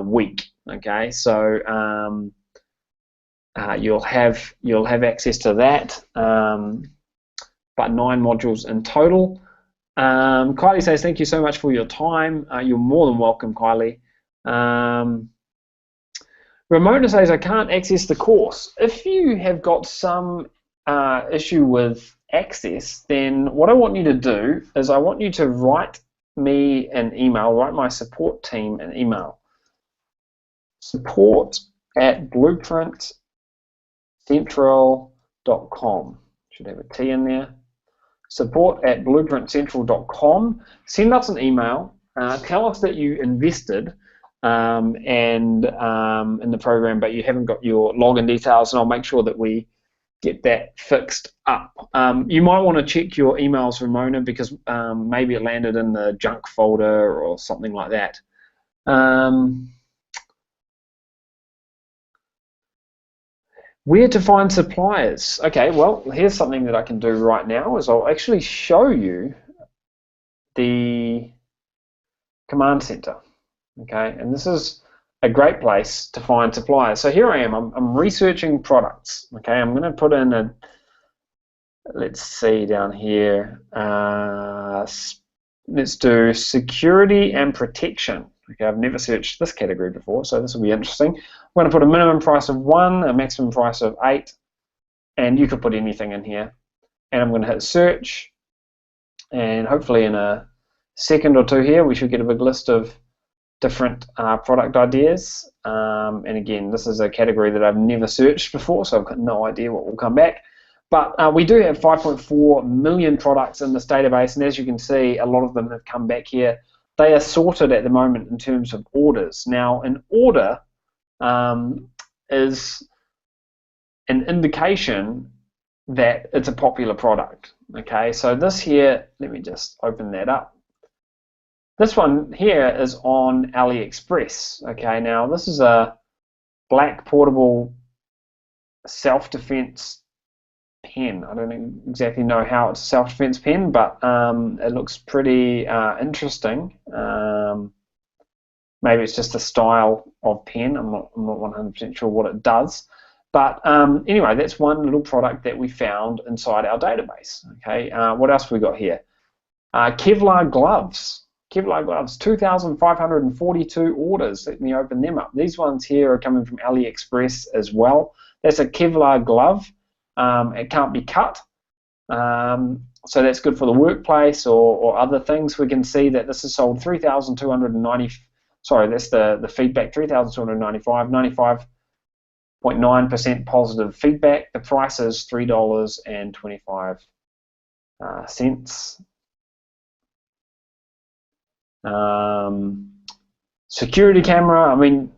week. Okay, so you'll have access to that. But 9 modules in total. Kylie says, thank you so much for your time. You're more than welcome, Kylie. Ramona says, I can't access the course. If you have got some issue with access, then what I want you to do is I want you to write me an email, write my support team an email. support@blueprintcentral.com. Should have a T in there. support@blueprintcentral.com. Send us an email. Tell us that you invested. and in the program, but you haven't got your login details, and I'll make sure that we get that fixed up. You might want to check your emails, Ramona, because maybe it landed in the junk folder or something like that. Where to find suppliers? Okay, well, here's something that I can do right now is I'll actually show you the command center. Okay, and this is a great place to find suppliers. So here I am, I'm researching products. Okay, I'm going to put in a, let's see down here, let's do security and protection. Okay, I've never searched this category before, so this will be interesting. I'm going to put a minimum price of 1, a maximum price of 8, and you could put anything in here. And I'm going to hit search, and hopefully in a second or two here we should get a big list of different product ideas. And again, this is a category that I've never searched before, so I've got no idea what will come back. But we do have 5.4 million products in this database, and as you can see, a lot of them have come back here. They are sorted at the moment in terms of orders. Now, an order is an indication that it's a popular product. Okay, so this here, let me just open that up. This one here is on AliExpress. Okay, now this is a black portable self-defense pen. I don't exactly know how it's a self-defense pen, but it looks pretty interesting. Maybe it's just a style of pen. I'm not 100% sure what it does. But anyway, that's one little product that we found inside our database. Okay, what else have we got here? Kevlar gloves. Kevlar gloves, 2,542 orders. Let me open them up. These ones here are coming from AliExpress as well. That's a Kevlar glove. It can't be cut, so that's good for the workplace or other things. We can see that this is sold 3,290. Sorry, that's the feedback. 3,295, 95.9% positive feedback. The price is $3.25. Security camera. I mean,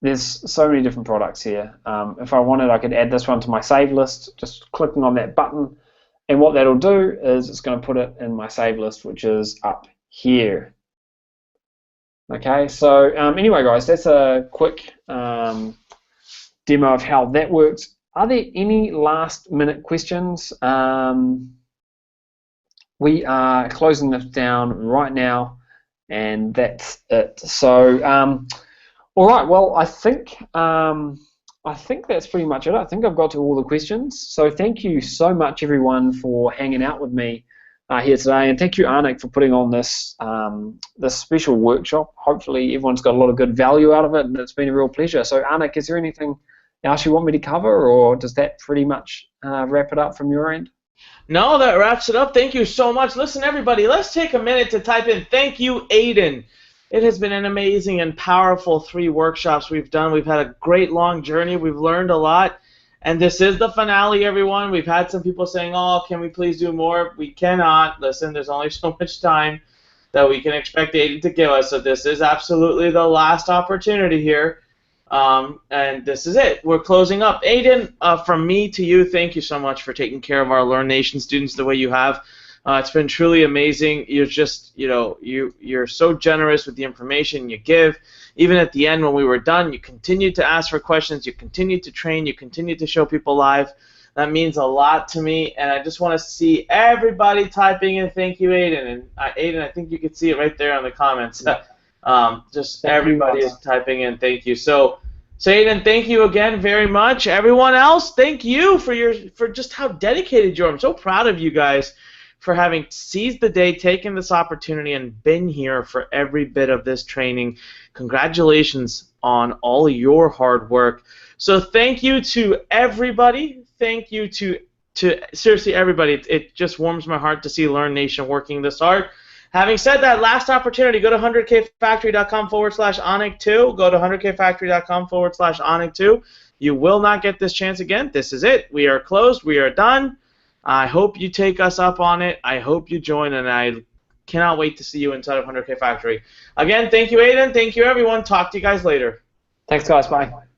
there's so many different products here. If I wanted, I could add this one to my save list, just clicking on that button. And what that'll do is it's going to put it in my save list, which is up here. Okay, so anyway, guys, that's a quick demo of how that works. Are there any last-minute questions? We are closing this down right now, and that's it. So, all right. Well, I think that's pretty much it. I think I've got to all the questions. So, thank you so much, everyone, for hanging out with me here today, and thank you, Anik, for putting on this this special workshop. Hopefully, everyone's got a lot of good value out of it, and it's been a real pleasure. So, Anik, is there anything else you want me to cover, or does that pretty much wrap it up from your end?
No, that wraps it up. Thank you so much. Listen, everybody, let's take a minute to type in thank you, Aiden. It has been an amazing and powerful 3 workshops we've done. We've had a great long journey. We've learned a lot. And this is the finale, everyone. We've had some people saying, oh, can we please do more? We cannot. Listen, there's only so much time that we can expect Aiden to give us. So this is absolutely the last opportunity here. And this is it. We're closing up. Aiden, from me to you, thank you so much for taking care of our Learn Nation students the way you have. It's been truly amazing. You're just, you're so generous with the information you give. Even at the end when we were done, you continued to ask for questions, you continued to train, you continued to show people live. That means a lot to me, and I just want to see everybody typing in thank you, Aiden. And Aiden, I think you can see it right there on the comments. Just everybody is typing in thank you. So Aiden, thank you again very much. Everyone else, thank you for just how dedicated you are. I'm so proud of you guys for having seized the day, taken this opportunity, and been here for every bit of this training. Congratulations on all your hard work. So thank you to everybody. Thank you to seriously everybody. It just warms my heart to see Learn Nation working this hard. Having said that, last opportunity, go to 100kfactory.com/Anik2. Go to 100kfactory.com/Anik2. You will not get this chance again. This is it. We are closed. We are done. I hope you take us up on it. I hope you join, and I cannot wait to see you inside of 100K Factory. Again, thank you, Aiden. Thank you, everyone. Talk to you guys later.
Thanks, guys. Bye.